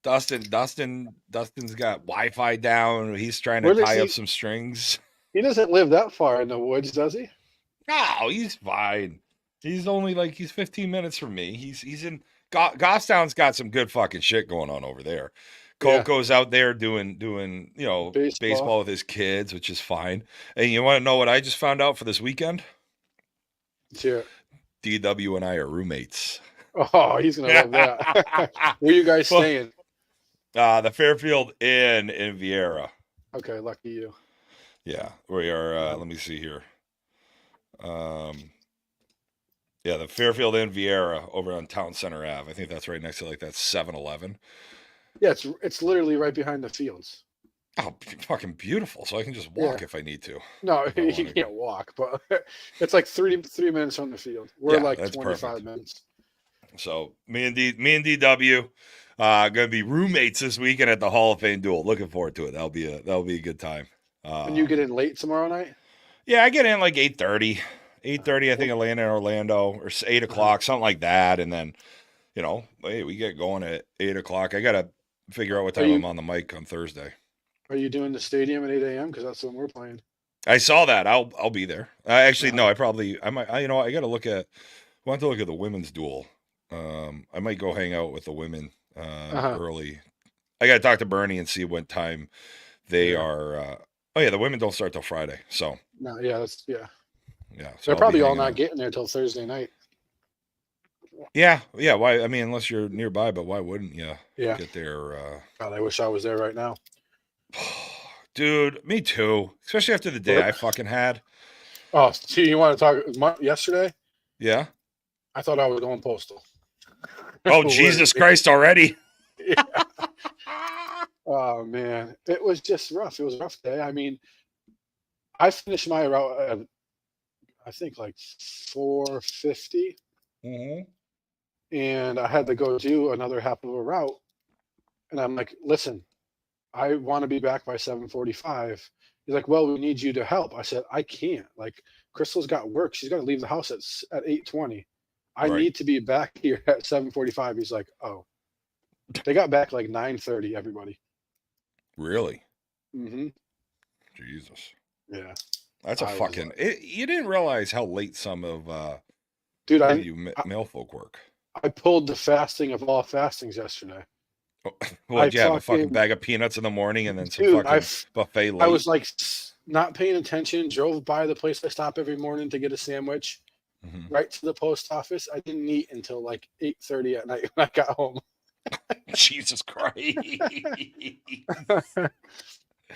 Dustin, Dustin's got Wi-Fi down. He's trying to Where does tie up he? some strings. He doesn't live that far in the woods, does he? No, he's fine. He's only like he's 15 minutes from me. He's in Goffstown's got some good fucking shit going on over there. Yeah, Coco's out there doing baseball. baseball with his kids, which is fine. And you want to know what I just found out for this weekend? Sure. DW and I are roommates. Oh, he's gonna love that. Where you guys Well, staying? the Fairfield Inn in Vieira. Okay, lucky you. Yeah, we are. Um, Let me see here. Yeah, the Fairfield Inn Vieira over on Town Center Ave. I think that's right next to like that 7-Eleven. yeah, it's literally right behind the fields. Oh, fucking beautiful. So I can just Yeah. walk if I need to. No, If I you want to. can't walk, but it's like 3 minutes from the field. We're Yeah, like that's 25 perfect. minutes. So me and DW, gonna be roommates this weekend at the Hall of Fame duel. Looking forward to it. That'll be a good time. And you get Um, in late tomorrow night? yeah, I get in like 8:30. 8:30, I think Well, I land in Orlando, or 8 uh-huh. o'clock, something like that. And then, hey, we get going at 8 o'clock. I gotta figure out what Are time I'm you on the mic on Thursday. are you doing the stadium at 8 a.m.? Because that's when we're playing. I saw that. I'll be there. Actually, Uh-huh. no. I might. I got to look at. I want to look at the women's duel. I might go hang out with the women Uh-huh. early. I got to talk to Bernie and see what time they Yeah. are. Oh yeah, the women don't start till Friday. So No, yeah, yeah. yeah, so They're I'll be probably all hanging not out. getting there till Thursday night. Yeah, yeah. Why? I mean, unless you're nearby, but why wouldn't you Yeah. get there? God, I wish I was there right now. Dude, me too. Especially after the day We're, I fucking had. oh, see, you want to talk yesterday? Yeah. I thought I was going postal. Oh Jesus Literally. Christ! Already. Yeah. Oh man, it was just rough. It was a rough day. I mean, I finished my route at, I think like 4:50, Hmm. and I had to go do another half of a route. And I'm like, listen, I want to be back by 7:45. He's like, well, we need you to help. I said, I can't. Like, Crystal's got work. She's got to leave the house at 8:20. I Right. need to be back here at 7:45. He's like, oh, they got back like 9:30. Everybody. Really? Hmm. Jesus. Yeah, That's a I was fucking. like, You didn't realize how late some of dude, you male folk work. I pulled the fasting of all fastings yesterday. I What, you have a fucking fucking bag of peanuts in the morning and then some dude, fucking buffet I was late? like not paying attention. Drove by the place I stop every morning to get a sandwich. Hmm. Right to the post office. I didn't eat until like 8:30 at night when I got home. Jesus Christ.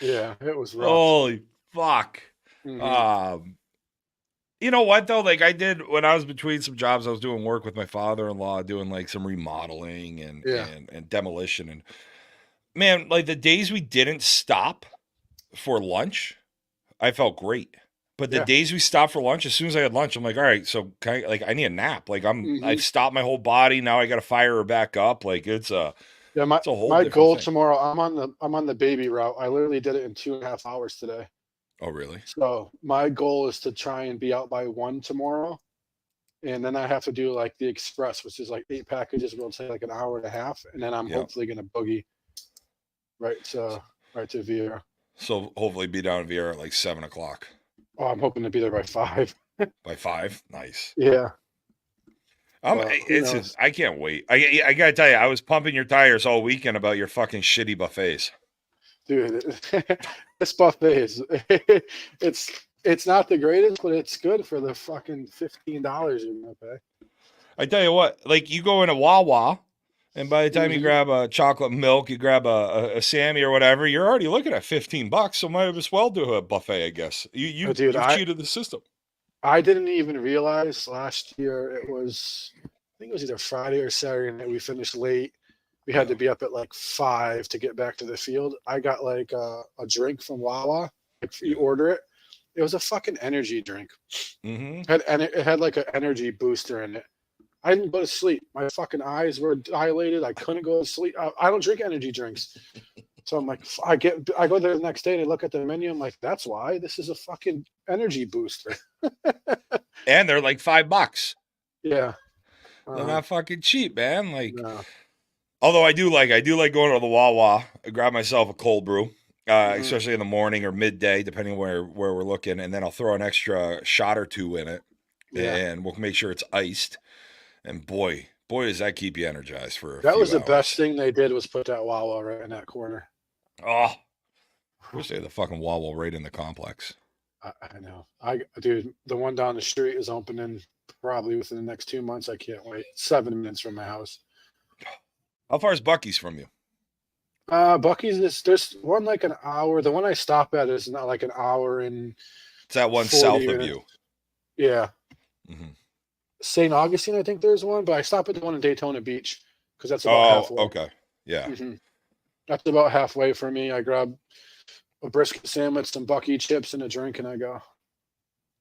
Yeah, it was rough. Holy fuck. Hmm. Um, you know what though? Like I did when I was between some jobs, I was doing work with my father-in-law, doing like some remodeling and Yeah, and demolition. And man, like the days we didn't stop for lunch, I felt great. But the yeah. days we stopped for lunch, as soon as I had lunch, I'm like, all right, so I need a nap. Like I've Hmm. stopped my whole body. Now I got to fire her back up. Like Yeah, my it's a whole my different goal thing. tomorrow. I'm on the baby route. I literally did it in 2.5 hours today. Oh, really? So my goal is to try and be out by 1 tomorrow, and then I have to do like the express, which is like 8 packages. Will take like an hour and a half, and then I'm Yeah. hopefully gonna boogie right to right to Vieira. So hopefully be down in Vieira at like 7 o'clock Oh, I'm hoping to be there by 5. by 5. Nice. Yeah, but who It's just, knows, I can't wait. I gotta tell you, I was pumping your tires all weekend about your fucking shitty buffets. dude? This buffet is it's it's not the greatest, but it's good for the fucking $15 you're gonna pay. I tell you what, like you go into Wawa, and by the time you Hmm. grab a chocolate milk, you grab a Sammy or whatever, you're already looking at $15. So might as well do a buffet, I guess. Dude, You've I cheated the system. I didn't even realize last year it was, I think it was either Friday or Saturday night. We finished late. We had Yeah. to be up at like 5 to get back to the field. I got like a drink from Wawa. Like you Yeah. order it. It was a fucking energy drink. Mm-hmm. And it had like an energy booster in it. I didn't go to sleep. My fucking eyes were dilated. I couldn't go to sleep. I don't drink energy drinks. So I'm like, I go there the next day and I look at the menu. I'm like, that's why this is a fucking energy booster. And they're like $5. Yeah. They're Uh, not fucking cheap, man. Like no. Although I do like going to the Wawa. I grab myself a cold brew, especially in the morning or midday, depending on where we're looking, and then I'll throw an extra shot or two in it, Yeah. and we'll make sure it's iced. And boy, does that keep you energized for a That few was the hours. best thing they did was put that Wawa right in that corner. Oh, I wish they had the fucking Wawa right in the complex. I know. Dude, the one down the street is opening probably within the next 2 months. I can't wait. 7 minutes from my house. How far is Buc-ee's from you? Buc-ee's there's one like an hour. The one I stop at is not like an hour and It's that one 40 south of minutes. you. Yeah. Mm-hmm. St. Augustine, I think there's one, but I stop at the one in Daytona Beach because that's about halfway. Okay. Yeah. Mm-hmm. That's about halfway for me. I grab a brisket sandwich, some Buc-ee chips, and a drink, and I go.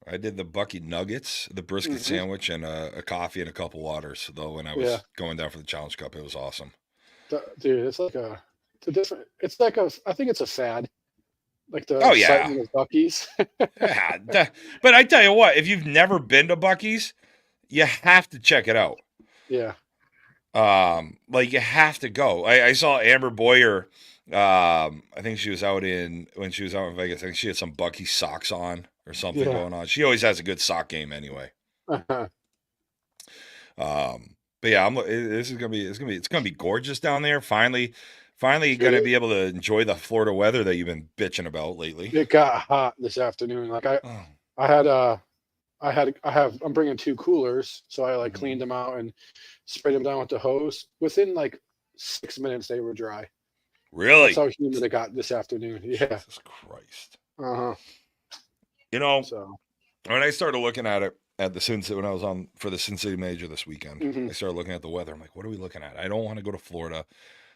I did the Buc-ee nuggets, the brisket sandwich, and a coffee and a cup of waters. Though when I was going down for the Challenge Cup, it was awesome. Dude, it's like I think it's a fad. Like the excitement excitement of Buc-ee's. Yeah, but I tell you what, if you've never been to Buc-ee's, you have to check it out. Yeah. Like you have to go. I saw Amber Boyer. I think she was out in Vegas. I think she had some Buc-ee socks on or something going on. She always has a good sock game anyway. Uh-huh. But yeah, it's gonna be gorgeous down there. Finally gonna be able to enjoy the Florida weather that you've been bitching about lately. It got hot this afternoon. Like I'm bringing 2 coolers, so I like cleaned them out and sprayed them down with the hose. Within like 6 minutes, they were dry. Really? That's how humid it got this afternoon. Yeah. Jesus Christ. Uh-huh. You know, when I started looking at it at the Sin City, when I was on for the Sin City Major this weekend, I started looking at the weather. I'm like, what are we looking at? I don't want to go to Florida.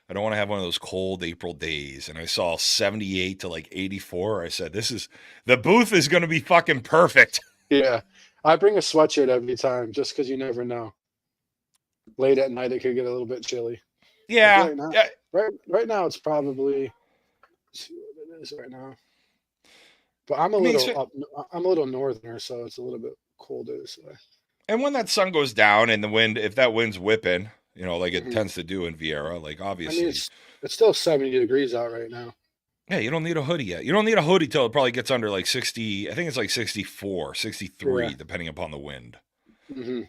I don't want to have one of those cold April days. And I saw 78 to like 84. I said, the booth is going to be fucking perfect. Yeah. I bring a sweatshirt every time just because you never know. Late at night, it could get a little bit chilly. Yeah. Right now, it's probably, let's see what it is right now. But I'm a little northerner, so it's a little bit colder this way. And when that sun goes down and if that wind's whipping, like it tends to do in Vieira, like obviously. I mean, it's still 70 degrees out right now. Yeah, you don't need a hoodie yet. You don't need a hoodie till it probably gets under like 60. I think it's like 64, 63, depending upon the wind. Mm-hmm.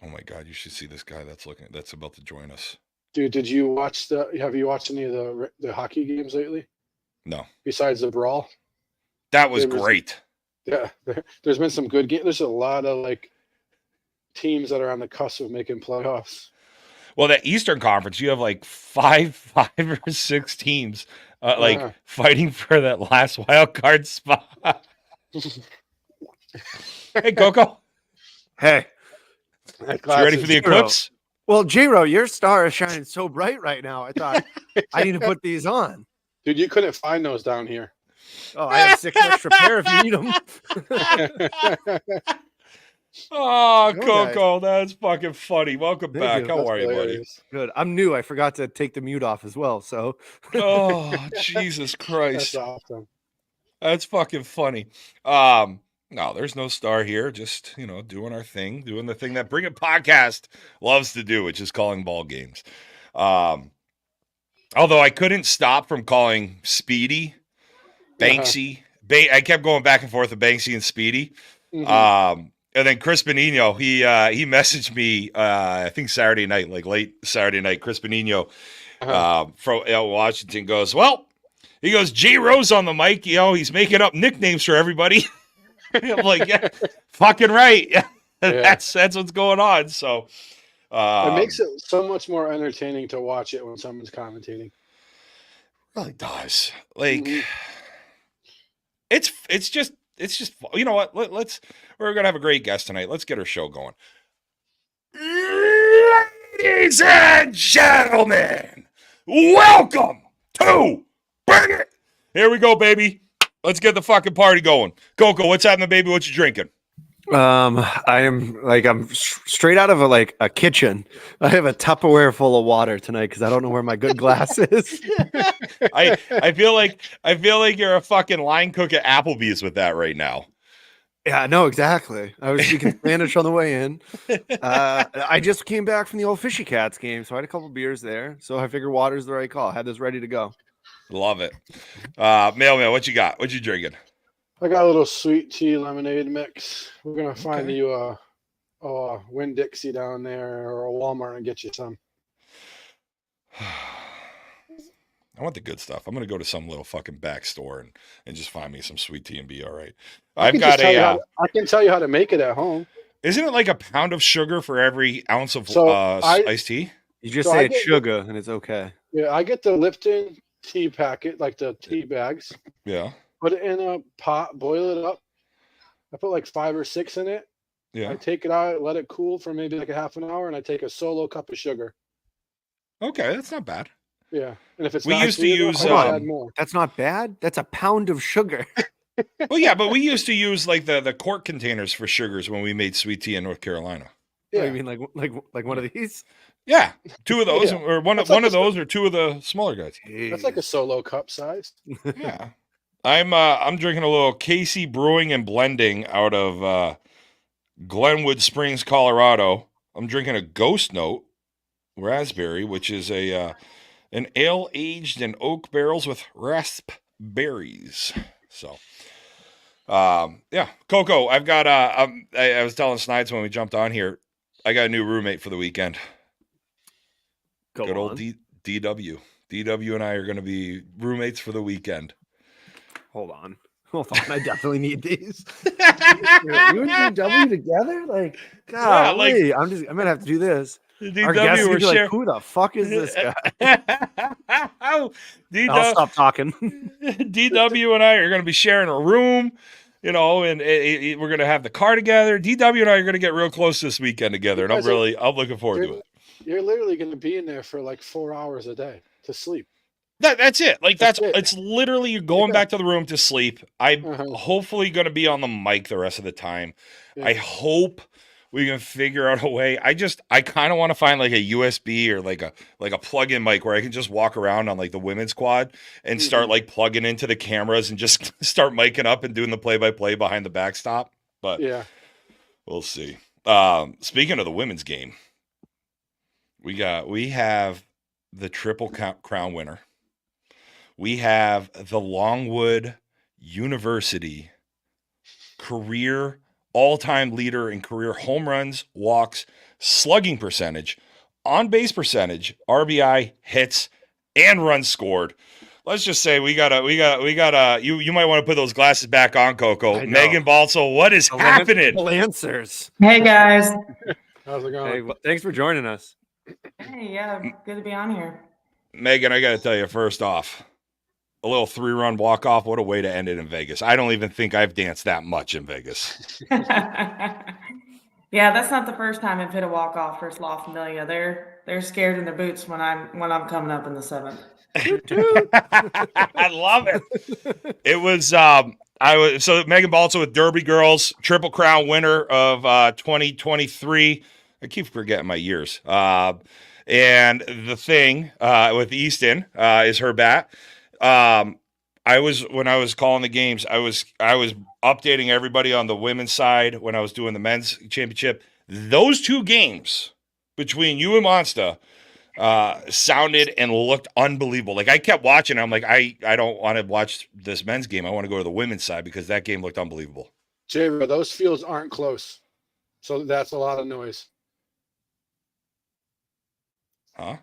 Oh my God, you should see this guy that's about to join us. Dude, have you watched any of the hockey games lately? No. Besides the brawl? That was great. Yeah, there's been some good games. There's a lot of like teams that are on the cusp of making playoffs. Well, that Eastern Conference, you have like five or 6 teams fighting for that last wild card spot. Hey, Coco. Hey. You ready for the eclipse? Well, J-Ro, your star is shining so bright right now. I thought I need to put these on. Dude, you couldn't find those down here. Oh, I have 6 extra pair if you need them. Oh, Coco, that's fucking funny. Welcome back. How are you, buddy? Good. I'm new. I forgot to take the mute off as well. So. Oh, Jesus Christ. That's awesome. That's fucking funny. No, there's no star here. Just, doing our thing, doing the thing that Bring It Podcast loves to do, which is calling ball games. Although I couldn't stop from calling Speedy, Banksy. I kept going back and forth with Banksy and Speedy. Mm-hmm. And then Chris Benigno, he messaged me, I think Saturday night, like late Saturday night. Chris Benigno from Washington goes, he goes, J Rose on the mic, he's making up nicknames for everybody. I'm like, yeah, fucking right. Yeah. That's what's going on. So it makes it so much more entertaining to watch it when someone's commentating. Really does. Like it's just you know what? We're gonna have a great guest tonight. Let's get our show going. Ladies and gentlemen, welcome to Bring It. Here we go, baby. Let's get the fucking party going. Coco, what's happening, baby? What you drinking? I'm straight out of a kitchen. I have a Tupperware full of water tonight because I don't know where my good glass is. I feel like you're a fucking line cook at Applebee's with that right now. Yeah, no, exactly. I was speaking Spanish on the way in. I just came back from the old Fishy Cats game, so I had a couple beers there. So I figured water's the right call. Had this ready to go. Love it. Mailman, what you got? What you drinking? I got a little sweet tea lemonade mix. We're gonna find Okay. you a Winn-Dixie down there or a Walmart and get you some. I want the good stuff. I'm gonna go to some little fucking back store and just find me some sweet tea and be all right. I can tell you how to make it at home. Isn't it like a pound of sugar for every ounce of So iced tea? You just say it's sugar and it's okay. Yeah, I get the Lipton tea packet, like the tea bags. Yeah. Put it in a pot, boil it up. I put like 5 or 6 in it. Yeah. I take it out, let it cool for maybe like a half an hour, and I take a solo cup of sugar. Okay, that's not bad. Yeah, and if it's We not used to sweet use, enough, I'll add more. That's not bad. That's a pound of sugar. Well, yeah, but we used to use like the quart containers for sugars when we made sweet tea in North Carolina. Yeah, you mean like one of these? Yeah, 2 of those, Yeah. or one That's of like those, or 2 of the smaller guys. That's like a solo cup size. Yeah, I'm drinking a little Casey Brewing and Blending out of Glenwood Springs, Colorado. I'm drinking a Ghost Note Raspberry, which is an ale aged in oak barrels with raspberries. So, yeah, Coco. I've got. I was telling Snides when we jumped on here, I got a new roommate for the weekend. Good old DW. DW and I are going to be roommates for the weekend. Hold on. I definitely need these. You and DW together? Like, golly, I'm gonna have to do this. Our guests will be like, who the fuck is this guy? I'll stop talking. DW and I are going to be sharing a room, and we're going to have the car together. DW and I are going to get real close this weekend together, and I'm looking forward to it. You're literally going to be in there for like 4 hours a day to sleep. That's it. Like it's literally you're going back to the room to sleep. I'm hopefully going to be on the mic the rest of the time. Yeah. I hope we can figure out a way. I kind of want to find like a USB or like a plug-in mic where I can just walk around on like the women's quad and start like plugging into the cameras and just start miking up and doing the play-by-play behind the backstop. But yeah, we'll see. Speaking of the women's game, we have the Triple Crown winner. We have the Longwood University career all-time leader in career home runs, walks, slugging percentage, on-base percentage, RBI, hits, and runs scored. Let's just say we got you might want to put those glasses back on, Coco. Megan Baltzell, what is happening? Lancers. Hey guys. How's it going? Hey, thanks for joining us. Hey, yeah, good to be on here. Megan, I got to tell you, first off, a little 3-run walk-off. What a way to end it in Vegas. I don't even think I've danced that much in Vegas. Yeah, that's not the first time I've hit a walk-off for La Familia. They're scared in their boots when I'm coming up in the 7th. I love it. It was so Megan Baltzell with Derby Girls, Triple Crown winner of 2023. I keep forgetting my years. And the thing with Easton is her bat. When I was calling the games, I was updating everybody on the women's side when I was doing the men's championship. Those 2 games between you and Monsta sounded and looked unbelievable. Like I kept watching. I'm like, I don't want to watch this men's game. I want to go to the women's side because that game looked unbelievable. J-Ro, those fields aren't close, so that's a lot of noise. Huh?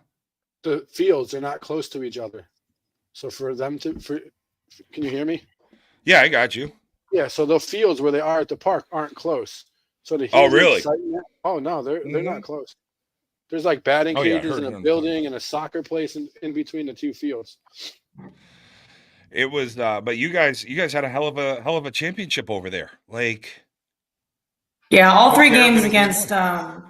The fields are not close to each other. So for them can you hear me? Yeah, I got you. Yeah, so the fields where they are at the park aren't close. So the really? Oh no, they're not close. There's like batting cages in a building and a soccer place in between the 2 fields. It was, but you guys had a hell of a championship over there. Like, yeah, all 3 games against La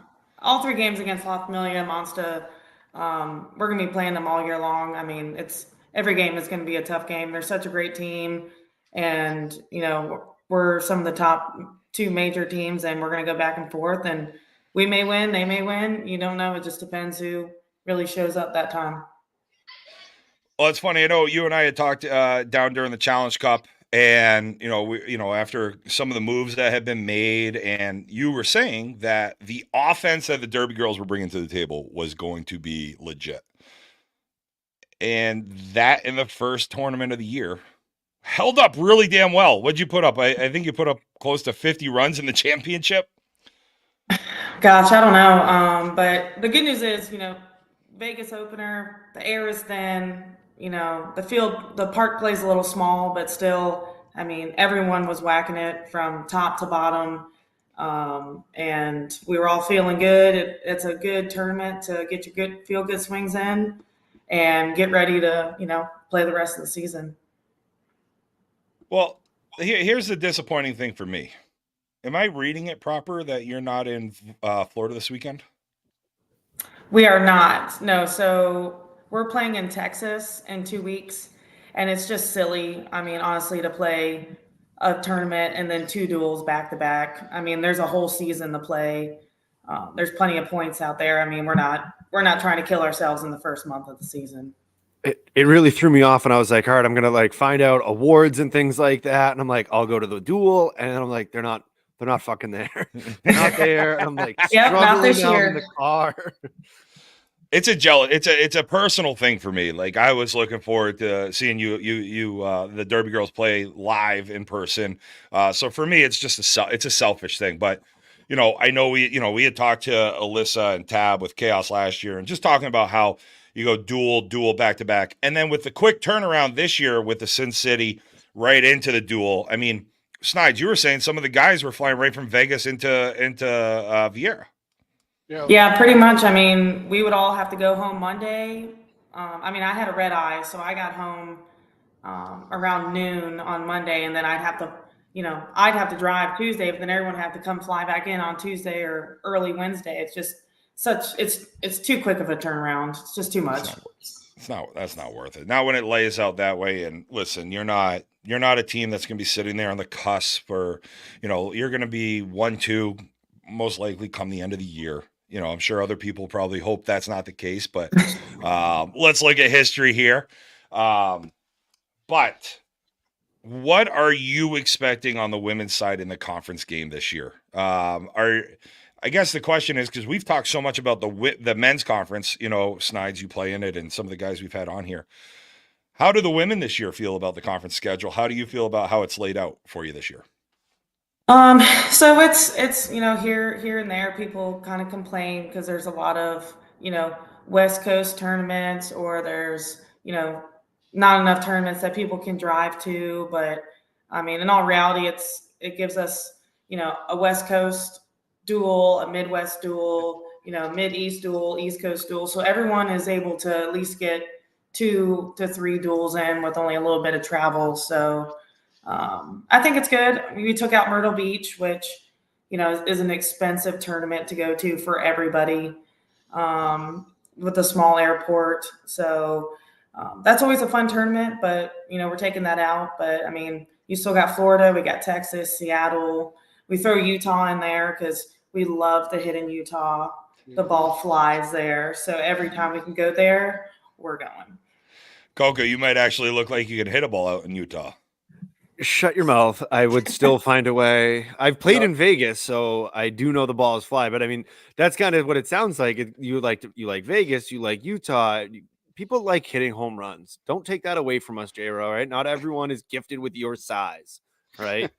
Familia, Monsta. We're gonna be playing them all year long. I mean, every game is going to be a tough game. They're such a great team, and we're some of the top 2 major teams, and we're going to go back and forth. And we may win, they may win. You don't know. It just depends who really shows up that time. Well, it's funny. I know you and I had talked down during the Challenge Cup, And, after some of the moves that have been made, and you were saying that the offense that the Derby girls were bringing to the table was going to be legit. And that in the first tournament of the year held up really damn well. What'd you put up? I think you put up close to 50 runs in the championship. Gosh, I don't know. But the good news is, Vegas opener, the air is thin, the park plays a little small, but still, I mean, everyone was whacking it from top to bottom. And we were all feeling good. It's a good tournament to get your feel good swings in and get ready to, play the rest of the season. Well, here's the disappointing thing for me. Am I reading it proper that you're not in Florida this weekend? We are not. No. So we're playing in Texas in 2 weeks, and it's just silly. I mean, honestly, to play a tournament and then 2 duels back to back. I mean, there's a whole season to play. There's plenty of points out there. I mean, we're not trying to kill ourselves in the first month of the season. It really threw me off, and I was like, all right, I'm gonna find out awards and things like that, and I'm like, I'll go to the duel, and I'm like, they're not fucking there. They're not there. And I'm like, yep, not this year. In the car. It's a personal thing for me. Like, I was looking forward to seeing you the Derby girls play live in person. So for me, it's just it's a selfish thing. But I know we had talked to Alyssa and Tab with Chaos last year, and just talking about how you go duel back to back, and then with the quick turnaround this year with the Sin City right into the duel. I mean, Snides, you were saying some of the guys were flying right from Vegas into Vieira. Yeah, pretty much. I mean, we would all have to go home Monday. I mean, I had a red eye, so I got home around noon on Monday, and then I'd have to drive Tuesday, but then everyone would have to come fly back in on Tuesday or early Wednesday. It's just it's too quick of a turnaround. It's just too much. That's not worth it. Now when it lays out that way, and listen, you're not a team that's going to be sitting there on the cusp, or you're going to be 1-2 most likely come the end of the year. I'm sure other people probably hope that's not the case, but let's look at history here. But what are you expecting on the women's side in the conference game this year? I guess the question is, because we've talked so much about the men's conference, Snides, you play in it, and some of the guys we've had on here. How do the women this year feel about the conference schedule? How do you feel about how it's laid out for you this year? So it's here and there people kind of complain because there's a lot of West Coast tournaments, or there's not enough tournaments that people can drive to. But I mean, in all reality, it gives us a West Coast duel, a Midwest duel, Mid-East duel, East Coast duel. So everyone is able to at least get 2 to 3 duels in with only a little bit of travel. So I think it's good. We took out Myrtle Beach, which, is an expensive tournament to go to for everybody with a small airport. So that's always a fun tournament, but, we're taking that out. But, I mean, you still got Florida. We got Texas, Seattle. We throw Utah in there because we love to hit in Utah. The ball flies there. So every time we can go there, we're going. Coco, you might actually look like you could hit a ball out in Utah. Shut your mouth. I would still find a way. I've played in Vegas, so I do know the balls fly. But I mean, that's kind of what it sounds like. You like Vegas, you like Utah. People like hitting home runs. Don't take that away from us, J-Ro, right? Not everyone is gifted with your size, right?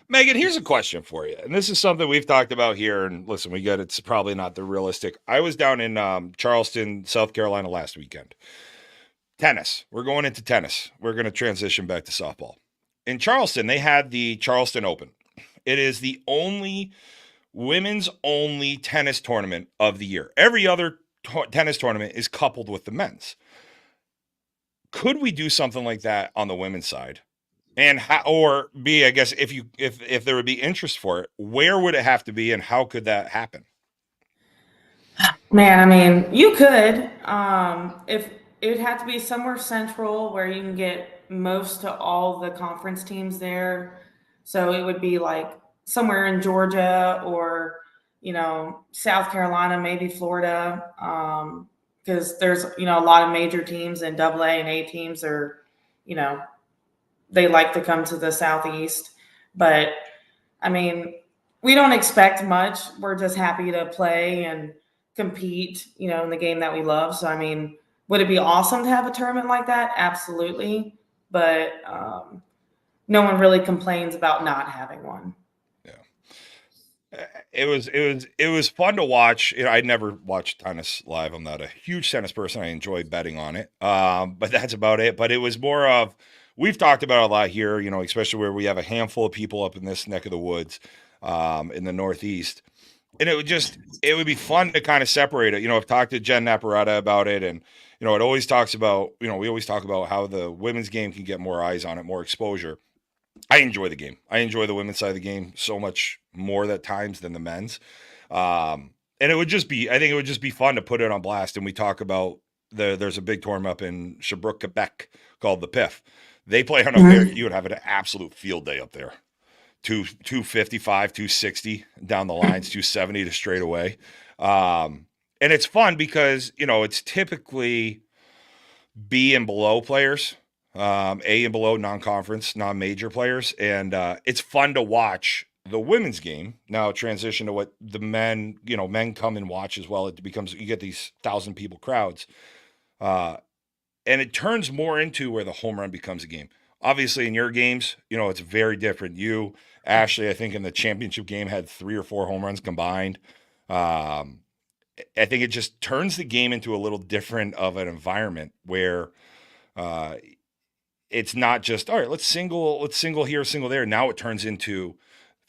Megan, here's a question for you. And this is something we've talked about here. And listen, we get it's probably not the realistic. I was down in Charleston, South Carolina last weekend. Tennis. We're going into tennis. We're going to transition back to softball. In Charleston, they had the Charleston Open. It is the only women's only tennis tournament of the year. Every other tennis tournament is coupled with the men's. Could we do something like that on the women's side? And I guess if there would be interest for it, where would it have to be, and how could that happen? Man, I mean, you could if it would have to be somewhere central where you can get most to all the conference teams there. So it would be like somewhere in Georgia or, South Carolina, maybe Florida. Because there's, a lot of major teams and AA and A teams are, they like to come to the Southeast. But I mean, we don't expect much. We're just happy to play and compete, in the game that we love. So, I mean, would it be awesome to have a tournament like that? Absolutely. But no one really complains about not having one. It was fun to watch. I'd never watched tennis live. I'm not a huge tennis person. I enjoy betting on it. But that's about it. But it was more of, we've talked about it a lot here, especially where we have a handful of people up in this neck of the woods, in the Northeast. And it would be fun to kind of separate it. I've talked to Jen Naparetta about it, and it always talks about, we always talk about how the women's game can get more eyes on it, more exposure. I enjoy the game. I enjoy the women's side of the game so much more at times than the men's. And I think it would just be fun to put it on blast. And we talk about there's a big tournament up in Sherbrooke, Quebec called the PIF. They play on you would have an absolute field day up there. 255, 260 down the lines, 270 to straight away. And it's fun because, it's typically B and below players. A and below non-conference, non-major players, and it's fun to watch the women's game now transition to what the men come and watch as well. It becomes, you get these 1,000 people crowds, and it turns more into where the home run becomes a game. Obviously, in your games, it's very different. You, Ashley, I think in the championship game had 3 or 4 home runs combined. I think it just turns the game into a little different of an environment where. It's not just, all right, let's single here, single there. Now it turns into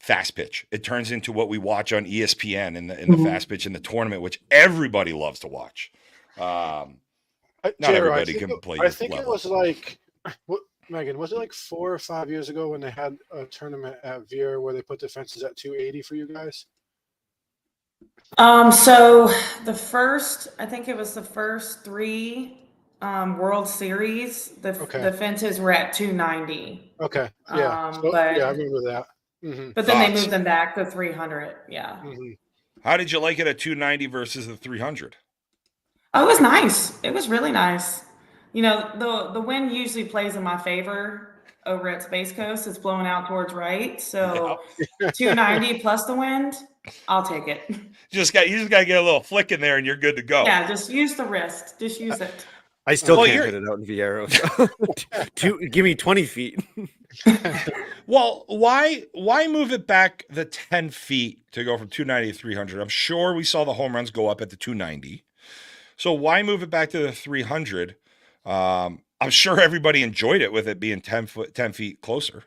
fast pitch. It turns into what we watch on ESPN in the fast pitch in the tournament, which everybody loves to watch. Not everybody can play. I think it was like, Megan, was it like 4 or 5 years ago when they had a tournament at Veer where they put the fences at 280 for you guys? So I think it was the first 3 World Series, the fences were at 290. Okay. Yeah. I remember that. Mm-hmm. But then they moved them back to 300. Yeah. Mm-hmm. How did you like it at 290 versus the 300? Oh, it was nice. It was really nice. The wind usually plays in my favor over at Space Coast. It's blowing out towards right. So 290 plus the wind, I'll take it. You just got to get a little flick in there and you're good to go. Yeah, just use the wrist. Just use it. I still can't hit it out in Vieiro. So. Give me 20 feet. Well, why move it back the 10 feet to go from 290 to 300? I'm sure we saw the home runs go up at the 290. So why move it back to the 300? I'm sure everybody enjoyed it with it being 10 feet closer.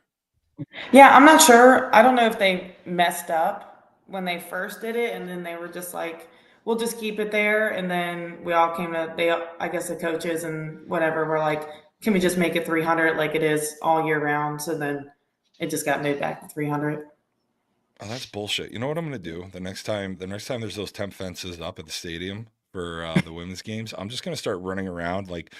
Yeah, I'm not sure. I don't know if they messed up when they first did it, and then they were just like, we'll just keep it there. And then we all I guess the coaches and whatever were like, can we just make it 300 like it is all year round? So then it just got moved back to 300. Oh, that's bullshit. You know what I'm going to do? The next time there's those temp fences up at the stadium for the women's games, I'm just going to start running around like,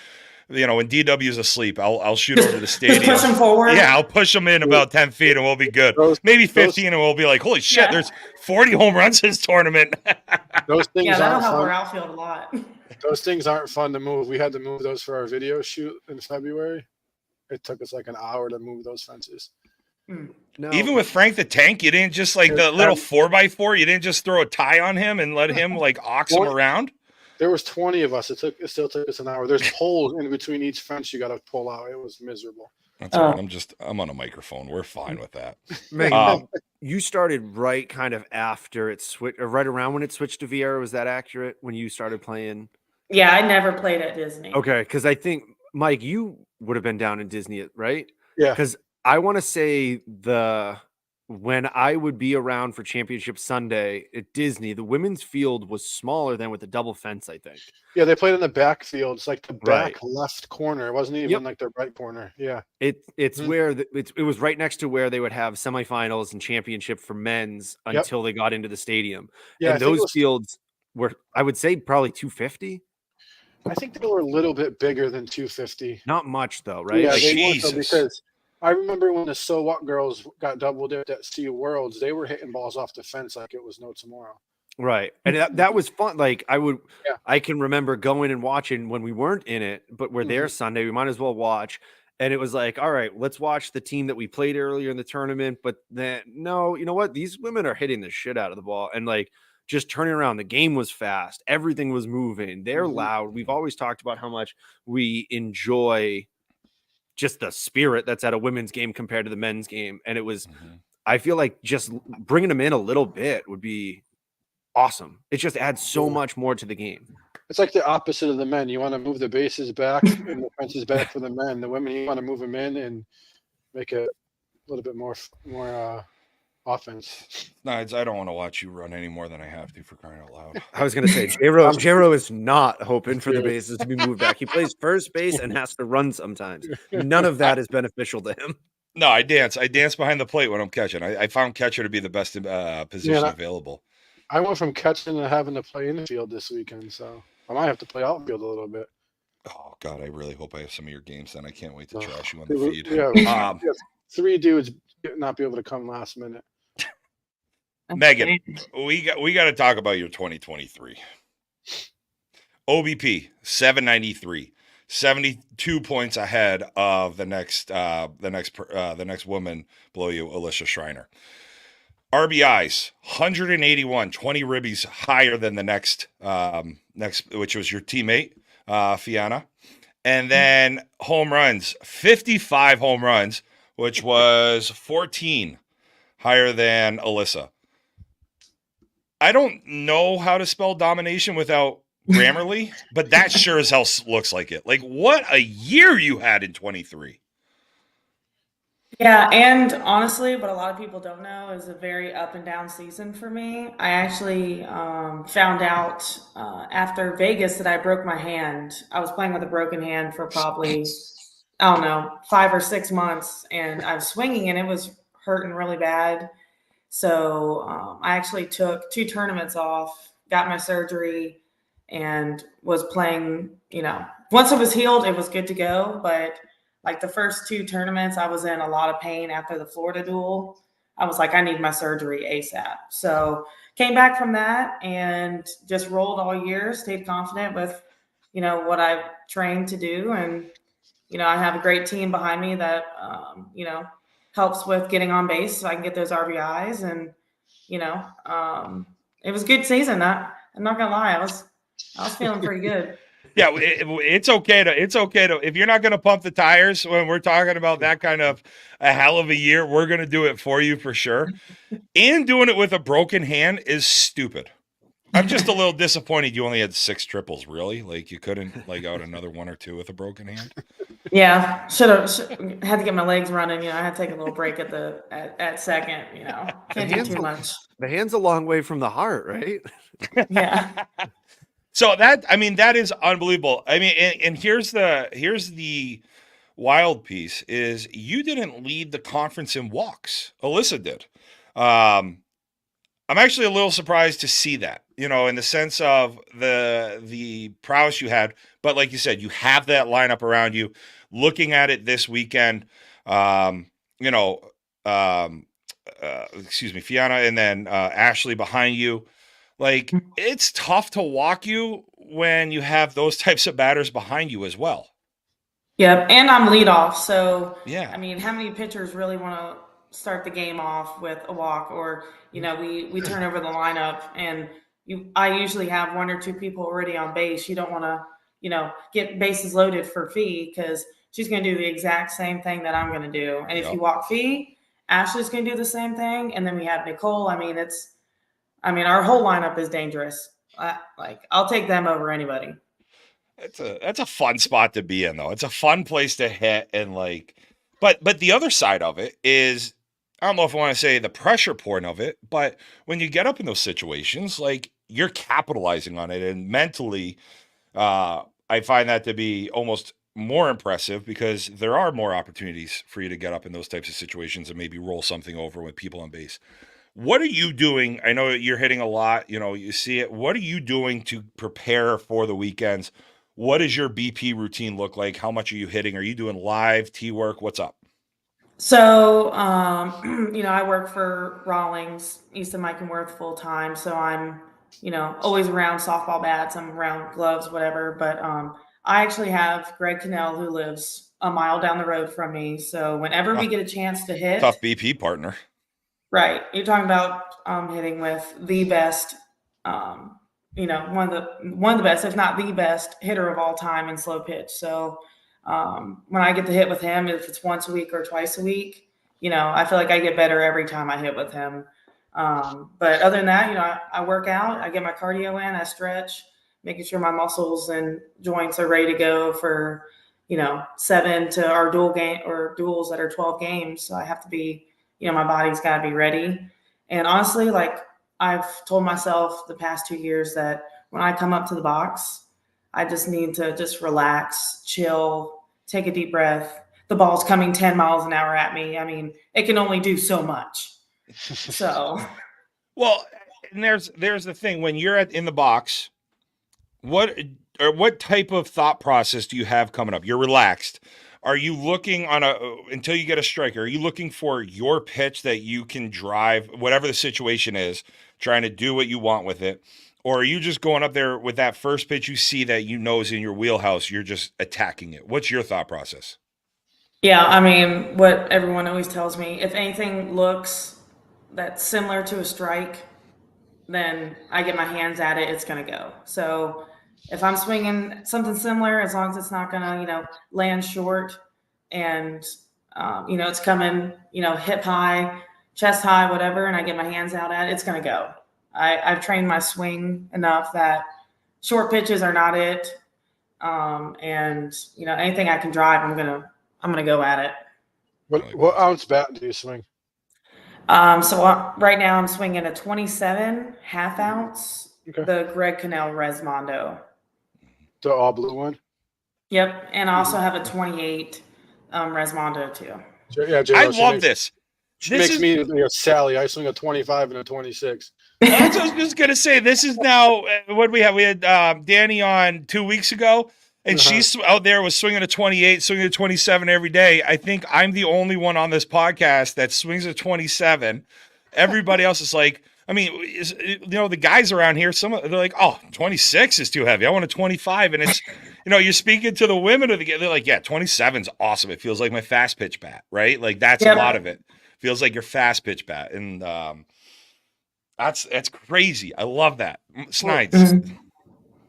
when DW is asleep, I'll shoot over to the stadium. Just push them forward. Yeah, I'll push them in about 10 feet and we'll be good. Maybe 15 and we'll be like, holy shit, there's 40 home runs this tournament. Those things that'll help our outfield a lot. Those things aren't fun to move. We had to move those for our video shoot in February. It took us like an hour to move those fences. No. Even with Frank the Tank, you didn't just like the little 4x4, you didn't just throw a tie on him and let him like ox him around? There was 20 of us. It still took us an hour. There's poles in between each fence you got to pull out. It was miserable. That's all right. I'm on a microphone. We're fine with that. Megan, you started right kind of after it switched, or right around when it switched to VR. Was that accurate when you started playing? Yeah, I never played at Disney. Okay, because I think, Mike, you would have been down in Disney, right? Yeah. Because I want to say when I would be around for Championship Sunday at Disney, the women's field was smaller than with the double fence, I think. Yeah, they played in the back field. It's like the back left corner. It wasn't even like the right corner. Yeah. It's where it was right next to where they would have semifinals and championship for men's until they got into the stadium. Yeah, and those fields were, I would say, probably 250. I think they were a little bit bigger than 250. Not much though, right? Yeah, Jesus. Because I remember when the So What girls got double dipped at Sea Worlds, they were hitting balls off the fence like it was no tomorrow. Right. And that was fun. Like I can remember going and watching when we weren't in it, but we're there Sunday. We might as well watch. And it was like, all right, let's watch the team that we played earlier in the tournament. But then, no, you know what? These women are hitting the shit out of the ball and like just turning around. The game was fast. Everything was moving. They're loud. We've always talked about how much we enjoy just the spirit that's at a women's game compared to the men's game. And it was, I feel like just bringing them in a little bit would be awesome. It just adds so much more to the game. It's like the opposite of the men. You want to move the bases back and the fences back for the men. The women, you want to move them in and make it a little bit more offense. No, I don't want to watch you run any more than I have to, for crying out loud. I was going to say, J-Ro is not hoping for the bases to be moved back. He plays first base and has to run sometimes. None of that is beneficial to him. No, I dance. I dance behind the plate when I'm catching. I found catcher to be the best position available. I went from catching to having to play infield this weekend, so I might have to play outfield a little bit. Oh, God, I really hope I have some of your games then. I can't wait to trash you on the feed. Yeah, 3 dudes not be able to come last minute. Megan, we got to talk about your 2023. OBP 793, 72 points ahead of the next woman below you, Alicia Schreiner. RBIs 181, 20 ribbies higher than the next, which was your teammate, Fianna. And then home runs, 55 home runs, which was 14 higher than Alyssa. I don't know how to spell domination without Grammarly, but that sure as hell looks like it. Like, what a year you had in 23. Yeah, and honestly, what a lot of people don't know is a very up and down season for me. I actually found out after Vegas that I broke my hand. I was playing with a broken hand for probably, I don't know, 5 or 6 months, and I was swinging and it was hurting really bad. So I actually took 2 tournaments off, got my surgery, and was playing, once it was healed, it was good to go. But like the first 2 tournaments, I was in a lot of pain after the Florida duel. I was like, I need my surgery ASAP. So came back from that and just rolled all year, stayed confident with, what I've trained to do. And, I have a great team behind me that, helps with getting on base so I can get those RBIs. And, it was a good season. I'm not gonna lie. I was feeling pretty good. Yeah, it's okay to, if you're not going to pump the tires when we're talking about that kind of a hell of a year, we're going to do it for you for sure. And doing it with a broken hand is stupid. I'm just a little disappointed you only had 6 triples, really. Like, you couldn't out another 1 or 2 with a broken hand. Yeah, should have had to get my legs running. I had to take a little break at second. Can't do too much. The hand's a long way from the heart, right? Yeah. So that is unbelievable. I mean, and here's the wild piece is you didn't lead the conference in walks. Alyssa did. I'm actually a little surprised to see that, in the sense of the prowess you had. But like you said, you have that lineup around you. Looking at it this weekend, Fianna and then Ashley behind you. Like, it's tough to walk you when you have those types of batters behind you as well. Yep, and I'm leadoff, so yeah. I mean, how many pitchers really want to start the game off with a walk, or we turn over the lineup, and I usually have 1 or 2 people already on base. You don't want to get bases loaded for Fee because she's going to do the exact same thing that I'm going to do, and if you walk Fee, Ashley's going to do the same thing, and then we have Nicole. Our whole lineup is dangerous. I'll take them over anybody. That's a fun spot to be in, though. It's a fun place to hit, and but the other side of it is, I don't know if I want to say the pressure point of it, but when you get up in those situations, you're capitalizing on it, and mentally, I find that to be almost more impressive because there are more opportunities for you to get up in those types of situations and maybe roll something over with people on base. What are you doing? I know you're hitting a lot, you see it. What are you doing to prepare for the weekends? What does your BP routine look like? How much are you hitting? Are you doing live tee work? What's up? So, I work for Rawlings, East of Mike and Worth full time. So I'm, always around softball bats. I'm around gloves, whatever. But I actually have Greg Cannell, who lives a mile down the road from me. So whenever we get a chance to hit, tough BP partner. Right. You're talking about hitting with the best, one of the best, if not the best hitter of all time in slow pitch. So when I get to hit with him, if it's once a week or twice a week, I feel like I get better every time I hit with him. But other than that, I work out, I get my cardio in, I stretch, making sure my muscles and joints are ready to go for, 7 to our duels that are 12 games. So I have to be, my body's got to be ready. And honestly, like I've told myself the past 2 years that when I come up to the box, I just need to just relax, chill, take a deep breath. The ball's coming 10 miles an hour at me. I mean, it can only do so much. So, well, and there's the thing when you're in the box, what type of thought process do you have coming up? You're relaxed. Are you looking until you get a strike? Are you looking for your pitch that you can drive, whatever the situation is, trying to do what you want with it? Or are you just going up there with that first pitch you see that is in your wheelhouse, you're just attacking it? What's your thought process? Yeah, I mean, what everyone always tells me, if anything looks that's similar to a strike, then I get my hands at it, it's going to go. So if I'm swinging something similar, as long as it's not going to, land short and, it's coming, hip high, chest high, whatever, and I get my hands out at it, it's going to go. I've trained my swing enough that short pitches are not it. And, anything I can drive, I'm going to go at it. What ounce bat do you swing? So right now I'm swinging a 27 half ounce, the Greg Cannell Resmondo. The all blue one? Yep. And I also have a 28 Resmondo too. Yeah, I love this. She makes me a Sally. I swing a 25 and a 26. That's what I was just going to say. This is now what we have. We had Danny on 2 weeks ago. And she's out there was swinging a 28, swinging a 27 every day. I think I'm the only one on this podcast that swings a 27. Everybody else is like, I mean, the guys around here, they're like, oh, 26 is too heavy. I want a 25. And it's, you're speaking to the women of the game. They're like, yeah, 27's awesome. It feels like my fast pitch bat, right? Like that's a lot of it. Feels like your fast pitch bat. And that's crazy. I love that. Snides.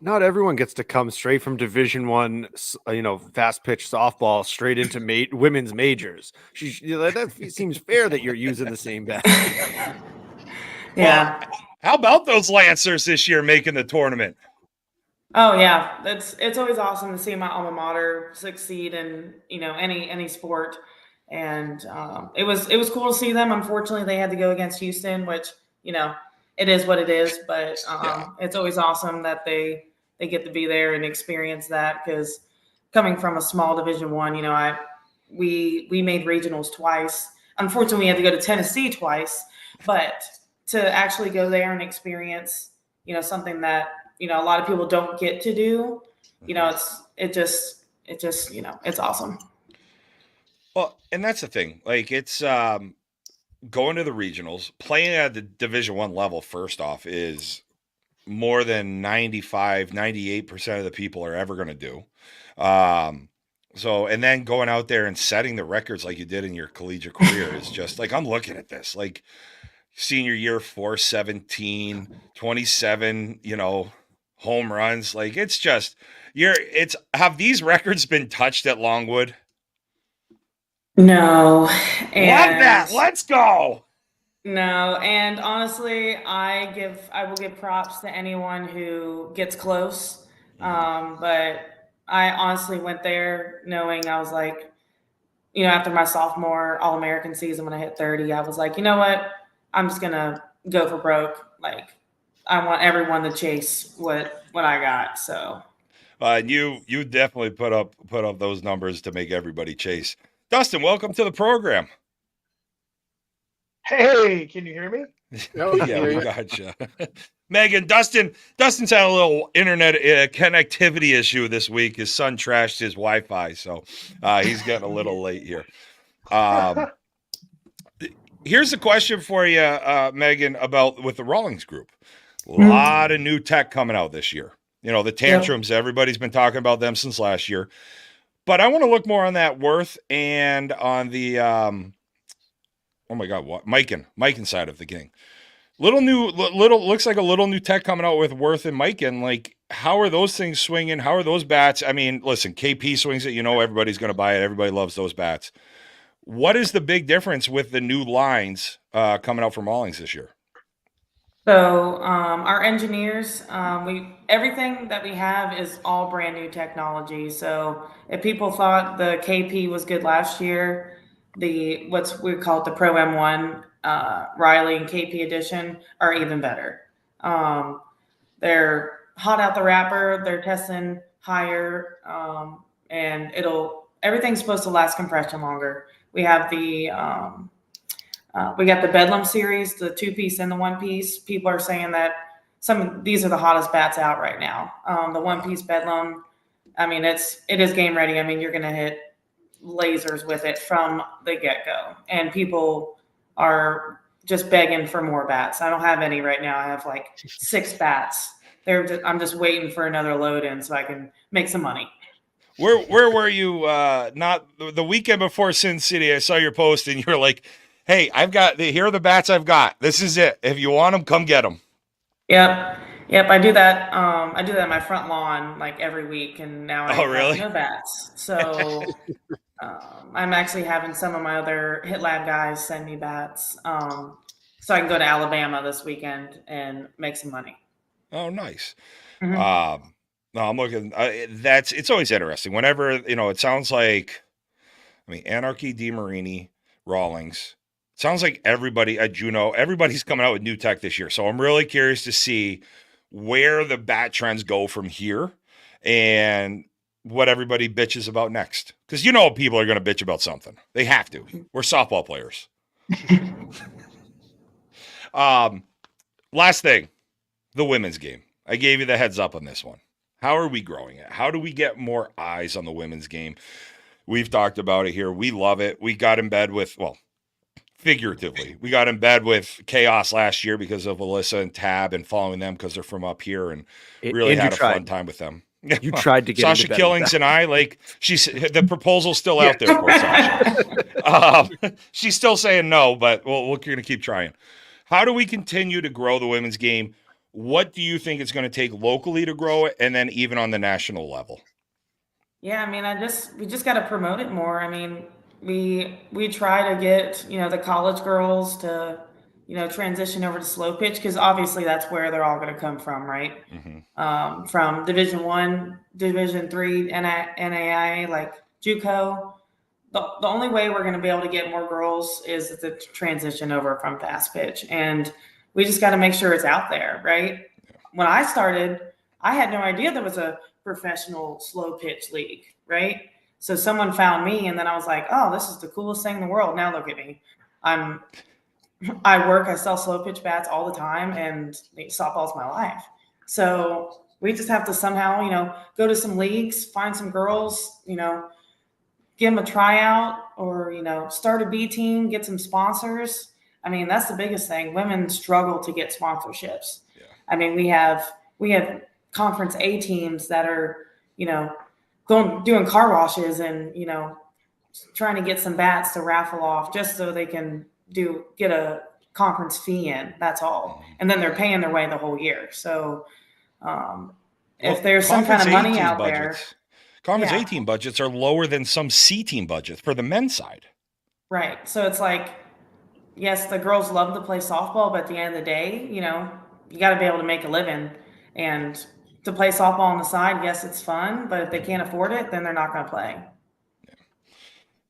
Not everyone gets to come straight from Division I, fast pitch softball straight into women's majors. That seems fair that you're using the same bat. Yeah. Well, how about those Lancers this year making the tournament? Oh yeah, it's always awesome to see my alma mater succeed in any sport, and it was cool to see them. Unfortunately, they had to go against Houston, which it is what it is, but it's always awesome that they get to be there and experience that, because coming from a small Division I, we made regionals twice. Unfortunately, we had to go to Tennessee twice, but to actually go there and experience, something that, a lot of people don't get to do, it's awesome. Well, and that's the thing. Like it's going to the regionals, playing at the Division I level, first off, is more than 98% of the people are ever going to do. So, and then going out there and setting the records like you did in your collegiate career is just like, I'm looking at this, like senior year, 417, 27, home runs. Like it's just, have these records been touched at Longwood? No. And love that. Let's go. No, and honestly, I will give props to anyone who gets close. But I honestly went there knowing, I was like, after my sophomore All-American season when I hit 30, I was like, you know what? I'm just gonna go for broke. Like, I want everyone to chase what I got. So you definitely put up those numbers to make everybody chase. Dustin, welcome to the program. Hey, can you hear me? Yeah, we gotcha. Megan, Dustin's had a little internet connectivity issue this week. His son trashed his Wi-Fi, so he's getting a little late here. Here's a question for you, Megan, with the Rawlings group. A lot of new tech coming out this year. The tantrums, everybody's been talking about them since last year. But I want to look more on that Worth and on the, oh my God, what? Mikan side of the game. Looks like a little new tech coming out with Worth and Mikan. Like, how are those things swinging? How are those bats? I mean, listen, KP swings it. Everybody's going to buy it. Everybody loves those bats. What is the big difference with the new lines coming out from Rawlings this year? So our engineers, everything that we have is all brand new technology. So if people thought the KP was good last year, we call it the Pro M1 Riley and KP edition are even better. They're hot out the wrapper. They're testing higher, and everything's supposed to last compression longer. We have we got the Bedlam series, the 2-piece and the 1-piece. People are saying that these are the hottest bats out right now. The 1-piece Bedlam, I mean, it is game ready. I mean, you're going to hit lasers with it from the get-go. And people are just begging for more bats. I don't have any right now. I have like 6 bats. I'm just waiting for another load in so I can make some money. Where were you? Not the weekend before Sin City. I saw your post and you were like, "Hey, here are the bats I've got. This is it. If you want them, come get them." Yep. I do that. I do that in my front lawn like every week, and now I have no bats. So I'm actually having some of my other Hit Lab guys send me bats, so I can go to Alabama this weekend and make some money. Oh, nice. Mm-hmm. No, I'm looking. It's always interesting. Whenever it sounds like, Anarchy, DeMarini, Rawlings. It sounds like everybody at Juneau, everybody's coming out with new tech this year. So I'm really curious to see where the bat trends go from here and what everybody bitches about next. Because people are going to bitch about something. They have to. We're softball players. Last thing, the women's game. I gave you the heads up on this one. How are we growing it? How do we get more eyes on the women's game? We've talked about it here. We love it. We got in bed with, figuratively, we got in bed with Chaos last year because of Alyssa and Tab and following them because they're from up here and really had a fun time with them. You tried to get Sasha Killings and I, the proposal's still out there, poor Sasha. She's still saying no, but we're going to keep trying. How do we continue to grow the women's game? What do you think it's going to take locally to grow it, and then even on the national level? Yeah, we just got to promote it more. We try to get the college girls to transition over to slow pitch, because obviously that's where they're all going to come from, right? Mm-hmm. From Division I, Division III, NAIA, like JUCO. The only way we're going to be able to get more girls is the transition over from fast pitch, and we just got to make sure it's out there, right? When I started, I had no idea there was a professional slow pitch league, right? So someone found me, and then I was like, "Oh, this is the coolest thing in the world." Now look at me. I sell slow pitch bats all the time, and softball's my life. So we just have to somehow, go to some leagues, find some girls, give them a tryout, or start a B team, get some sponsors. That's the biggest thing. Women struggle to get sponsorships. Yeah. We have conference A teams that are, doing car washes and, trying to get some bats to raffle off just so they can get a conference fee in. That's all. And then they're paying their way the whole year. So if there's some kind of money out there. Conference A team budgets are lower than some C team budgets for the men's side. Right. So it's like, yes, the girls love to play softball, but at the end of the day, you got to be able to make a living. And to play softball on the side, yes, it's fun, but if they can't afford it, then they're not going to play. Yeah.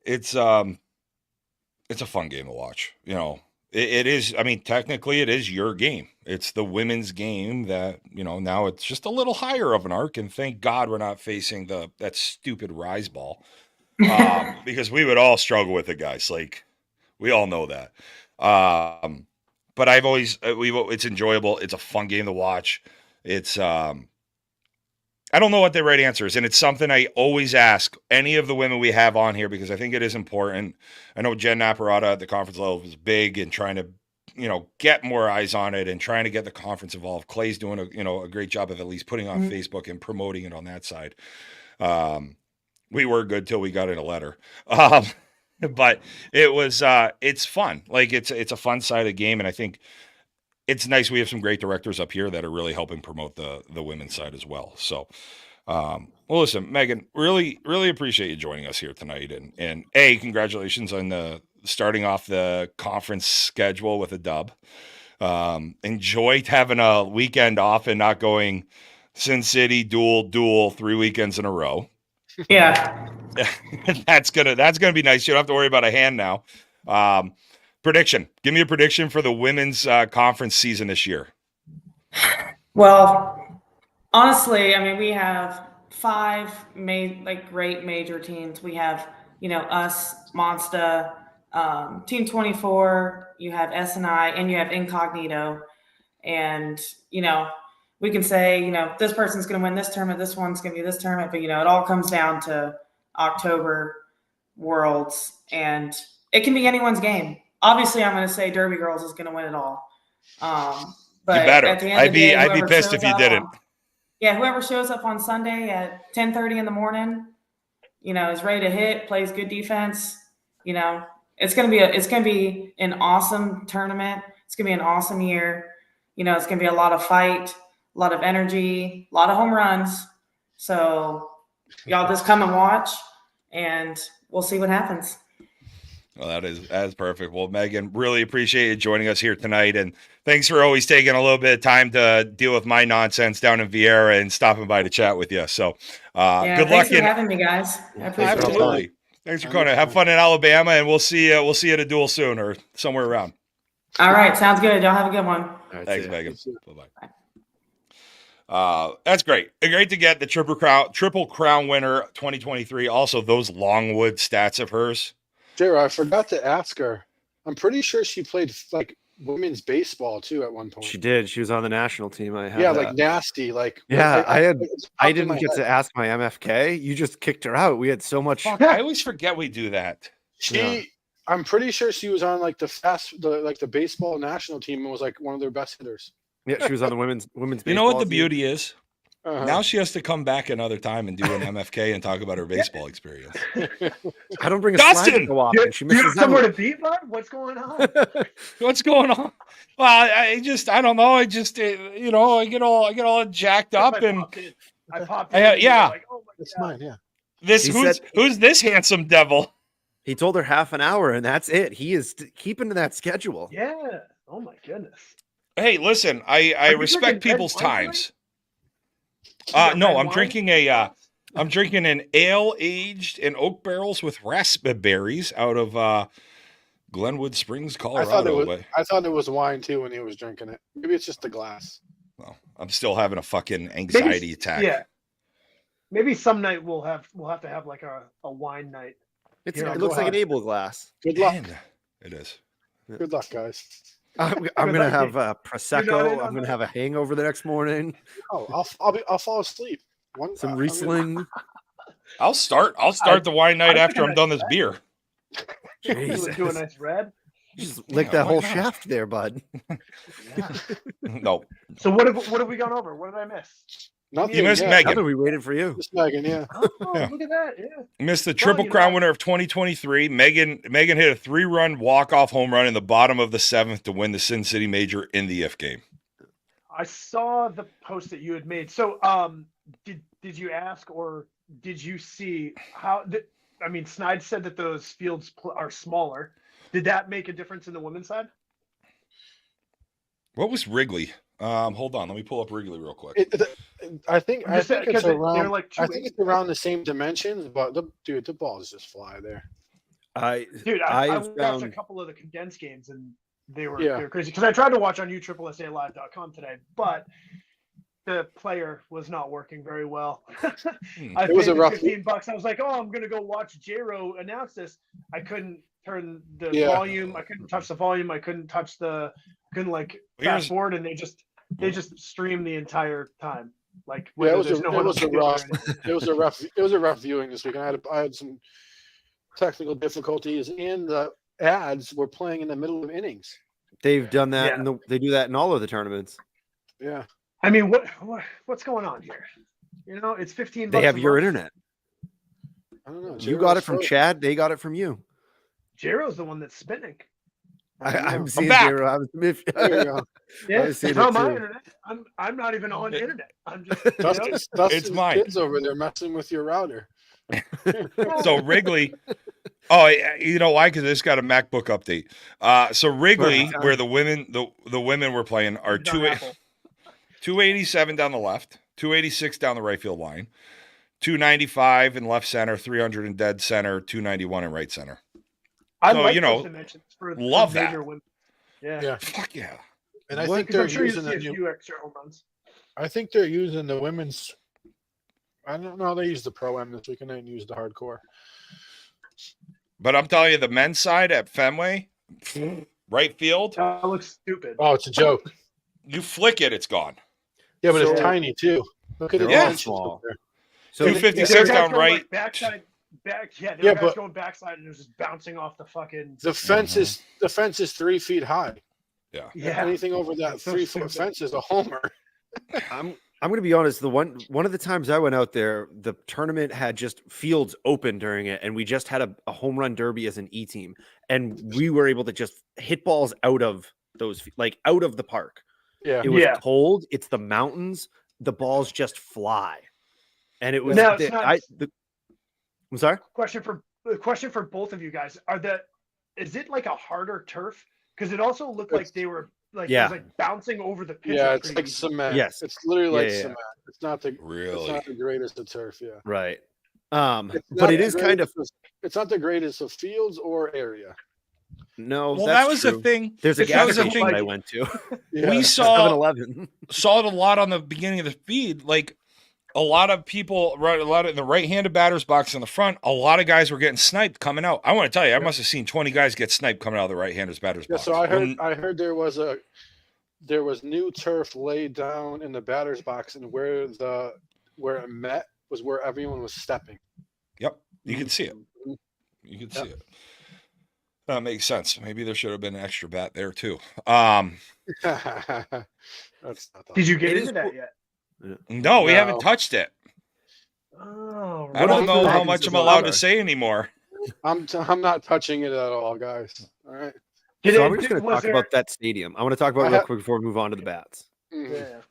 It's a fun game to watch. It is. Technically, it is your game. It's the women's game that now it's just a little higher of an arc. And thank God we're not facing that stupid rise ball, because we would all struggle with it, guys. Like, we all know that. But it's enjoyable. It's a fun game to watch. It's I don't know what the right answer is, and it's something I always ask any of the women we have on here because I think it is important. I know Jen Naparata at the conference level is big in trying to get more eyes on it and trying to get the conference involved. Clay's doing a great job of at least putting on Facebook and promoting it on that side. We were good till we got in a letter. But it was, it's fun. Like it's a fun side of the game. And I think it's nice. We have some great directors up here that are really helping promote the women's side as well. So, well, listen, Megan, really, really appreciate you joining us here tonight. And congratulations on starting off the conference schedule with a dub. Enjoyed having a weekend off and not going Sin City duel 3 weekends in a row. Yeah. That's gonna be nice. You don't have to worry about a hand now. Prediction. Give me a prediction for the women's conference season this year. Well, honestly, I mean, we have 5 great major teams. We have, us, Monsta, Team 24, you have S&I, and you have Incognito. And, we can say, this person's going to win this tournament, this one's going to be this tournament, but, it all comes down to October Worlds, and it can be anyone's game. Obviously, I'm going to say Derby Girls is going to win it all. But you better. At the end of the day, I'd be pissed if you didn't. Whoever shows up on Sunday at 10:30 in the morning, is ready to hit, plays good defense. It's gonna be an awesome tournament. It's gonna be an awesome year. It's gonna be a lot of fight, a lot of energy, a lot of home runs. So y'all just come and watch, and we'll see what happens. Well, that is perfect. Well, Megan, really appreciate you joining us here tonight. And thanks for always taking a little bit of time to deal with my nonsense down in Vieira and stopping by to chat with you. So good luck. Thanks for having me, guys. I appreciate it. Absolutely. Thanks for coming. Have fun in Alabama, and we'll see you at a duel soon or somewhere around. All right. Sounds good. Y'all have a good one. All right, thanks, Megan. Bye-bye. That's great. Great to get the Triple Crown winner 2023. Also, those Longwood stats of hers. Jared, I forgot to ask her. I'm pretty sure she played women's baseball too at one point. She did. She was on the national team. I had like nasty. I didn't get to ask my MFK. You just kicked her out. We had so much. Fuck, I always forget we do that. I'm pretty sure she was on the baseball national team and was one of their best hitters. Yeah, she was on the women's baseball. You know what the beauty is? Now she has to come back another time and do an MFK and talk about her baseball experience. I don't bring a Dustin. Go often. She misses you have somewhere to be, bud? What's going on? What's going on? Well, I don't know. I just I get all jacked up and I popped in. Yeah. Oh my That's God. mine. Yeah. Who's this handsome devil? He told her half an hour, and that's it. He is keeping to that schedule. Yeah. Oh my goodness. Hey, listen, I respect people's times. No, I'm drinking an ale aged in oak barrels with raspberries out of Glenwood Springs, Colorado. I thought it was wine too when he was drinking it. Maybe it's just the glass. Well, I'm still having a fucking anxiety attack. Yeah. Maybe some night we'll have to have a wine night. It looks like an Able glass. Good luck. Man, it is. Good luck, guys. I'm gonna have prosecco. I'm gonna have a hangover the next morning. Oh, I'll fall asleep. Some Riesling. I'll start the wine night after I'm done this beer. Jesus. Do a nice red. You just lick that whole shaft there, bud. Yeah. No. So what have we gone over? What did I miss? Nothing. You missed Megan. Nothing, we waited for you. Just Megan, yeah. Oh, Yeah. Look at that. Yeah. You missed the Triple Crown winner of 2023. Megan hit a 3-run walk-off home run in the bottom of the 7th to win the Sin City Major in the if game. I saw the post that you had made. So did you ask or did you see how Snide said that those fields are smaller. Did that make a difference in the women's side? What was Wrigley? Hold on, let me pull up Wrigley real quick. I think it's around. Like I think it's around the same dimensions, but the balls just fly there. I watched a couple of the condensed games and they were crazy because I tried to watch on USSSAlive.com today, but the player was not working very well. I paid $15. I was like, oh, I'm gonna go watch J-Ro announce this. I couldn't turn the volume. I couldn't touch the volume. I couldn't touch fast forward, and they just streamed the entire time. It was a rough viewing this week. I had some technical difficulties, and the ads were playing in the middle of innings. They've done that, and they do that in all of the tournaments. Yeah. I mean, what's going on here? You know, it's $15. They have your internet. I don't know. You got it from Chad. They got it from you. Jero's the one that's spinning. I'm seeing Jero. It's not my internet. I'm not even on internet. I'm just it's my kids over there messing with your router. So Wrigley. Oh, you know why? Because I just got a MacBook update. So Wrigley, where the women were playing, are 287 down the left, 286 down the right field line, 295 in left center, 300 in dead center, 291 in right center. I like those dimensions for love that. Women. Yeah. Fuck yeah. And I think they're using a few extra home runs. I think they're using the women's. I don't know. They used the Pro M this week, and they didn't use the hardcore. But I'm telling you, the men's side at Fenway, right field. That looks stupid. Oh, it's a joke. You flick it, it's gone. Yeah, but it's tiny too. Look at it. Small. So 256 down right. Like backside. Guys going backside and it was just bouncing off the fucking. The fence is 3 feet high. Yeah. Anything over that 3-foot fence is a homer. I'm going to be honest. The one of the times I went out there, the tournament had just fields open during it, and we just had a home run derby as an E team, and we were able to just hit balls out of those, like out of the park. Yeah, it was cold. It's the mountains. The balls just fly, and it was. I'm sorry. Question for both of you guys: is it like a harder turf? Because it also looked like they were like it was like bouncing over the pitch. Yeah, it's like cement. Yes, it's literally like cement. It's not the It's not the greatest of turf. Yeah, right. But it is kind of. It's not the greatest of fields or area. No, well, that was true. the thing. There's a gas station I went to. We saw it a lot on the beginning of the feed. Like a lot of people, a lot of the right-handed batter's box in the front. A lot of guys were getting sniped coming out. I want to tell you, I must have seen 20 guys get sniped coming out of the right-handed batter's box. So I heard there was new turf laid down in the batter's box, and where it met was where everyone was stepping. Yep, you can see it. You can see it. That makes sense. Maybe there should have been an extra bat there too. Did you get into that yet? No, we haven't touched it. Oh, I don't know how much I'm allowed to say anymore. I'm not touching it at all, guys. All right. So I'm just going to talk about that stadium. I want to talk about it real quick before we move on to the bats. Yeah.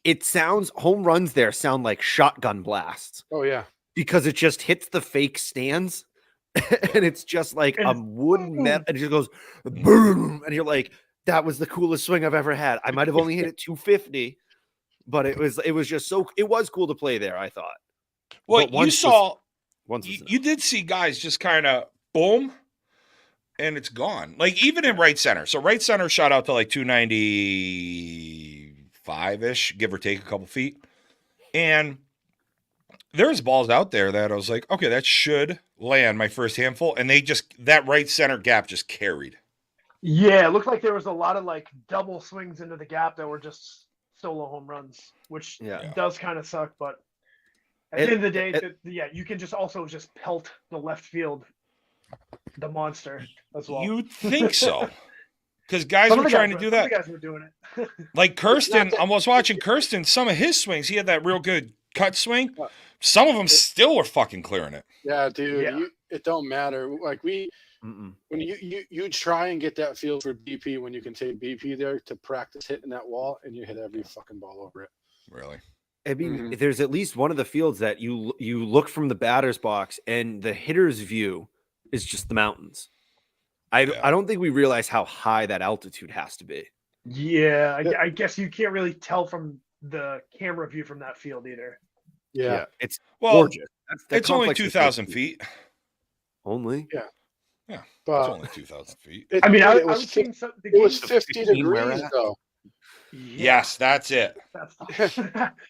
It sounds home runs there sound like shotgun blasts. Oh yeah, because it just hits the fake stands. And it's just like a wooden metal, and it just goes boom, and you're like, that was the coolest swing I've ever had. I might have only hit it 250, but it was just it was cool to play there, I thought. Well, you did see guys just kind of boom, and it's gone. Like even in right center. So right center shot out to like 295-ish, give or take a couple feet. And there's balls out there that I was like, okay, that should land my first handful. And that right center gap just carried. Yeah, it looked like there was a lot of like double swings into the gap that were just solo home runs, which does kind of suck. But at the end of the day, you can just also just pelt the left field, the monster as well. You'd think so. Because guys were trying to do that. Guys were doing it. Like Kirsten, I was watching Kirsten, some of his swings, he had that real good cut swing. Some of them still were fucking clearing it. Yeah, dude. It don't matter. Like when you try and get that feel for BP when you can take BP there to practice hitting that wall, and you hit every fucking ball over it. Really? I mean, there's at least one of the fields that you look from the batter's box, and the hitter's view is just the mountains. I don't think we realize how high that altitude has to be. Yeah, I guess you can't really tell from the camera view from that field either. Yeah, it's gorgeous. It's only 2,000 feet. Only? Yeah. But it's only 2,000 feet. I was seeing it was 50 degrees though. Yes, that's it.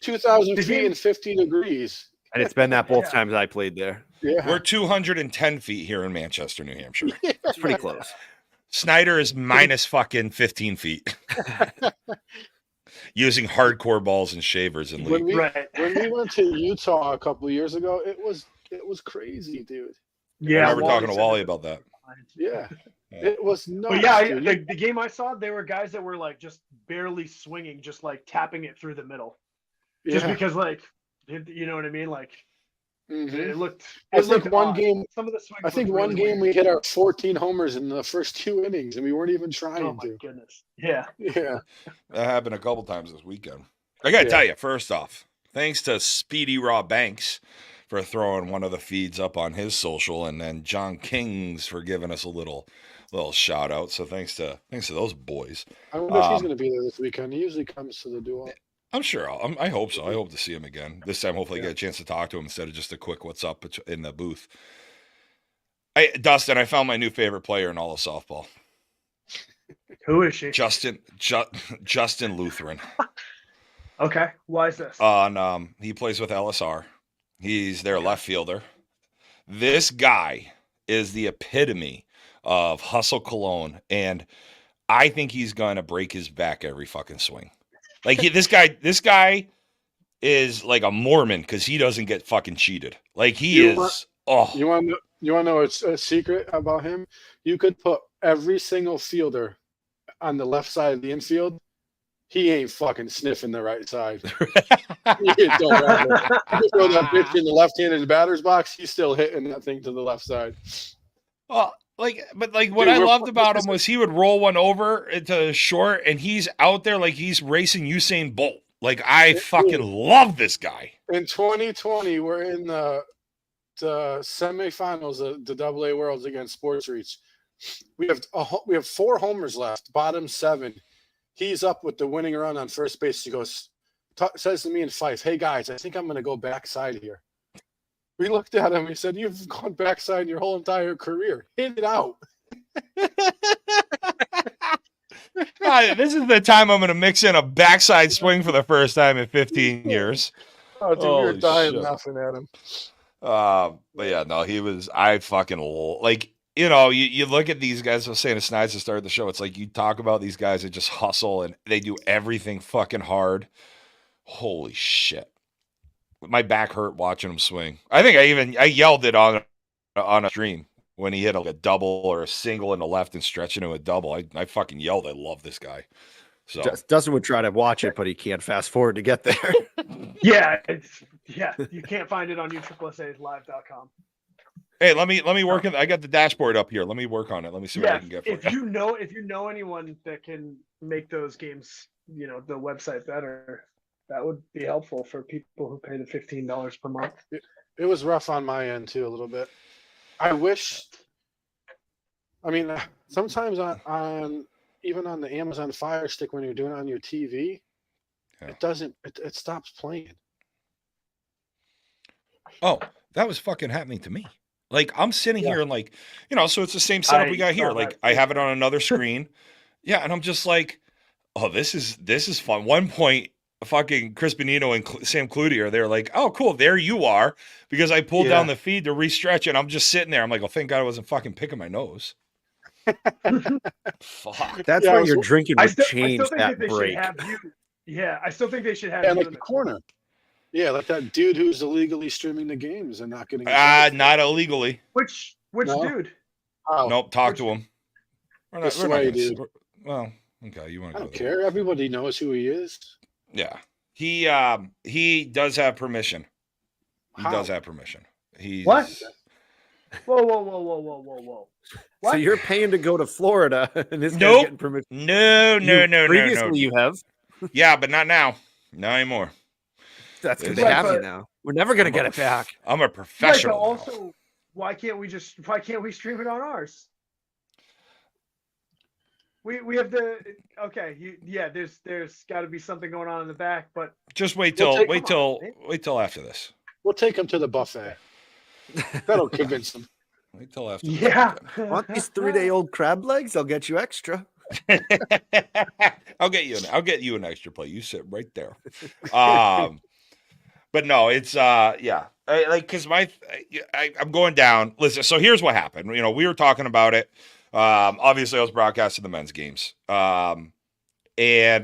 2,000 feet and 50 degrees. And it's been that both times I played there. Yeah. We're 210 feet here in Manchester, New Hampshire. It's pretty close. Snyder is minus fucking 15 feet. Using hardcore balls and shavers in league. When we went to Utah a couple of years ago, it was crazy, dude. Yeah, I remember talking to Wally about that. Yeah. It was nuts. But yeah, the game I saw, there were guys that were like just barely swinging, just like tapping it through the middle, just because like, you know what I mean? Like, it looked. I think one odd. game. Some of the swings. I think one game we hit our 14 homers in the first 2 innings, and we weren't even trying to. Oh my goodness! Yeah. That happened a couple times this weekend. I gotta tell you, first off, thanks to Speedy Raw Banks for throwing one of the feeds up on his social, and then John Kings for giving us a little shout out. So thanks to those boys. I wonder if he's going to be there this weekend. He usually comes to the duel. I'm sure. I hope so. I hope to see him again. This time, hopefully, get a chance to talk to him instead of just a quick "What's up" in the booth. Dustin, I found my new favorite player in all of softball. Who is she? Justin Lutheran. Okay, why is this? He plays with LSR. He's their left fielder. This guy is the epitome of hustle cologne, and I think he's going to break his back every fucking swing. Like this guy is like a Mormon because he doesn't get fucking cheated. Like he is. You want to know a secret about him? You could put every single fielder on the left side of the infield. He ain't fucking sniffing the right side. You throw that bitch in the left-handed batter's box, he's still hitting that thing to the left side. Well, what I loved about him was he would roll one over into short, and he's out there like he's racing Usain Bolt. Like I fucking love this guy. In 2020, we're in the semifinals of the AA Worlds against Sports Reach. We have 4 homers left, bottom 7. He's up with the winning run on first base. He goes, says to me and Fife, "Hey guys, I think I'm going to go backside here." We looked at him. He said, "You've gone backside your whole entire career. Hit it out." This is the time I'm going to mix in a backside swing for the first time in 15 years. Oh, dude, we were dying laughing at him. But yeah, no, I fucking like. You know, you look at these guys. I was saying to Snides to start the show. It's like you talk about these guys that just hustle and they do everything fucking hard. Holy shit. My back hurt watching him swing. I think I yelled it on a stream when he hit a double or a single in the left and stretching into a double. I fucking yelled. I love this guy. So Dustin would try to watch it, but he can't fast forward to get there. Yeah, you can't find it on USSSAlive.com. Hey, let me work on. I got the dashboard up here. Let me work on it. Let me see what I can get for you. If you know anyone that can make those games, the website better, that would be helpful for people who pay the $15 per month. It was rough on my end too, a little bit. I wish. I mean, sometimes on even on the Amazon Fire Stick when you're doing it on your TV, it doesn't. It stops playing. Oh, that was fucking happening to me. Like I'm sitting here and like, so it's the same setup we got here. Like I have it on another screen. Yeah. And I'm just like, oh, this is fun. One point, fucking Chris Benito and Sam Cloutier, they're like, oh, cool. There you are. Because I pulled down the feed to restretch it. I'm just sitting there. I'm like, oh, thank God I wasn't fucking picking my nose. Fuck. That's why your drinking would change that break. I still think they should have you in the corner. Yeah, like that dude who's illegally streaming the games and not getting. Not illegally. Which dude? Oh. Nope. Talk to him. We're not dude. Well, okay. You want to? I don't care. Everybody knows who he is. Yeah, he does have permission. He does have permission. He's what? Whoa! What? So you're paying to go to Florida, and this guy's getting permission? No. Previously, you have. Yeah, but not now. Not anymore. That's going to happen now. We're never going to get it back. I'm a professional. Yeah, also, why can't we stream it on ours? We have there's got to be something going on in the back, but just wait till after this. We'll take him to the buffet. That'll convince them. Wait till after. Yeah. Want these 3-day-old crab legs? I'll get you extra. I'll get you an extra plate. You sit right there. But no, it's because I'm going down. Listen, so here's what happened. We were talking about it. Obviously, I was broadcasting the men's games. And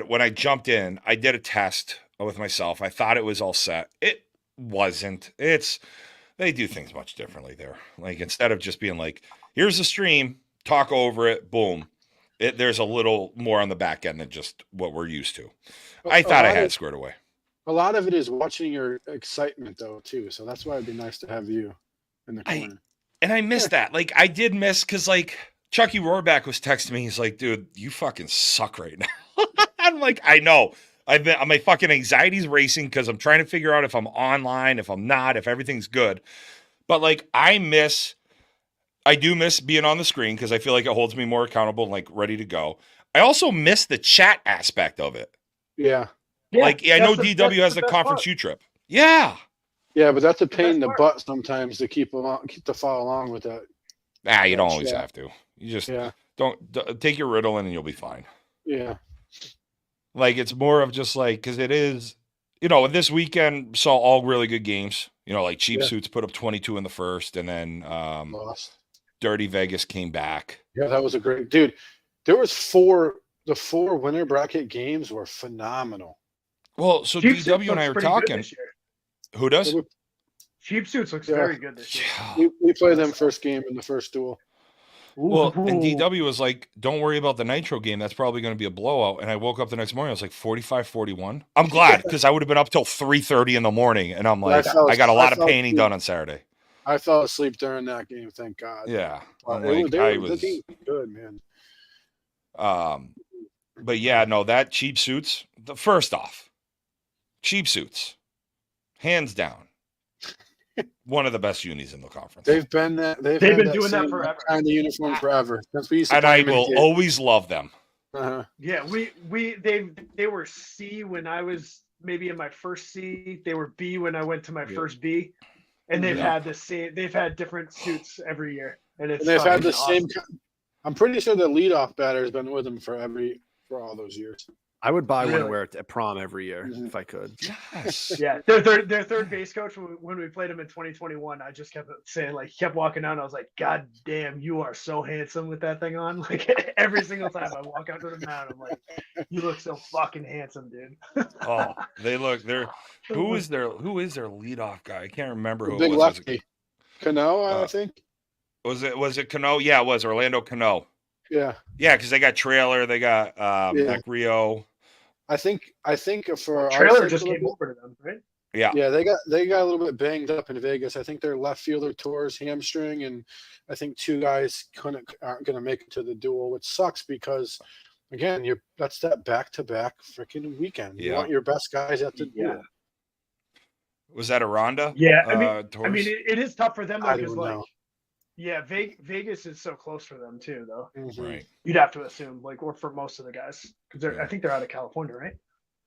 when I jumped in, I did a test with myself. I thought it was all set. It wasn't. They do things much differently there. Like instead of just being like, here's the stream, talk over it, boom. There's a little more on the back end than just what we're used to. I thought I had squared away. A lot of it is watching your excitement, though, too. So that's why it'd be nice to have you in the corner. I missed that. Like, I did miss because, like, Chucky Rohrback was texting me. He's like, dude, you fucking suck right now. I'm like, I know. My fucking anxiety's racing because I'm trying to figure out if I'm online, if I'm not, if everything's good. But, like, I do miss being on the screen because I feel like it holds me more accountable and, like, ready to go. I also miss the chat aspect of it. Yeah. Like, I know DW has the conference U trip. Yeah. Yeah, but that's a pain in the butt sometimes to keep to follow along with that. Nah, you don't always have to. You just don't take your Ritalin and you'll be fine. Yeah. Like, it's more of just like, because it is, this weekend saw all really good games. Like Cheap Suits put up 22 in the first, and then lost. Dirty Vegas came back. Yeah, that was a great dude. There was the 4 winner bracket games were phenomenal. Well, so Cheap DW and I were talking. Who does? Cheap Suits looks very good this year. We played them first game in the first duel. Well, and DW was like, don't worry about the Nitro game. That's probably going to be a blowout. And I woke up the next morning. I was like, 45-41. I'm glad because I would have been up till 3:30 in the morning. And I'm like, I got a lot of painting done on Saturday. I fell asleep during that game. Thank God. Yeah. The team was good, man. But yeah, no, that Cheap Suits, first off, Cheap Suits, hands down, one of the best unis in the conference. They've been doing that forever. Kind of uniform forever. Since we used to and I will always love them. Uh-huh. Yeah, they were C when I was maybe in my first C. They were B when I went to my first B, and they've had the same. They've had different suits every year, and they've had the same. I'm pretty sure the leadoff batter has been with them for all those years. I would buy one and wear it at prom every year if I could. Yes. Yeah, their third base coach when we played him in 2021. I just kept saying, like, he kept walking out. And I was like, God damn, you are so handsome with that thing on. Like every single time I walk out to the mound, I'm like, you look so fucking handsome, dude. Oh, who is their leadoff guy? I can't remember who big it was. Lefty. Cano, I think. Was it Cano? Yeah, it was Orlando Cano. Yeah. Yeah, because they got Trailer, they got Mac Rio. I think for Trailer just came over to them, right? Yeah. Yeah, they got a little bit banged up in Vegas. I think their left fielder tore his hamstring, and I think 2 guys aren't going to make it to the duel, which sucks because, again, that's that back-to-back freaking weekend. You want your best guys at the duel. Was that a Ronda? Yeah, I mean, it is tough for them because, like, know. Yeah, Vegas is so close for them too, though. Mm-hmm. Right. You'd have to assume, like, or for most of the guys, because I think they're out of California, right?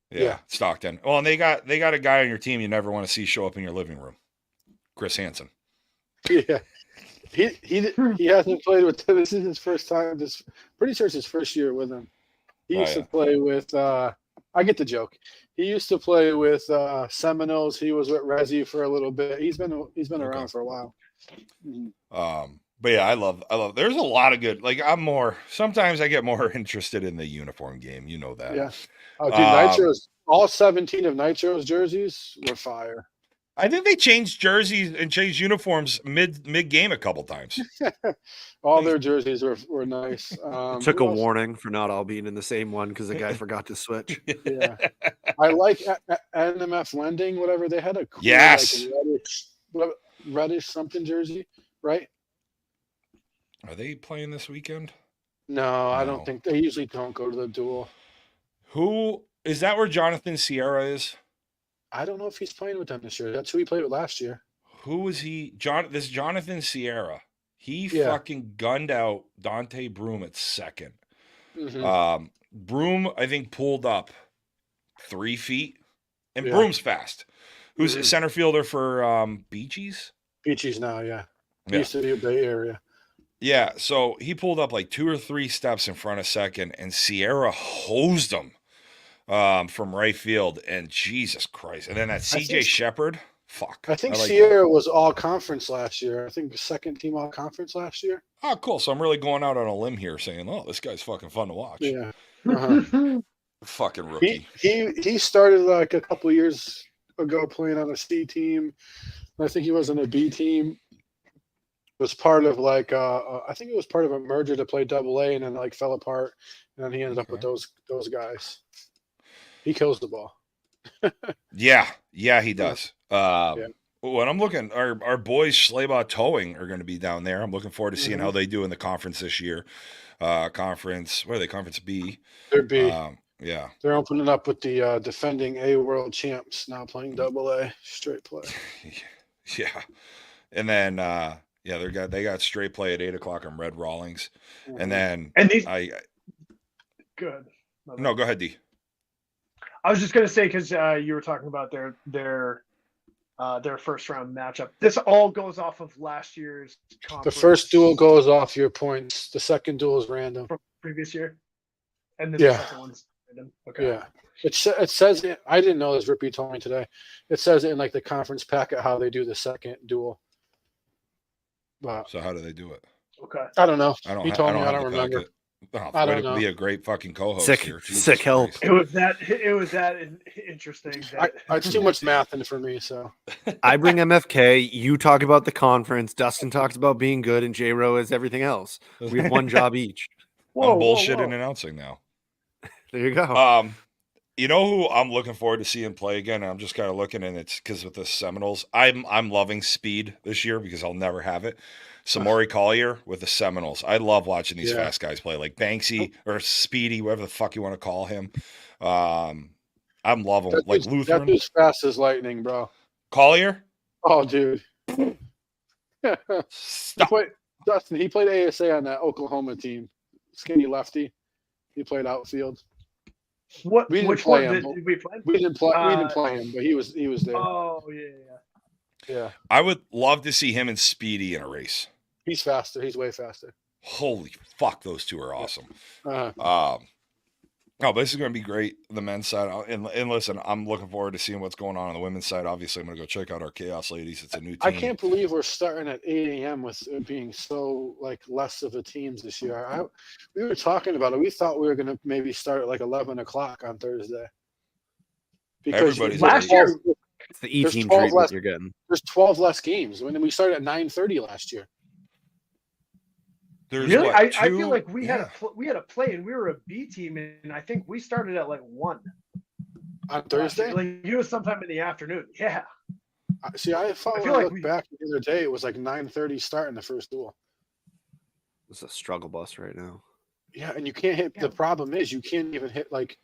Yeah, Stockton. Well, and they got a guy on your team you never want to see show up in your living room, Chris Hansen. Yeah, he hasn't played with. This is his first time. Pretty sure it's his first year with him. He used to play with. I get the joke. He used to play with Seminoles. He was with Resi for a little bit. He's been around for a while. Mm-hmm. But yeah, I love. There's a lot of good. Like, sometimes I get more interested in the uniform game. You know that. Yeah. Oh, dude, Nitro's all 17 of Nitro's jerseys were fire. I think they changed jerseys and changed uniforms mid game a couple times. All their jerseys were nice. Took a warning for not all being in the same one because the guy forgot to switch. Yeah, I like NMF Lending. Whatever they had a cool, like, reddish something jersey, right? Are they playing this weekend? No, I don't think they usually don't go to the duel. Who is that? Where Jonathan Sierra is? I don't know if he's playing with them this year. That's who he played with last year. Who was he? This Jonathan Sierra. He fucking gunned out Dante Broom at second. Mm-hmm. Broom, I think, pulled up 3 feet, and Broom's fast. Who's a center fielder for Beaches? Beaches now, yeah. He used to be a Bay Area. Yeah, so he pulled up like 2 or 3 steps in front of second, and Sierra hosed him from right field. And Jesus Christ! And then that CJ Shepard, fuck. I think Sierra was all conference last year. I think second team all conference last year. Oh, cool. So I'm really going out on a limb here, saying, "Oh, this guy's fucking fun to watch." Yeah. Uh-huh. Fucking rookie. He started like a couple of years ago playing on a C team. I think he was on a B team. was part of like I think it was part of a merger to play AA, and then like fell apart, and then he ended up with those guys. He kills the ball. Yeah, he does. When I'm looking, our boys Schleybaugh Towing are going to be down there. I'm looking forward to seeing how they do in the conference this year. Conference, what are they? Conference B. They're B. Yeah. They're opening up with the defending A world champs now playing AA straight play. Yeah. And then they got straight play at 8:00 on Red Rawlings. And then good. No, go ahead, D. I was just gonna say, because you were talking about their first round matchup. This all goes off of last year's conference. The first duel goes off your points. The second duel is random from previous year, and then the second one's random. Okay. Yeah. It says I didn't know this. Rippy told me today. It says in like the conference packet how they do the second duel. But so how do they do it? Okay. I don't know. I don't remember. Packet. Oh, I don't know. Be a great fucking co-host here. Sick help. It was that interesting. It's too much math in for me. So I bring MFK. You talk about the conference. Dustin talks about being good, and J-Ro is everything else. We have one job each. I'm bullshitting announcing now. There you go. You know who I'm looking forward to seeing play again? I'm just kind of looking, and it's because with the Seminoles, I'm loving speed this year because I'll never have it. Samori Collier with the Seminoles. I love watching these fast guys play, like Banksy or Speedy, whatever the fuck you want to call him. I'm loving like Lutheran. That dude's fast as lightning, bro. Collier? Oh, dude. Stop. Dustin, he played ASA on that Oklahoma team. Skinny lefty. He played outfield. Which one did we play? We didn't play him, but he was there. Oh yeah. I would love to see him and Speedy in a race. He's faster. He's way faster. Holy fuck, those two are awesome. But this is going to be great. The men's side, and listen, I'm looking forward to seeing what's going on the women's side. Obviously, I'm going to go check out our Chaos Ladies. It's a new team. I can't believe we're starting at 8 a.m. with it being so like less of a teams this year. We were talking about it. We thought we were going to maybe start at like 11 o'clock on Thursday. Because last year, it's the E-team treatment you're getting. There's 12 less games. When we started at 9:30 last year. There's really, what, I feel like we had a play, and we were a B team, and I think we started at like 1 on Thursday. Like you was sometime in the afternoon. Yeah. See, I thought when I looked back the other day, it was like 9:30 start in the first duel. It's a struggle bus right now. Yeah, and you can't hit. The problem is you can't even hit like.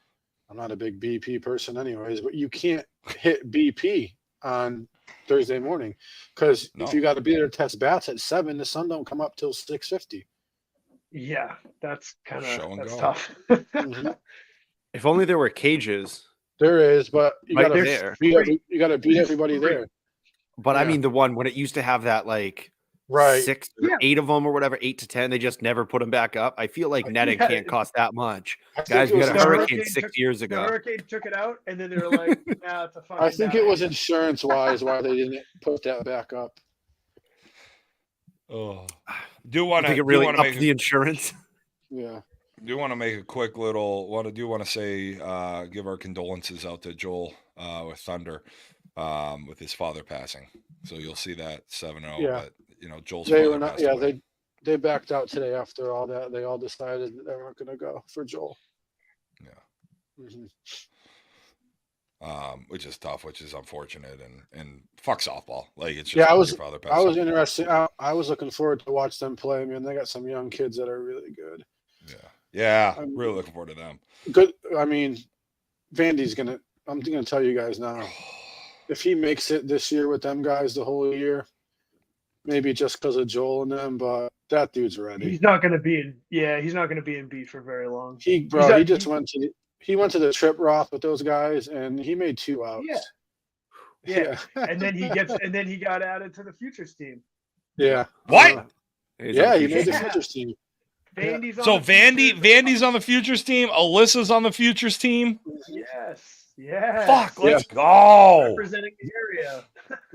I'm not a big BP person, anyways, but you can't hit BP on Thursday morning because if you got to be there to test bats at 7, the sun don't come up till 6:50. Yeah, that's kind of tough. If only there were cages. There is, but you got to beat everybody there. But I mean, the one when it used to have that like 6 or 8 of them or whatever, 8 to 10, they just never put them back up. I feel like netting can't cost that much. Guys, we had a hurricane 6 years ago. The hurricane took it out, and then they were like, "Nah, it's a fucking." I think it was insurance wise why they didn't put that back up. Oh, do want to really up the insurance? Yeah. Do want to make a quick little. Want to say give our condolences out to Joel with Thunder with his father passing. So you'll see that 7-0. Yeah. But you know Joel's they father were not. passed Yeah, away. they backed out today after all that. They all decided they weren't going to go for Joel. Yeah. Which is tough, which is unfortunate, and fuck softball. Like it's just I was interested. I was looking forward to watch them play. I mean, they got some young kids that are really good. Yeah, I'm really looking forward to them. Good. I mean, Vandy's gonna. I'm gonna tell you guys now. If he makes it this year with them guys the whole year, maybe just because of Joel and them, but that dude's ready. He's not gonna be in. Yeah, he's not gonna be in B for very long. He went to the Trip Roth with those guys, and he made 2 outs. Yeah. And then he got added to the Futures team. Yeah. What? He made the Futures team. Vandy's on the Futures team. Alyssa's on the Futures team. Yes. Fuck, let's go. Representing the area.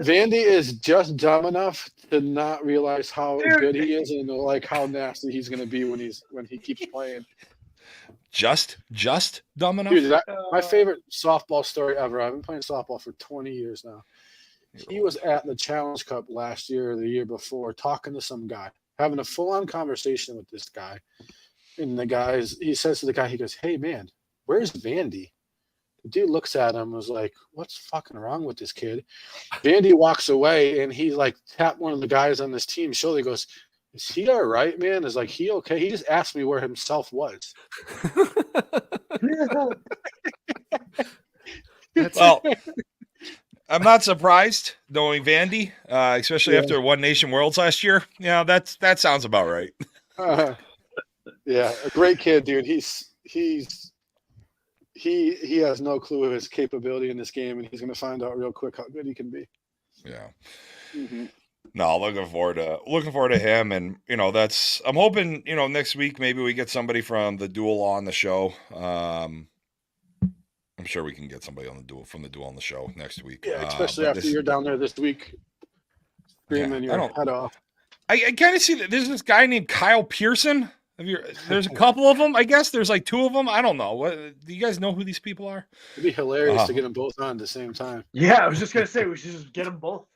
Vandy is just dumb enough to not realize how good he is and like how nasty he's going to be when he keeps playing. Just dumb enough. Dude, my favorite softball story ever. I've been playing softball for 20 years now. He was at the Challenge Cup last year or the year before talking to some guy, having a full-on conversation with this guy. And he says to the guy, he goes, "Hey, man, where's Vandy?" The dude looks at him and was like, "What's fucking wrong with this kid?" Vandy walks away, and he like tapped one of the guys on this team's shoulder. He goes, "Is he all right, man? Is like he okay?" He just asked me where himself was. Well, I'm not surprised knowing Vandy, especially after One Nation Worlds last year. Yeah, that sounds about right. Yeah, a great kid, dude. He has no clue of his capability in this game, and he's going to find out real quick how good he can be. Yeah. Mm-hmm. No, looking forward to him, and I'm hoping next week maybe we get somebody from the Duel on the show. I'm sure we can get somebody from the Duel on the show next week. Yeah, especially after you're down there this week, screaming your head off. I kind of see that there's this guy named Kyle Pearson. There's a couple of them, I guess. There's like two of them. I don't know. Do you guys know who these people are? It'd be hilarious to get them both on at the same time. Yeah, I was just gonna say we should just get them both.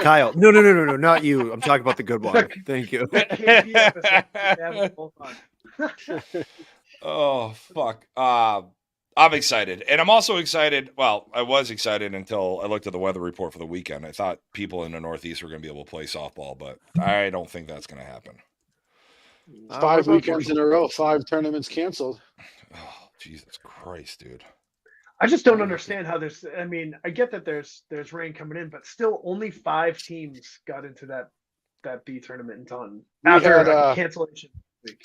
Kyle, no, not you. I'm talking about the good one. Thank you. Oh fuck. I'm excited, and I'm also excited. Well, I was excited until I looked at the weather report for the weekend. I thought people in the Northeast were going to be able to play softball, but I don't think that's going to happen. 5 weekends in a row, 5 tournaments canceled. Oh, Jesus Christ, dude. I just don't understand how there's. I mean, I get that there's rain coming in, but still, only 5 teams got into that B tournament in Taunton after cancellation week.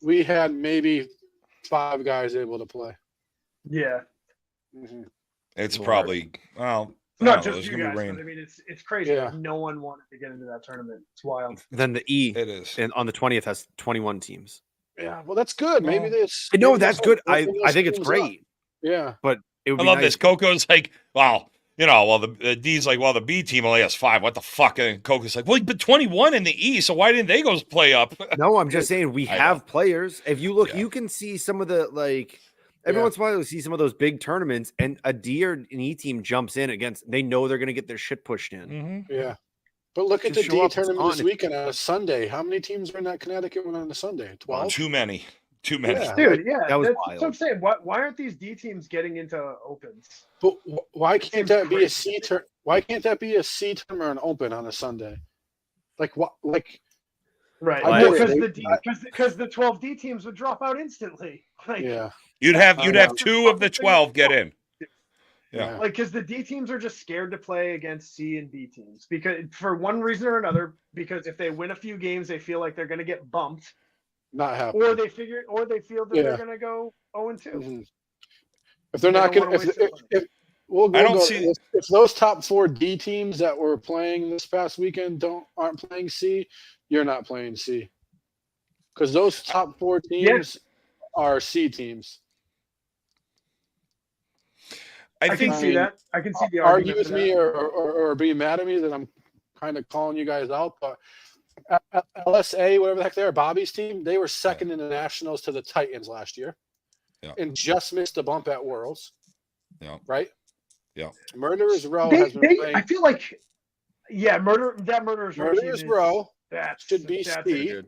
We had maybe 5 guys able to play. Yeah, it's probably not just you guys. But I mean, it's crazy. Yeah. No one wanted to get into that tournament. It's wild. Then the E, it is, and on the 20th has 21 teams. Yeah, well, that's good. Maybe this. No, that's good. I think it's great. Yeah, but it would I love this. Coco's like, wow. The D's like, well, the B team only has 5. What the fuck? And Coco's like, well, but 21 in the E, so why didn't they go play up? No, I'm just saying we have players. If you look, you can see some of the every once in a while you see some of those big tournaments, and a D or an E team jumps in against. They know they're going to get their shit pushed in. Mm-hmm. Yeah, but look at the D tournament this weekend on a Sunday. How many teams are in that Connecticut one on a Sunday? 12. Too many. Yeah. Dude, yeah, that was wild. That's what I'm saying. Why aren't these D teams getting into opens? But why can't that be a C tournament? Why can't that be a C tournament or an open on a Sunday? Like what? Like right? Because the 12 D teams would drop out instantly. Yeah, you'd have 2 of the 12 get in. Yeah, because the D teams are just scared to play against C and B teams because for one reason or another. Because if they win a few games, they feel like they're going to get bumped. Not happening. Or they feel that they're going to go 0-2. Mm-hmm. If they're not going to, if those top 4 D teams that were playing this past weekend aren't playing C, you're not playing C. Because those top 4 teams are C teams. I can see that. I can see the argue with me or be mad at me that I'm kind of calling you guys out, but LSA, whatever the heck they are, Bobby's team, they were second in the Nationals to the Titans last year, and just missed a bump at Worlds. Yeah. Right. Yeah. Murderers Row has been playing. I feel like, Murderers Row. That should be C.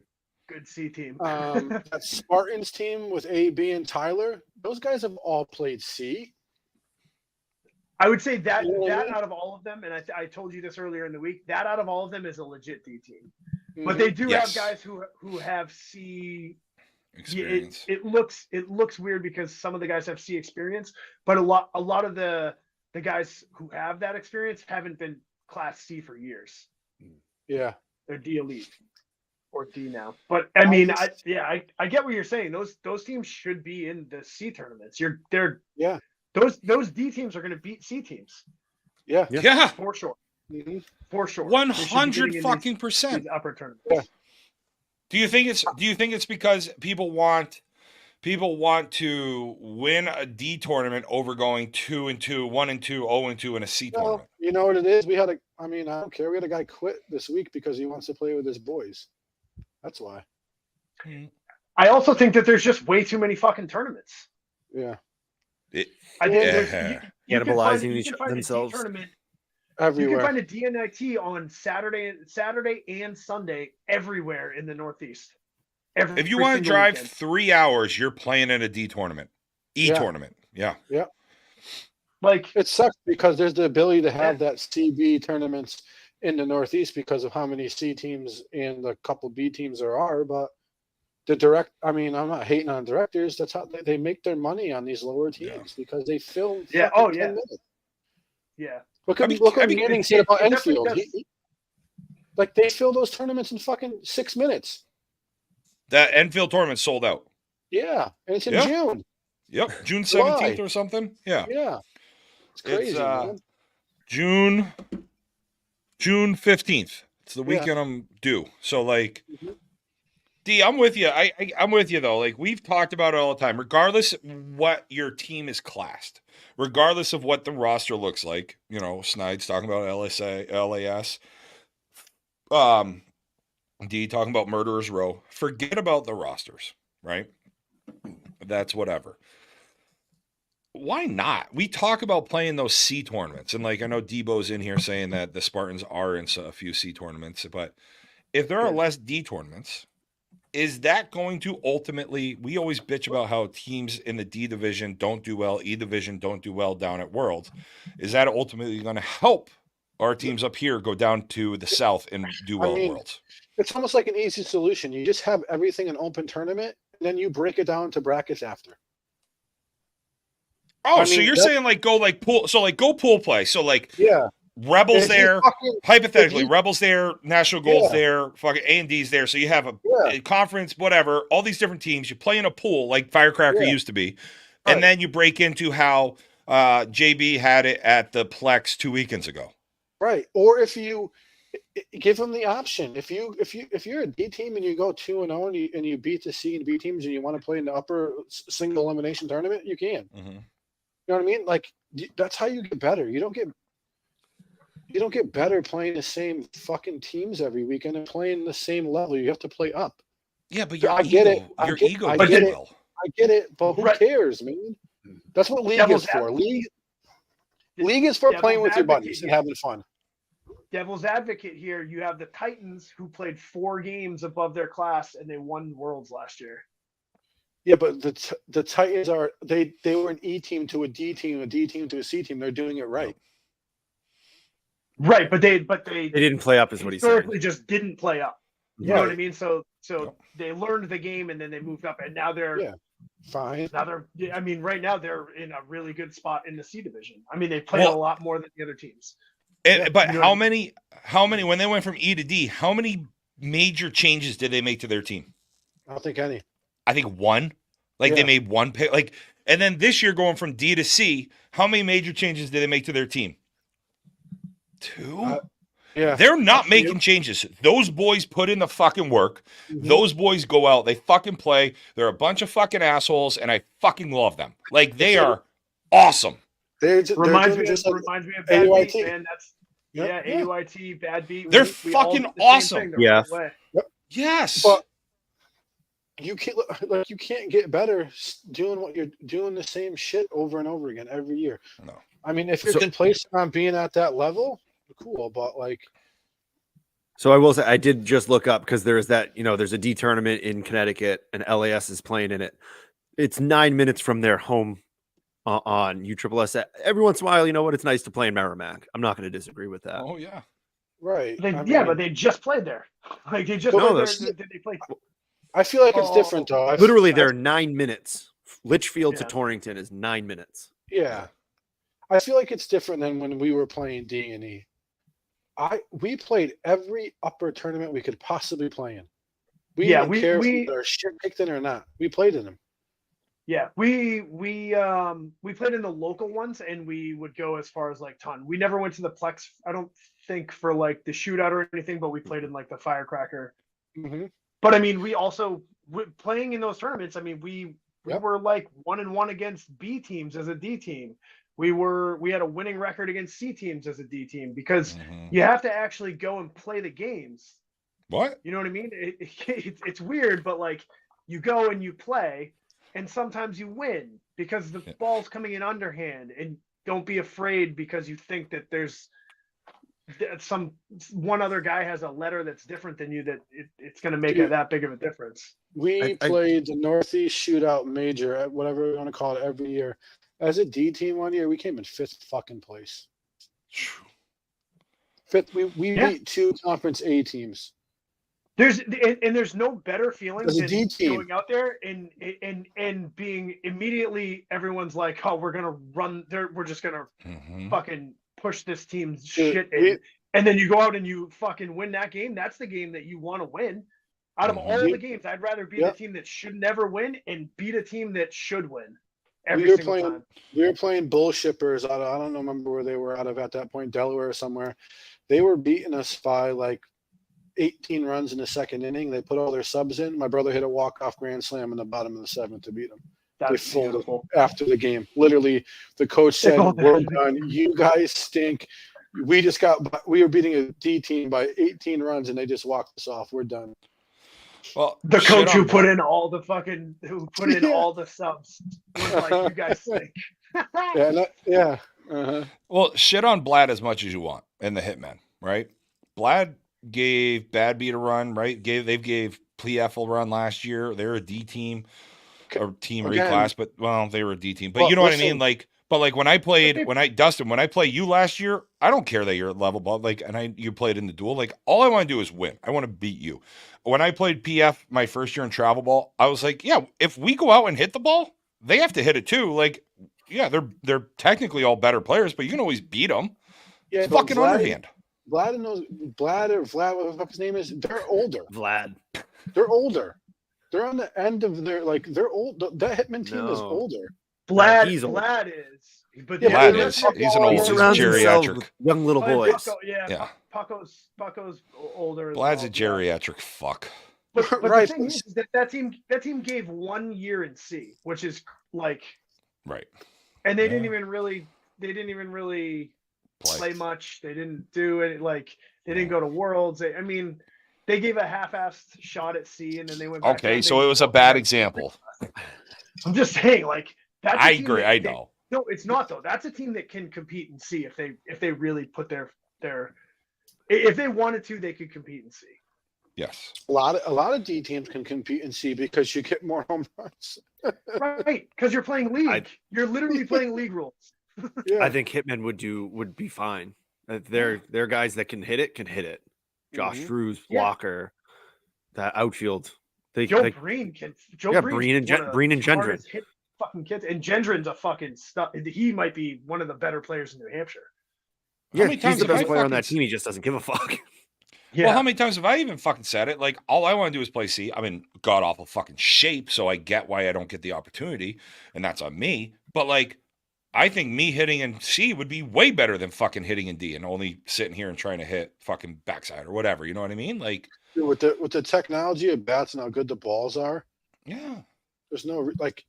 Good C team. That Spartans team with A, B, and Tyler. Those guys have all played C. I would say that out of all of them, and I told you this earlier in the week, that out of all of them is a legit D team. Mm-hmm. But they do have guys who have C experience. It looks weird because some of the guys have C experience, but a lot of the guys who have that experience haven't been Class C for years. Yeah, they're D elite or D now. But I mean, I get what you're saying. Those teams should be in the C tournaments. Those D teams are going to beat C teams. Yeah, for sure. Mm-hmm. For sure. 100% upper tournaments. Yeah. Do you think it's because people want to win a D tournament over going 2-2, 1-2, 0-2 in a C tournament? You know what it is? I don't care. We had a guy quit this week because he wants to play with his boys. That's why. I also think that there's just way too many fucking tournaments. Yeah. I think cannibalizing themselves. everywhere. You can find a DNIT on Saturday and Sunday everywhere in the Northeast. If you want to drive weekend. 3 hours, you're playing in a D tournament, tournament. Yeah. Like it sucks because there's the ability to have that CB tournaments in the Northeast because of how many C teams and the couple B teams there are. But I'm not hating on directors. That's how they make their money on these lower teams because they film. 10 minutes. Yeah. Look what Manning said about Enfield. They fill those tournaments in fucking 6 minutes. That Enfield tournament sold out. Yeah, and it's in June. Yep, June 17th or something. Yeah. It's crazy, man. June 15th. It's the weekend I'm due. So D, I'm with you. I'm with you though. Like we've talked about it all the time. Regardless what your team is classed, regardless of what the roster looks like, Snide's talking about LAS. D talking about Murderers Row. Forget about the rosters, right? That's whatever. Why not? We talk about playing those C tournaments. And I know Debo's in here saying that the Spartans are in a few C tournaments. But if there are less D tournaments, is that going to ultimately, we always bitch about how teams in the D division don't do well, E division don't do well down at Worlds. Is that ultimately going to help our teams up here go down to the South and do well at Worlds? It's almost like an easy solution. You just have everything in open tournament, and then you break it down to brackets after. Oh, so you're saying go pool, so go pool play. So Rebels there, hypothetically, Rebels there, National Gold's there, fucking A&D's there. So you have a conference, whatever, all these different teams. You play in a pool like Firecracker used to be, and then you break into how JB had it at the Plex 2 weekends ago. Right, or if you give them the option, if you're a D team and you go 2-0 and you beat the C and B teams and you want to play in the upper single elimination tournament, you can. Mm-hmm. You know what I mean? That's how you get better. You don't get better playing the same fucking teams every weekend and playing the same level. You have to play up. Yeah, but I get it. I get it, but who cares, man? That's what league is for. League is for playing with your buddies and having fun. Devil's advocate here, you have the Titans who played 4 games above their class and they won Worlds last year. Yeah, but the Titans they were an E team to a D team, a D team to a C team. They're doing it right. Right, but they didn't play up, is what he said. Historically, just didn't play up. You know what I mean? So they learned the game and then they moved up, and now they're fine. Now right now they're in a really good spot in the C division. I mean, they played a lot more than the other teams. But how many when they went from E to D, how many major changes did they make to their team? I don't think any. I think one. They made one pick. And then this year going from D to C, how many major changes did they make to their team? 2? They're not making changes. Those boys put in the fucking work. Mm-hmm. Those boys go out. They fucking play. They're a bunch of fucking assholes, and I fucking love them. They are awesome. Reminds me of Bad Beat, man. AUIT, Bad Beat. They're fucking awesome. Yeah. Yes. But you can't get better doing what you're doing the same shit over and over again every year. No. I mean, if you're complacent on being at that level, cool. But so I will say I did just look up because there's that there's a D tournament in Connecticut and LAS is playing in it. It's 9 minutes from their home on USSS. Every once in a while, you know what? It's nice to play in Merrimack. I'm not going to disagree with that. Oh yeah, right. But they just played there. They just played there. Did they play? I feel like it's different though. Literally, they're 9 minutes. Litchfield to Torrington is 9 minutes. Yeah, I feel like it's different than when we were playing D&E. We played every upper tournament we could possibly play in. We didn't care if our shit kicked in or not. We played in them. Yeah, we played in the local ones, and we would go as far as ton. We never went to the Plex. I don't think for the shootout or anything, but we played in the Firecracker. Mm-hmm. But I mean, we also playing in those tournaments. I mean, we were 1-1 against B teams as a D team. We had a winning record against C teams as a D team because you have to actually go and play the games. What? You know what I mean? It's weird, but you go and you play. And sometimes you win because the ball's coming in underhand, and don't be afraid because you think that there's one other guy has a letter that's different than you, that it's going to make that big of a difference. We played the Northeast Shootout Major, whatever you want to call it, every year. As a D team one year, we came in 5th fucking place. 5th. We beat 2 Conference A teams. There's no better feeling than going out there and being immediately, everyone's like, oh, we're gonna run there, we're just gonna fucking push this team's shit in. And then you go out and you fucking win that game. That's the game that you want to win. Out of all the games, I'd rather beat a team that should never win and beat a team that should win. We were playing bullshippers out of, I don't remember where they were out of at that point, Delaware or somewhere. They were beating us by like 18 runs in the 2nd inning. They put all their subs in. My brother hit a walk-off grand slam in the bottom of the 7th to beat them. They folded after the game. Literally, the coach said, "We're done. You guys stink. We were beating a D team by 18 runs, and they just walked us off. We're done." Well, the coach who put in all the subs was like, "You guys stink." Well, shit on Blad as much as you want and the Hitmen, right? Blad gave Bad Beat a run, right? They gave PF a run last year. They're a D team or team reclass, but they were a D team. But you know what I mean? Like, but like when I play you last year, I don't care that you're at level ball. Like, you played in the duel. Like, all I want to do is win. I want to beat you. When I played PF my first year in travel ball, I was like, yeah, if we go out and hit the ball, they have to hit it too. Like, yeah, they're technically all better players, but you can always beat them. Yeah, it's fucking underhand. Vlad, whatever the fuck his name is, they're older. Vlad. They're older. They're on the end of their, like, they're old. That Hitman team is older. Vlad is. But Vlad is. He's an old geriatric. Young little boys. Paco's older. Vlad's a geriatric fuck. But the thing is that team gave 1 year in C, which is like. Right. And they didn't even really play much. They didn't do it. Like, they didn't go to Worlds. They gave a half-assed shot at C, and then they went back. Okay, so it was a bad example. I'm just saying, like, that's. I agree. I know. No, it's not though. That's a team that can compete in C if they really put their if they wanted to, they could compete in C. Yes. A lot of D teams can compete in C because you get more home runs. Right, because you're playing league. You're literally playing league rules. Yeah. I think Hitmen would be fine. They're guys that can hit it. Josh Drews, Walker, that outfield. Breen and Gendron. Hit fucking kids, and Gendron's a fucking stuff. He might be one of the better players in New Hampshire. Yeah, he's the best player on that team. He just doesn't give a fuck. Yeah. Well, how many times have I even fucking said it? Like, all I want to do is play C. I'm in god awful fucking shape, so I get why I don't get the opportunity, and that's on me. But like, I think me hitting in C would be way better than fucking hitting in D and only sitting here and trying to hit fucking backside or whatever. You know what I mean? Like, with the technology of bats and how good the balls are. Yeah. There's no like,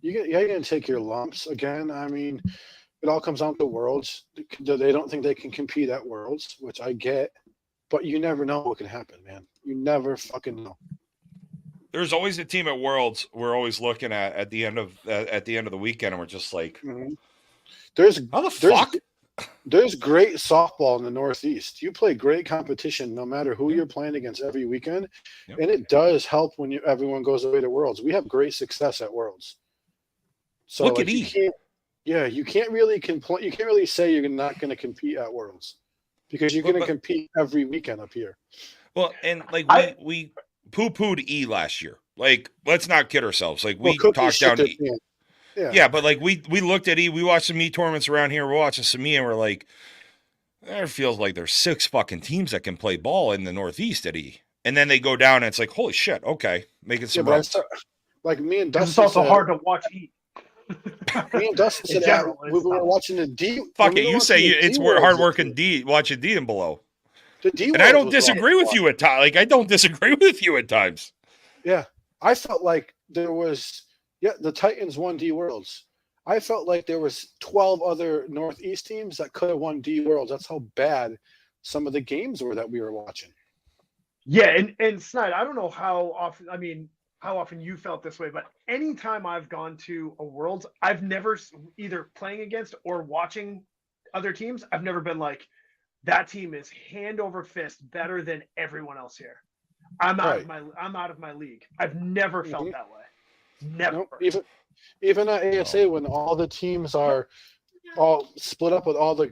you're gonna take your lumps again. I mean, it all comes down to Worlds. They don't think they can compete at Worlds, which I get, but you never know what can happen, man. You never fucking know. There's always a team at Worlds we're always looking at the end of the weekend, and we're just like, fuck? There's great softball in the Northeast. You play great competition no matter who you're playing against every weekend, and it does help when everyone goes away to Worlds. We have great success at Worlds. So look at E. You can't really complain. You can't really say you're not going to compete at Worlds because you're going to compete every weekend up here. Well, and like we poo-pooed E last year. Like, let's not kid ourselves. Like, we talked down E. Yeah, but like we looked at E. We watched some E tournaments around here. We're watching some E, and we're like, there feels like there's 6 fucking teams that can play ball in the Northeast at E. And then they go down, and it's like, holy shit, okay, making some runs. Like me and Dustin. It's also hard to watch E. Me and Dustin said we were watching the D. Fuck it, you say it's hard working D. Watching D and below. The D and I don't disagree with you at times. Like, I don't disagree with you at times. Yeah, I felt like there was the Titans won D Worlds. I felt like there was 12 other Northeast teams that could have won D Worlds. That's how bad some of the games were that we were watching. Yeah, and Snide, I don't know how often you felt this way, but anytime I've gone to a Worlds, I've never either playing against or watching other teams, I've never been like, that team is hand over fist better than everyone else here. I'm out of my league. I've never felt that way. Never. Nope. Even at ASA, when all the teams are all split up with all the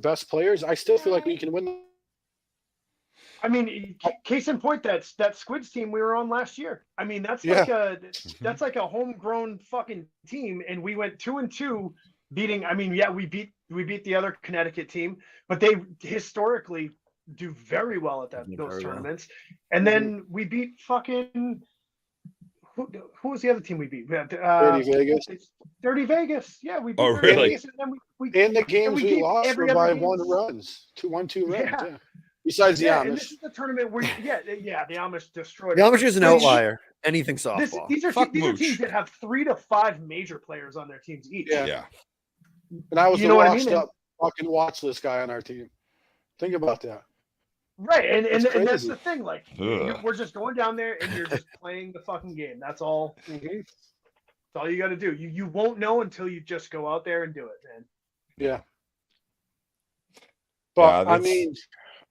best players, I still feel like we can win. I mean, case in point, that Squids team we were on last year. I mean, that's like a homegrown fucking team, and we went 2-2, beating. I mean, yeah, we beat the other Connecticut team, but they historically do very well at those tournaments. And then we beat fucking who was the other team we beat? Dirty Vegas. Dirty Vegas. Yeah, we beat Dirty Vegas, and then and the games we lost were by 1 runs, 2-1-2 runs. Yeah. Besides the Amish. And this is the tournament where the Amish destroyed. The Amish is an outlier. Anything softball. These are teams that have 3 to 5 major players on their teams each. Yeah. And I was the washed up fucking watch list guy on our team. Think about that. Right, and that's the thing. Like, we're just going down there and you're just playing the fucking game. That's all. That's all you got to do. You won't know until you just go out there and do it, man. Yeah. But I mean,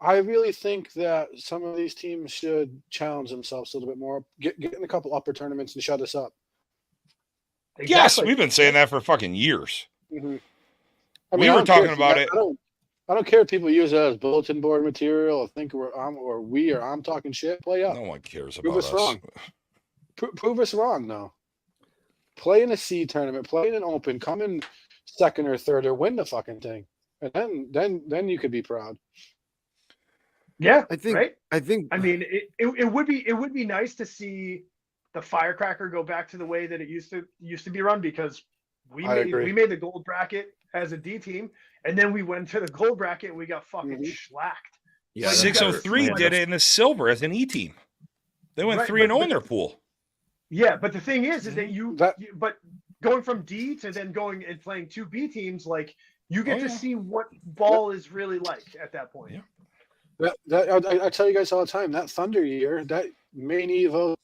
I really think that some of these teams should challenge themselves a little bit more. Get in a couple upper tournaments and shut us up. Exactly. Yes, we've been saying that for fucking years. Mm-hmm. We were talking about it. I don't care if people use it as bulletin board material or think I'm talking shit. Play up. No one cares Prove about us us. Wrong. Prove us wrong, though. Play in a C tournament. Play in an open. Come in second or third or win the fucking thing, and then you could be proud. Yeah, I think. Right? I mean, it would be nice to see the Firecracker go back to the way that it used to be run, because we made the gold bracket as a D team, and then we went to the gold bracket and we got fucking shellacked. Yeah, 603 did it in the silver as an E team. They went 3-0 in their pool. Yeah, but the thing is that but going from D to then going and playing 2 B teams, like, you get to see what ball is really like at that point. Yeah. I tell you guys all the time, that Thunder year, that main Evo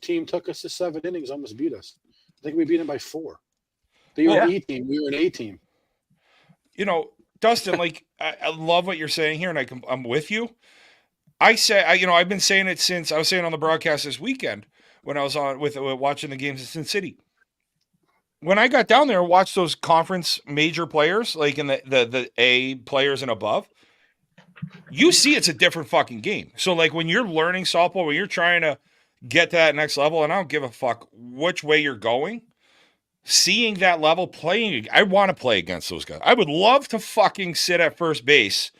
team took us to 7 innings, almost beat us. I think we beat them by 4. They were an E team, we were an A team. You know, Dustin, like, I love what you're saying here, and I'm with you. I've been saying it since I was saying on the broadcast this weekend when I was on with watching the games in Sin City. When I got down there and watched those conference major players, like in the A players and above, you see it's a different fucking game. So, like, when you're learning softball, when you're trying to get to that next level, and I don't give a fuck which way you're going, seeing that level, playing, I want to play against those guys. I would love to fucking sit at first base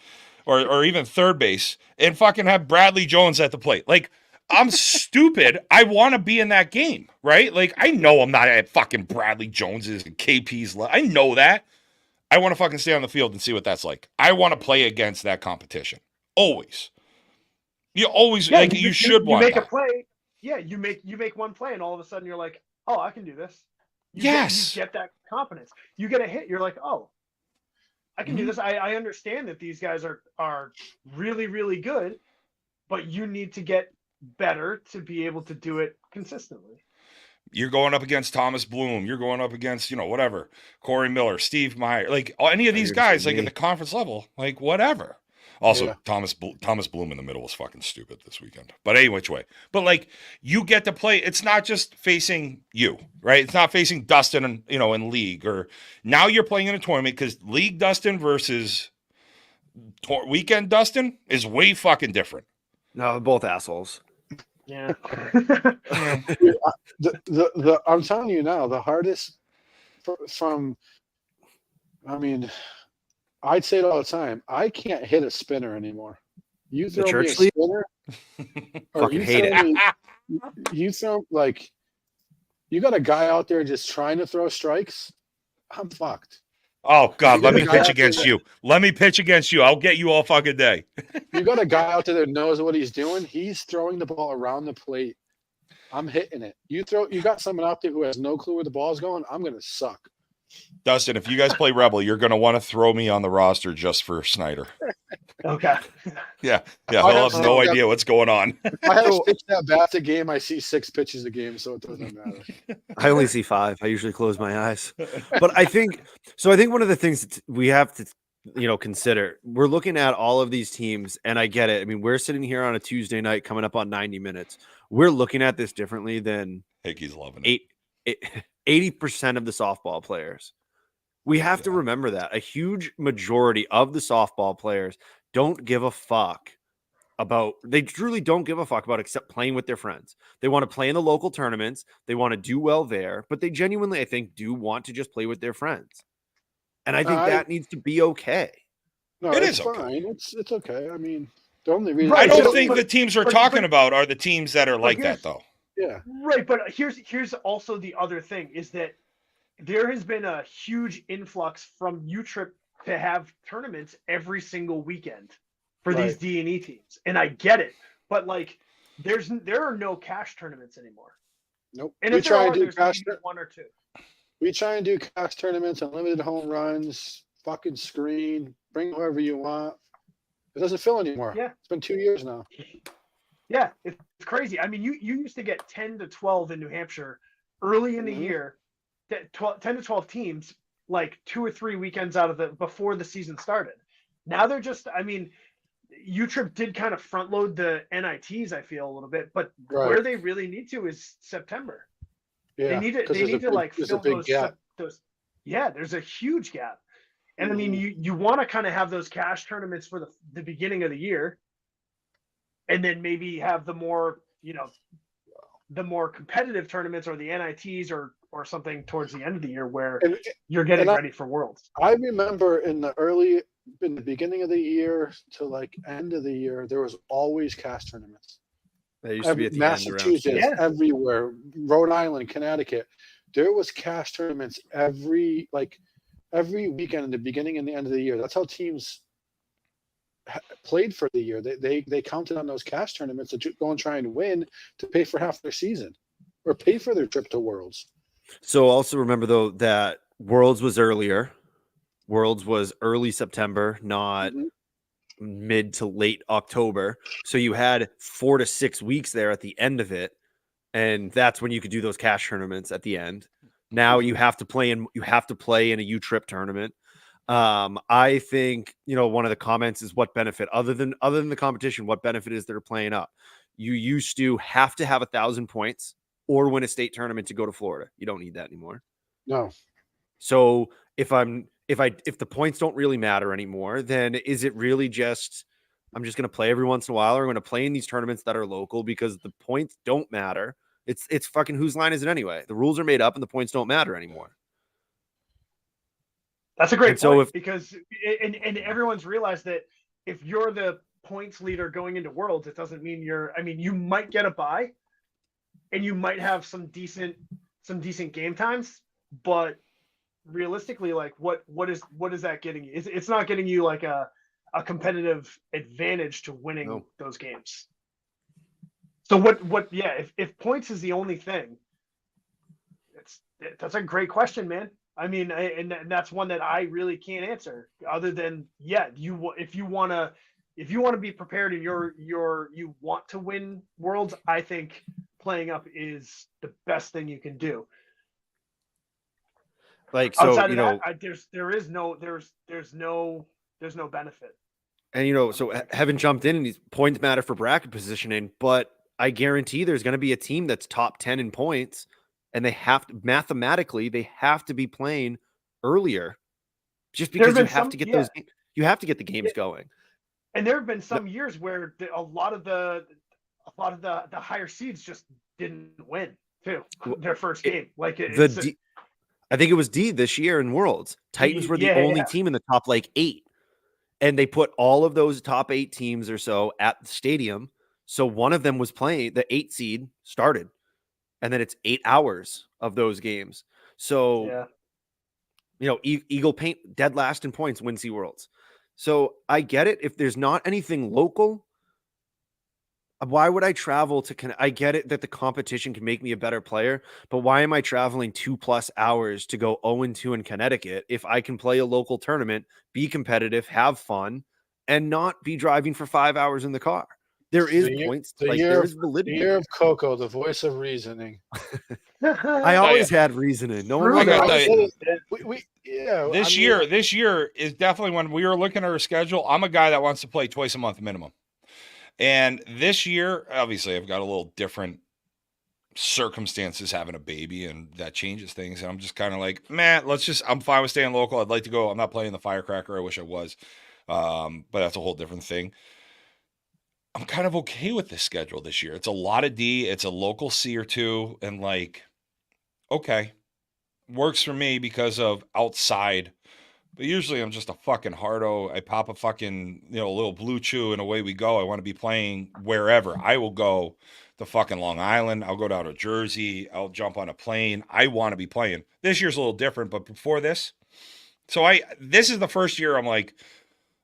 or even third base and fucking have Bradley Jones at the plate. Like, I'm stupid. I want to be in that game, right? Like, I know I'm not at fucking Bradley Jones's and KP's level. I know that. I want to fucking stay on the field and see what that's like. I want to play against that competition. Always. You always, you should want make that. a play. Yeah, you make one play and all of a sudden you're like, oh, I can do this. You get that confidence. You get a hit. You're like, oh, I can do this. I understand that these guys are really, really good, but you need to get better to be able to do it consistently. You're going up against Thomas Bloom. You're going up against, whatever, Corey Miller, Steve Meyer, like any of these guys, like at the conference level, like whatever. Also, Thomas Bloom in the middle was fucking stupid this weekend. But any which way. But, like, you get to play. It's not just facing you, right? It's not facing Dustin, in league. Or now you're playing in a tournament, because league Dustin versus weekend Dustin is way fucking different. No, both assholes. Yeah. I'm telling you now, the hardest I'd say it all the time. I can't hit a spinner anymore. You throw me a spinner, or you hate it. You throw, like, you got a guy out there just trying to throw strikes. I'm fucked. Oh God, let me pitch against you. Let me pitch against you. I'll get you all fucking day. You got a guy out there that knows what he's doing. He's throwing the ball around the plate. I'm hitting it. You got someone out there who has no clue where the ball's going. I'm gonna suck. Dustin, if you guys play Rebel, you're going to want to throw me on the roster just for Snyder. Okay. Yeah. He'll have no idea what's going on. I have to pitch that bat a game. I see 6 pitches a game, so it doesn't matter. I only see 5. I usually close my eyes. But I think one of the things that we have to consider. We're looking at all of these teams, and I get it. I mean, we're sitting here on a Tuesday night coming up on 90 minutes. We're looking at this differently than Hickey's loving it. 80% of the softball players. We have to remember that a huge majority of the softball players don't give a fuck about, they truly don't give a fuck about except playing with their friends. They want to play in the local tournaments. They want to do well there, but they genuinely, I think, do want to just play with their friends. And I think that needs to be okay. No, it is okay. Fine. It's okay. I mean, the only reason I don't think the teams we're talking about are the teams that are like that, though. Yeah. Right, but here's also the other thing is that there has been a huge influx from UTRIP to have tournaments every single weekend for these D&E teams, and I get it, but like there are no cash tournaments anymore. Nope. And if there are, there's maybe one or two. We try and do cash tournaments, unlimited home runs, fucking screen, bring whoever you want. It doesn't fill anymore. Yeah. It's been 2 years now. Yeah, it's crazy. I mean, you used to get 10 to 12 in New Hampshire early in the year, 10 to 12 teams, like 2 or 3 weekends out of before the season started. Now they're just, I mean, UTRIP did kind of front load the NITs, I feel a little bit, but where they really need to is September. Yeah, they need to like fill those. Yeah, there's a huge gap. And I mean, you want to kind of have those cash tournaments for the beginning of the year, and then maybe have the more, the more competitive tournaments or the NITs or something towards the end of the year where you're getting ready for Worlds. I remember in the beginning of the year to like end of the year, there was always cash tournaments. They used to be at the Massachusetts, everywhere, Rhode Island, Connecticut. There was cash tournaments every weekend in the beginning and the end of the year. That's how teams played for the year. They counted on those cash tournaments to go and try and win to pay for half their season or pay for their trip to Worlds. So also remember though that Worlds was earlier. Worlds was early September, not mid to late October. So you had 4 to 6 weeks there at the end of it. And that's when you could do those cash tournaments at the end. Now you have to play in a UTRIP tournament. I think, one of the comments is what benefit other than the competition, what benefit is there playing up? You used to have to have 1,000 points or win a state tournament to go to Florida. You don't need that anymore. No. So if the points don't really matter anymore, then is it really just, I'm just going to play every once in a while, or I'm going to play in these tournaments that are local because the points don't matter. It's fucking whose line is it anyway? The rules are made up and the points don't matter anymore. That's a great point because everyone's realized that if you're the points leader going into Worlds, it doesn't mean you might get a bye and you might have some decent game times, but realistically, like what is that getting you? It's not getting you like a competitive advantage to winning those games. So if points is the only thing, that's a great question, man. I mean, and that's one that I really can't answer other than, if you want to be prepared and you want to win Worlds, I think playing up is the best thing you can do. Like, so, outside of that, there's no benefit. And, so Heaven jumped in and these points matter for bracket positioning, but I guarantee there's going to be a team that's top 10 in points, and they have to be playing earlier just because you have to get the games going. And there have been some years where a lot of the higher seeds just didn't win too their first game. I think it was D this year in Worlds. Titans were the only team in the top 8. And they put all of those top 8 teams or so at the stadium. So one of them was playing, the 8 seed started. And then it's 8 hours of those games. So, Eagle Paint dead last in points, wins the Worlds. So I get it. If there's not anything local, why would I travel to? I get it that the competition can make me a better player, but why am I traveling 2+ hours to go 0-2 in Connecticut if I can play a local tournament, be competitive, have fun, and not be driving for 5 hours in the car? there is points. There is validity. The year of Coco, the voice of reasoning. I always had reasoning. No one This year is definitely when we were looking at our schedule. I'm a guy that wants to play twice a month minimum. And this year, obviously, I've got a little different circumstances having a baby, and that changes things. And I'm just kind of like, man, I'm fine with staying local. I'd like to go. I'm not playing the Firecracker. I wish I was. But that's a whole different thing. I'm kind of okay with this schedule this year. It's a lot of D. It's a local C or two. And like, okay, works for me because of outside. But usually I'm just a fucking hardo. I pop a fucking, a little Blue Chew and away we go. I want to be playing wherever. I will go to fucking Long Island. I'll go down to Jersey. I'll jump on a plane. I want to be playing. This year's a little different, but before this. So this is the first year I'm like,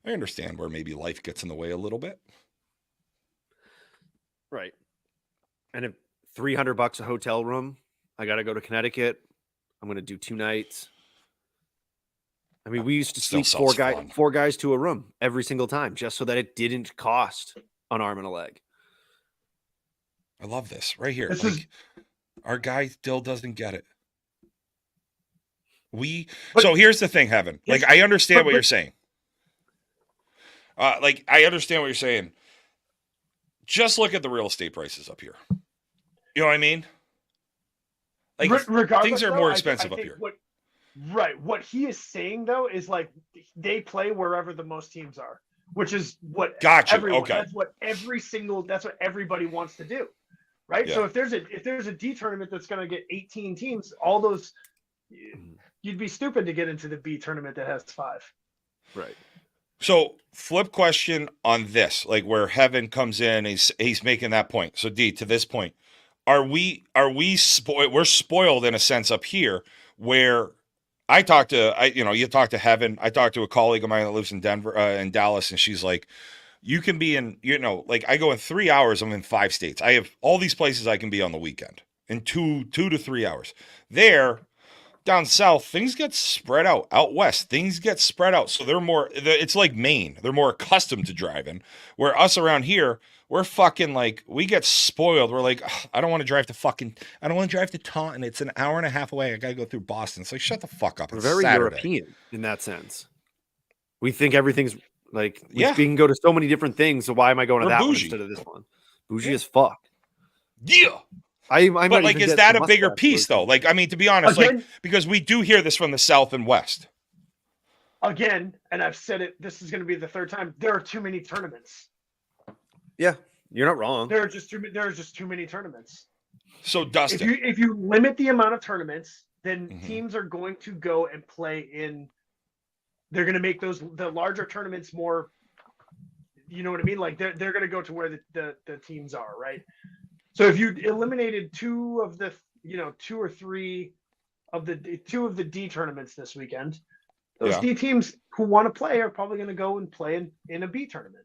I understand where maybe life gets in the way a little bit. Right. And if $300 a hotel room, I got to go to Connecticut. I'm going to do 2 nights. I mean, we used to sleep four guys to a room every single time just so that it didn't cost an arm and a leg. I love this right here. Our guy still doesn't get it. So here's the thing, Heaven. Like, I understand what you're saying. I understand what you're saying. Just look at the real estate prices up here. You know what I mean? Like, things are more expensive up here. What he is saying though is like they play wherever the most teams are, which is what that's what everybody wants to do, right? Yeah. So if there's a D tournament that's going to get 18 teams, all those, you'd be stupid to get into the B tournament that has 5. Right. So flip question on this, like where Heaven comes in, he's making that point. So D, to this point, we're spoiled in a sense up here where you talk to Heaven. I talked to a colleague of mine that lives in Dallas, and she's like, you can be in, like I go in 3 hours, I'm in 5 states. I have all these places I can be on the weekend in 2 to 3 hours. There, down south, things get spread out. Out west, things get spread out. So it's like Maine. They're more accustomed to driving. Where us around here, we're fucking like, we get spoiled. We're like, I don't want to drive to Taunton. It's an hour and a half away. I got to go through Boston. It's like, shut the fuck up. We're very Saturday. European in that sense. We think everything's like, we can go to so many different things. So why am I going to that one instead of this one? Bougie as fuck. Yeah. But like, is that a bigger piece though? Like, I mean, to be honest, because we do hear this from the South and West. Again, and I've said it, this is going to be the 3rd time. There are too many tournaments. Yeah, you're not wrong. There are just too many tournaments. So Dustin, if you limit the amount of tournaments, then teams are going to go and play in. They're going to make the larger tournaments more. You know what I mean? Like they're going to go to where the teams are, right? So if you eliminated 2 of the 2 or 3 of the D tournaments this weekend, those D teams who want to play are probably going to go and play in a B tournament.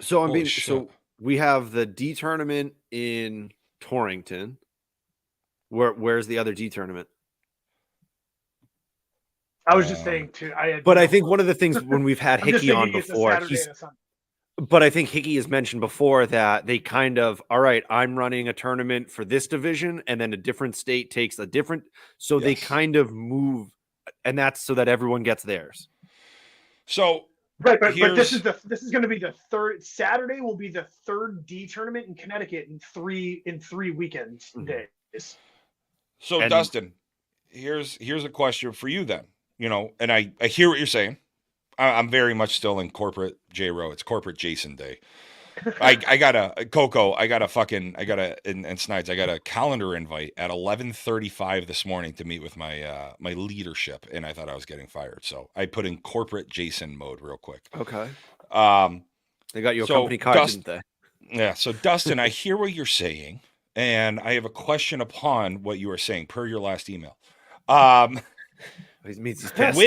So so we have the D tournament in Torrington. Where's the other D tournament? I was just saying too. I think one of the things when we've had Hickey on before, but I think Hickey has mentioned before that they kind of, all right, I'm running a tournament for this division, and then a different state takes a different. So they kind of move, and that's so that everyone gets theirs. So. Right, but this is going to be the 3rd. Saturday will be the 3rd D tournament in Connecticut in 3 weekends days. So Dustin, here's a question for you then. And I hear what you're saying. I'm very much still in corporate J-Row. It's corporate Jason Day. I got a Snides. I got a calendar invite at 11:35 this morning to meet with my my leadership, and I thought I was getting fired. So I put in corporate Jason mode real quick. Okay. They got you a company card, didn't they? Yeah. So Dustin, I hear what you're saying, and I have a question upon what you are saying per your last email. He's pissed.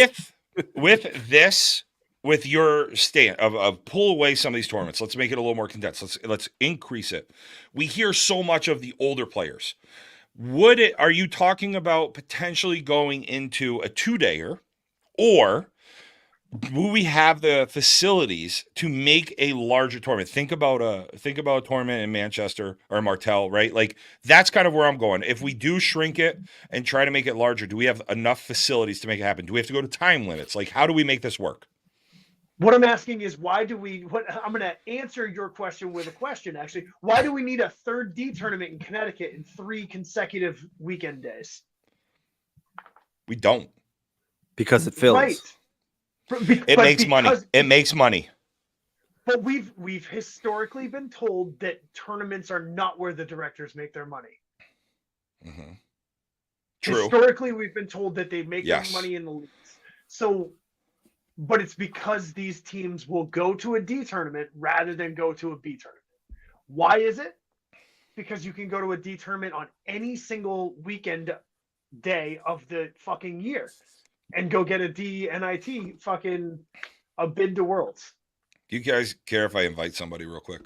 With your stand of pull away some of these tournaments, let's make it a little more condensed. Let's increase it. We hear so much of the older players. Are you talking about potentially going into a 2-dayer, or do we have the facilities to make a larger tournament? Think about a tournament in Manchester or Martel, right? Like that's kind of where I'm going. If we do shrink it and try to make it larger, do we have enough facilities to make it happen? Do we have to go to time limits? Like how do we make this work? What I'm asking is I'm going to answer your question with a question, actually. Why do we need a third D tournament in Connecticut in 3 consecutive weekend days? We don't. Because it fills. Right. It makes money. It makes money. But we've historically been told that tournaments are not where the directors make their money. Mm-hmm. True. Historically, we've been told that they make their money in the leagues. So, but it's because these teams will go to a D tournament rather than go to a B tournament. Why is it? Because you can go to a D tournament on any single weekend day of the fucking year and go get a DNIT fucking a bid to Worlds. Do you guys care if I invite somebody real quick?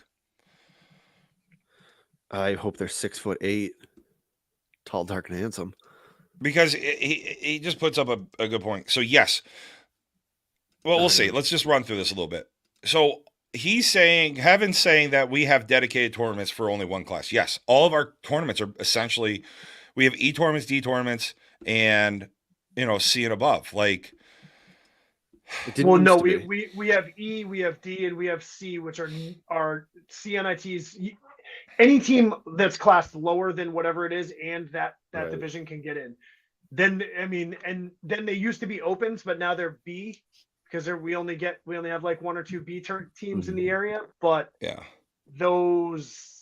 I hope they're 6'8", tall, dark, and handsome. Because he just puts up a good point. So yes. Well, we'll see. Let's just run through this a little bit. So he's saying, Heaven's saying that we have dedicated tournaments for only one class. Yes, all of our tournaments are essentially, we have E tournaments, D tournaments, and C and above. Like, well, no, we have E, we have D, and we have C, which are CNITs. Any team that's classed lower than whatever it is, and that right. division can get in. Then and then they used to be opens, but now they're B because we only have like 1 or 2 B teams in the area. But yeah, those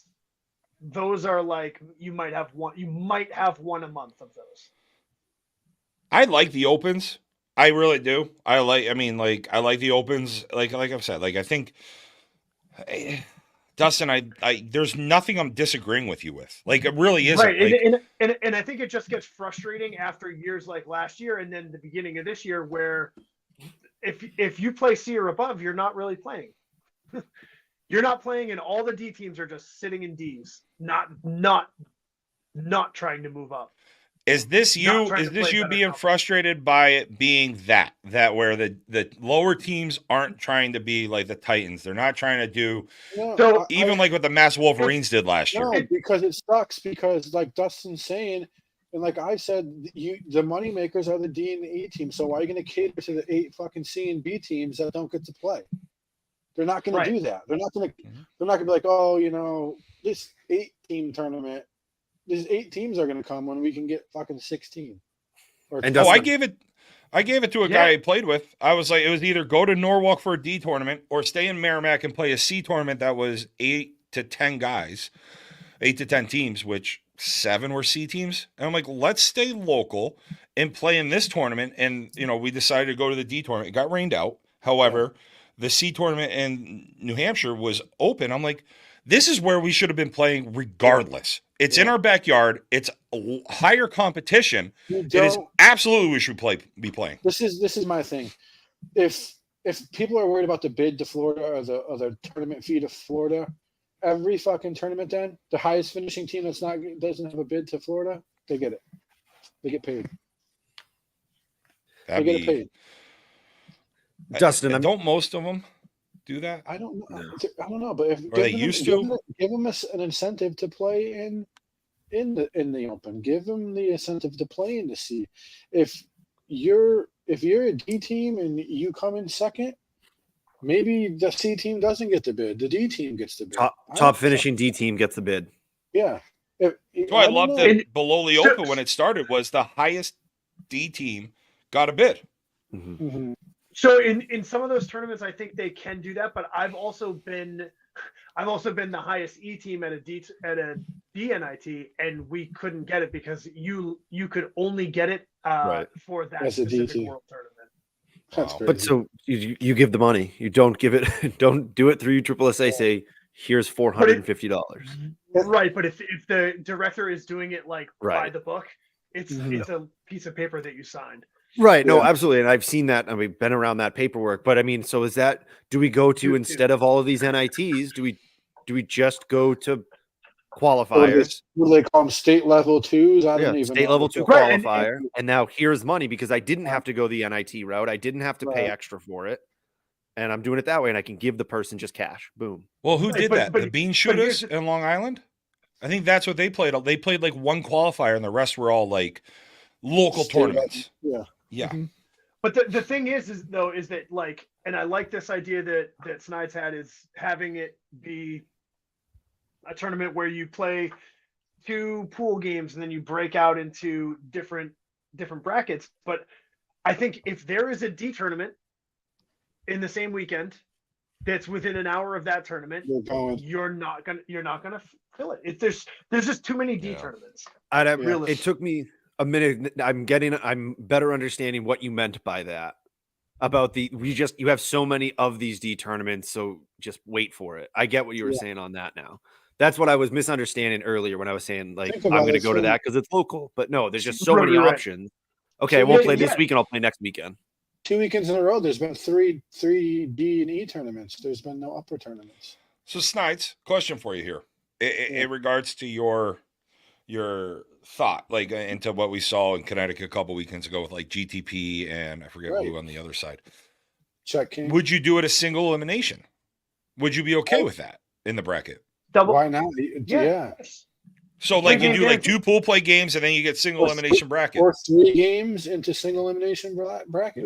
are like you might have one a month of those. I like the opens. I really do. I like the opens. Like I've said, like I think, Dustin, I there's nothing I'm disagreeing with you with. Like it really isn't. Right, and I think it just gets frustrating after years like last year and then the beginning of this year, where if you play C or above, you're not really playing. You're not playing, and all the D teams are just sitting in Ds, not trying to move up. Is this you being frustrated by it being that where the lower teams aren't trying to be like the Titans? They're not trying to do like what the Mass Wolverines did last year. No, because it sucks. Because like Dustin's saying, and like I said, the money makers are the D and the E teams. So why are you going to cater to the 8 fucking C and B teams that don't get to play? They're not going to do that. They're not going to. They're not going to be like, oh, this 8-team tournament. These 8 teams are going to come when we can get fucking 16. I gave it to a guy I played with. I was like, it was either go to Norwalk for a D tournament or stay in Merrimack and play a C tournament that was 8 to 10 guys, 8 to 10 teams, which 7 were C teams. And I'm like, let's stay local and play in this tournament. And, we decided to go to the D tournament. It got rained out. However, the C tournament in New Hampshire was open. I'm like, this is where we should have been playing regardless. It's in our backyard. It's a higher competition. It is absolutely we should be playing. This is my thing. If people are worried about the bid to Florida or the tournament fee to Florida, every fucking tournament then the highest finishing team doesn't have a bid to Florida, they get it. They get paid. They get paid. Dustin, don't most of them do that? I don't know. No. I don't know, but if give them an incentive to play in the open. Give them the incentive to play in the C. If you're a D team and you come in second, maybe the C team doesn't get the bid. The D team gets the bid. Top finishing D team gets the bid. Yeah. I loved that below the open when it started was the highest D team got a bid. Mm-hmm. Mm-hmm. So in some of those tournaments, I think they can do that, but I've also been the highest E team at a DNIT, and we couldn't get it because you could only get it for that specific world tournament. That's crazy. But so you give the money, you don't give it, don't do it through SSSA. Say here's $450. Right, but if the director is doing it like by the book, it's a piece of paper that you signed. Right. No, absolutely. And I've seen that. We've been around that paperwork, but so is that, do we go to, instead of all of these NITs, do we just go to qualifiers. What do they call them? State level twos? I don't even state know. level 2 qualifier. And now here's money because I didn't have to go the NIT route. I didn't have to pay extra for it. And I'm doing it that way, and I can give the person just cash. Boom. Well, who did that? The Bean Shooters in Long Island? I think that's what they played. They played like one qualifier, and the rest were all like local tournaments. Yeah. Mm-hmm. But the thing is that like, and I like this idea that Snides had, is having it be a tournament where you play 2 pool games and then you break out into different brackets. But I think if there is a D tournament in the same weekend that's within an hour of that tournament, you're not gonna fill it. There's just too many D tournaments. It took me a minute. I'm better understanding what you meant by that. About you have so many of these D tournaments, so just wait for it. I get what you were saying on that now. That's what I was misunderstanding earlier when I was saying like I'm going to go to that because it's local. But no, there's just so many options. Okay, I won't play this weekend. I'll play next weekend. 2 weekends in a row, there's been three D and E tournaments. There's been no upper tournaments. So, Snides, question for you here, in regards to your thought, like into what we saw in Connecticut a couple weekends ago with like GTP and I forget who on the other side. Check King. Would you do it a single elimination? Would you be okay with that in the bracket? Why not? Yeah. So, like, you do like 2 pool play games, and then you get single elimination bracket, or 3 games into single elimination bracket.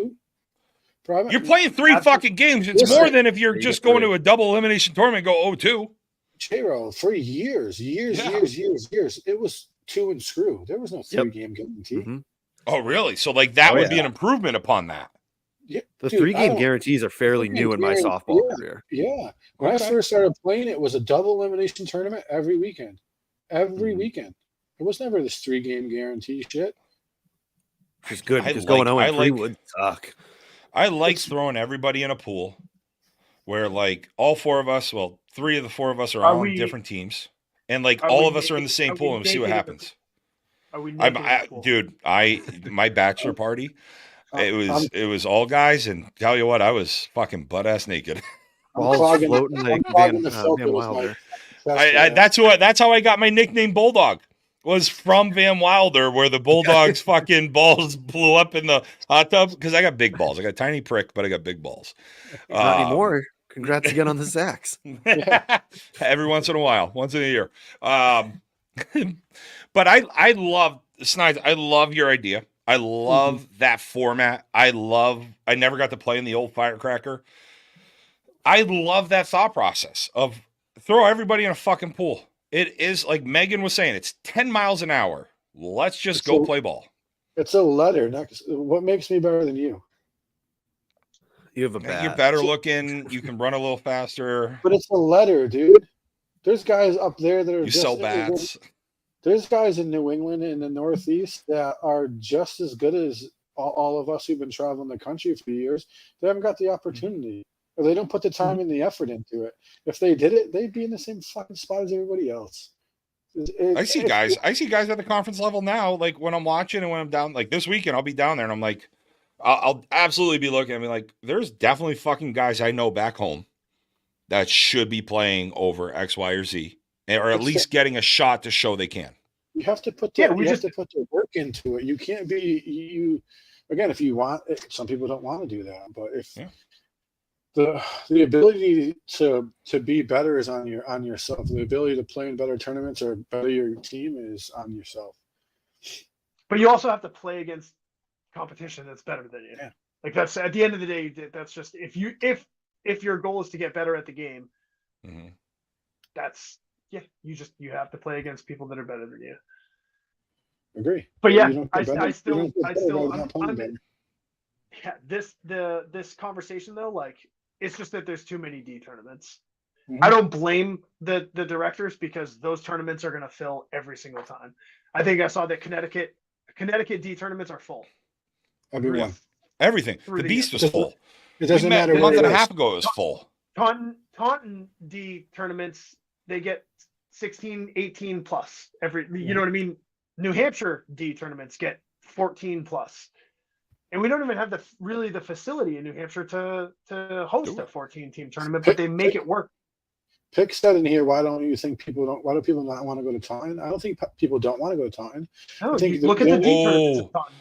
You're playing 3 fucking games. It's more than if you're just going to a double elimination tournament. And go 0-2. J-Roll for years. It was 2 and screw. There was no 3-game guarantee. Mm-hmm. Oh, really? So, like, that would be an improvement upon that. Yeah, the 3-game guarantees are fairly new in my softball career. Yeah. When I first started playing, it was a double elimination tournament every weekend. Every weekend. It was never this 3-game guarantee shit. It's good because going 0-3 would suck. I like throwing everybody in a pool where like all 4 of us, 3 of the 4 of us are on different teams, and like all of us are in the same pool and we see what happens. Dude, my bachelor party, it was all guys, and tell you what, I was fucking butt ass naked. Balls floating like Van Wilder. That's how I got my nickname Bulldog. Was from Van Wilder, where the Bulldogs fucking balls blew up in the hot tub, because I got big balls. I got a tiny prick, but I got big balls. Not anymore. Congrats again on the sacks. Every once in a while, once in a year. But I love Snides. I love your idea. I love that format. I never got to play in the old Firecracker. I love that thought process of throw everybody in a fucking pool. It is like Megan was saying, it's 10 miles an hour. Let's just go play ball. It's a letter. What makes me better than you? You have a bat. You're better looking. You can run a little faster. But it's a letter, dude. There's guys up there that are you sell bats. There's guys in New England and the Northeast that are just as good as all of us who've been traveling the country for years. They haven't got the opportunity. Or they don't put the time and the effort into it. If they did it, they'd be in the same fucking spot as everybody else. I see guys at the conference level now, like when I'm watching and when I'm down, like this weekend, I'll be down there and I'm like, I'll absolutely be looking at me like, there's definitely fucking guys I know back home that should be playing over X, Y, or Z, or at least getting a shot to show they can. You have to put have to put the work into it. You can't be again, if you want it, some people don't want to do that, but if the ability to be better is on yourself. The ability to play in better tournaments or better your team is on yourself. But you also have to play against competition that's better than you. Yeah. Like that's at the end of the day, that's just if your goal is to get better at the game, you have to play against people that are better than you. Agree. But this conversation though, like it's just that there's too many D tournaments. I don't blame the directors because those tournaments are going to fill every single time. I think I saw that Connecticut D tournaments are full. Everything. The Beast was full. It doesn't matter. A month and a half ago, it was full. Taunton D tournaments, they get 16, 18 plus every. You know what I mean? New Hampshire D tournaments get 14 plus. And we don't even have the facility in New Hampshire to host a 14-team tournament, but they make it work. Pick said in here, why do people not want to go to Taunton? I don't think people don't want to go to Taunton. No, look at the D tournaments at Taunton.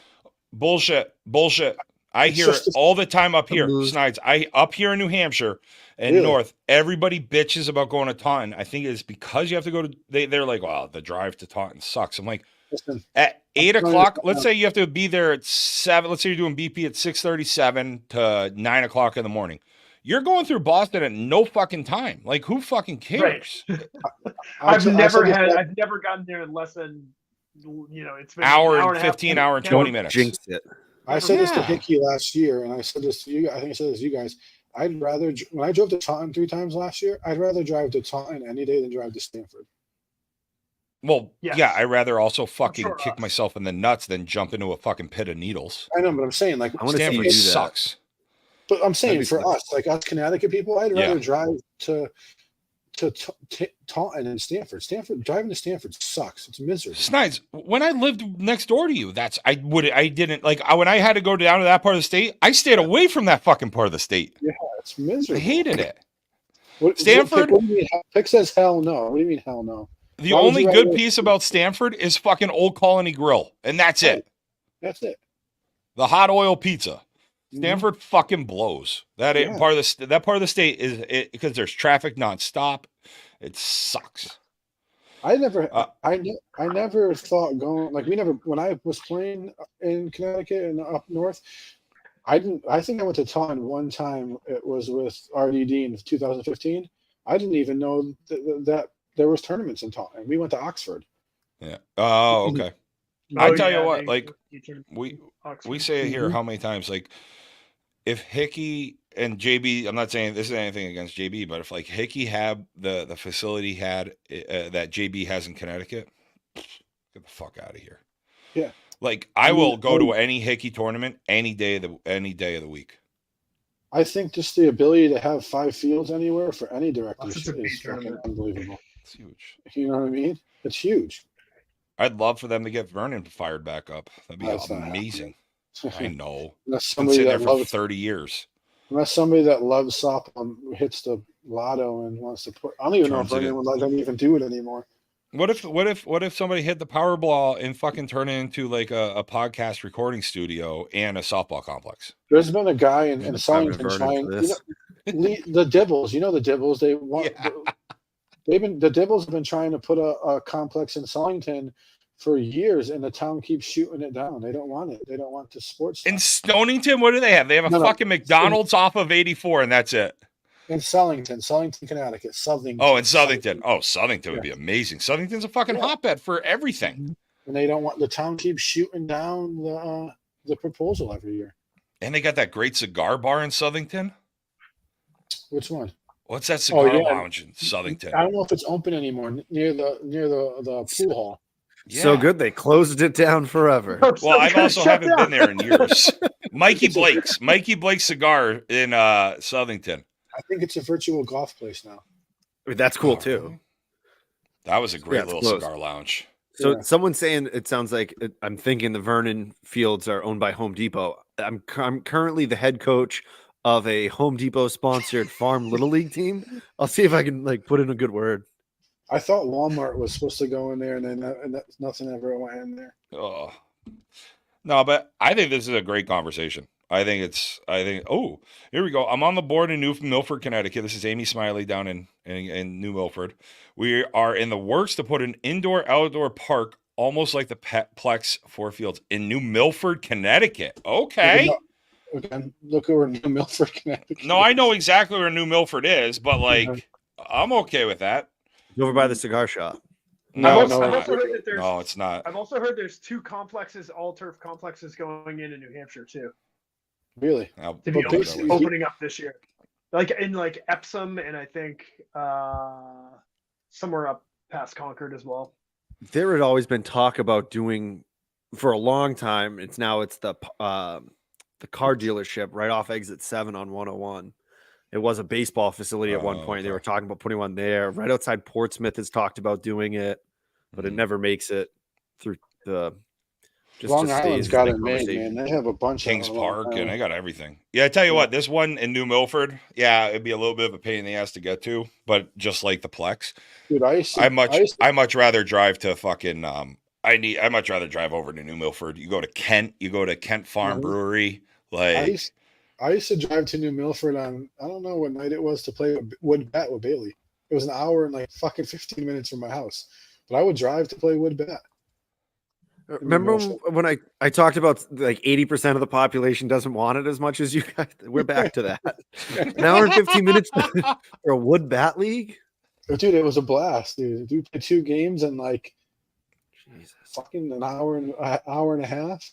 Bullshit. I hear it all the time up here, Snides. Up here in New Hampshire and North, everybody bitches about going to Taunton. I think it's because you have to go to. They're like, well, the drive to Taunton sucks. I'm like, listen, at 8 o'clock. Let's say you have to be there at 7. Let's say you're doing BP at 6:37 to 9 o'clock in the morning. You're going through Boston at no fucking time. Like, who fucking cares? Right. I've never gotten there in less than, it's been hour and 15, hour and 20 minutes. Jinx it. I said this to Hickey last year, and I said this to you. I think I said this to you guys. I'd rather, when I drove to Taunton 3 times last year, I'd rather drive to Taunton any day than drive to Stanford. Well, yeah, I'd rather also fucking kick myself in the nuts than jump into a fucking pit of needles. I know, but I'm saying, like, Stanford sucks. But I'm saying for us, like us Connecticut people, I'd rather drive to Taunton and Stanford. Driving to Stanford sucks. It's miserable. Snides, when I lived next door to you, when I had to go down to that part of the state, I stayed away from that fucking part of the state. Yeah, it's miserable. I hated it. Stanford? What do you mean? Pick says hell no. What do you mean hell no? The only good piece about Stanford is fucking Old Colony Grill, and that's it. That's it. The hot oil pizza. Stanford fucking blows. That part of the state is because there's traffic nonstop. It sucks. I never thought going when I was playing in Connecticut and up north. I think I went to Taunton one time. It was with RDD in 2015. I didn't even know that there was tournaments in Taunton. We went to Oxford. Yeah. Oh, okay. I tell you what, like we say it here how many times, like if Hickey and JB, I'm not saying this is anything against JB, but if like Hickey had the facility that JB has in Connecticut, get the fuck out of here. Yeah. Like I will go to any Hickey tournament any day of the week. I think just the ability to have 5 fields anywhere for any director is fucking unbelievable. It's huge. You know what I mean? It's huge. I'd love for them to get Vernon fired back up. That'd be amazing. I know. Unless been sitting there for 30 years. Unless somebody that loves softball hits the lotto and wants to put, I don't even know if Vernon would let them even do it anymore. What if somebody hit the Powerball and fucking turn it into like a podcast recording studio and a softball complex? There's been a guy in Sulington trying the Dibbles. You know the Dibbles. They want. Yeah. The Dibbles have been trying to put a complex in Sulington for years, and the town keeps shooting it down. They don't want it. They don't want the sports stuff. In Stonington, what do they have? They have a fucking McDonald's off of 84, and that's it. In Sulington, Connecticut, Southington. Oh, in Southington. Oh, Southington would be amazing. Southington's a fucking hotbed for everything. And they don't want the town keeps shooting down the proposal every year. And they got that great cigar bar in Southington. Which one? What's that cigar lounge in Southington? I don't know if it's open anymore near the pool hall. Yeah. So good they closed it down forever. Well, I also haven't been there in years. Mikey Blake's cigar in Southington. I think it's a virtual golf place now. I mean, that's cool too. That was a great little cigar lounge. So someone's saying it sounds like I'm thinking the Vernon Fields are owned by Home Depot. I'm currently the head coach of a Home Depot sponsored farm little league team. I'll see if I can put in a good word. I thought Walmart was supposed to go in there, and then nothing ever went in there. Oh no, but I think this is a great conversation. Oh, here we go. I'm on the board in New Milford, Connecticut. This is Amy Smiley down in New Milford. We are in the works to put an indoor-outdoor park, almost like the Plex 4 Fields, in New Milford, Connecticut. Okay. Look over New Milford, Connecticut. No, I know exactly where New Milford is, but I'm okay with that. Over by the cigar shop. No, it's not. I've also heard there's 2 complexes, all turf complexes going in New Hampshire too. Really? To be opening up this year, like in Epsom, and I think somewhere up past Concord as well. There had always been talk about doing for a long time. It's the car dealership right off exit 7 on 101. It was a baseball facility at one point. Okay. They were talking about putting one there. Right outside Portsmouth has talked about doing it, but it never makes it through the Just Long Island's got it made, man. They have a bunch Kings of Park, and they got everything. Yeah, I tell you what, this one in New Milford, yeah, it'd be a little bit of a pain in the ass to get to, but just like the Plex, dude, I much rather drive to fucking. I much rather drive over to New Milford. You go to Kent, you go to Kent Farm Brewery. Like I used to drive to New Milford on, I don't know what night it was, to play wood bat with Bailey. It was an hour and like fucking 15 minutes from my house, but I would drive to play wood bat. Remember when I talked about like 80% of the population doesn't want it as much as you guys? We're back to that. An hour and 15 minutes for a wood bat league? Dude, it was a blast, dude. We played 2 games in like fucking an hour and a half.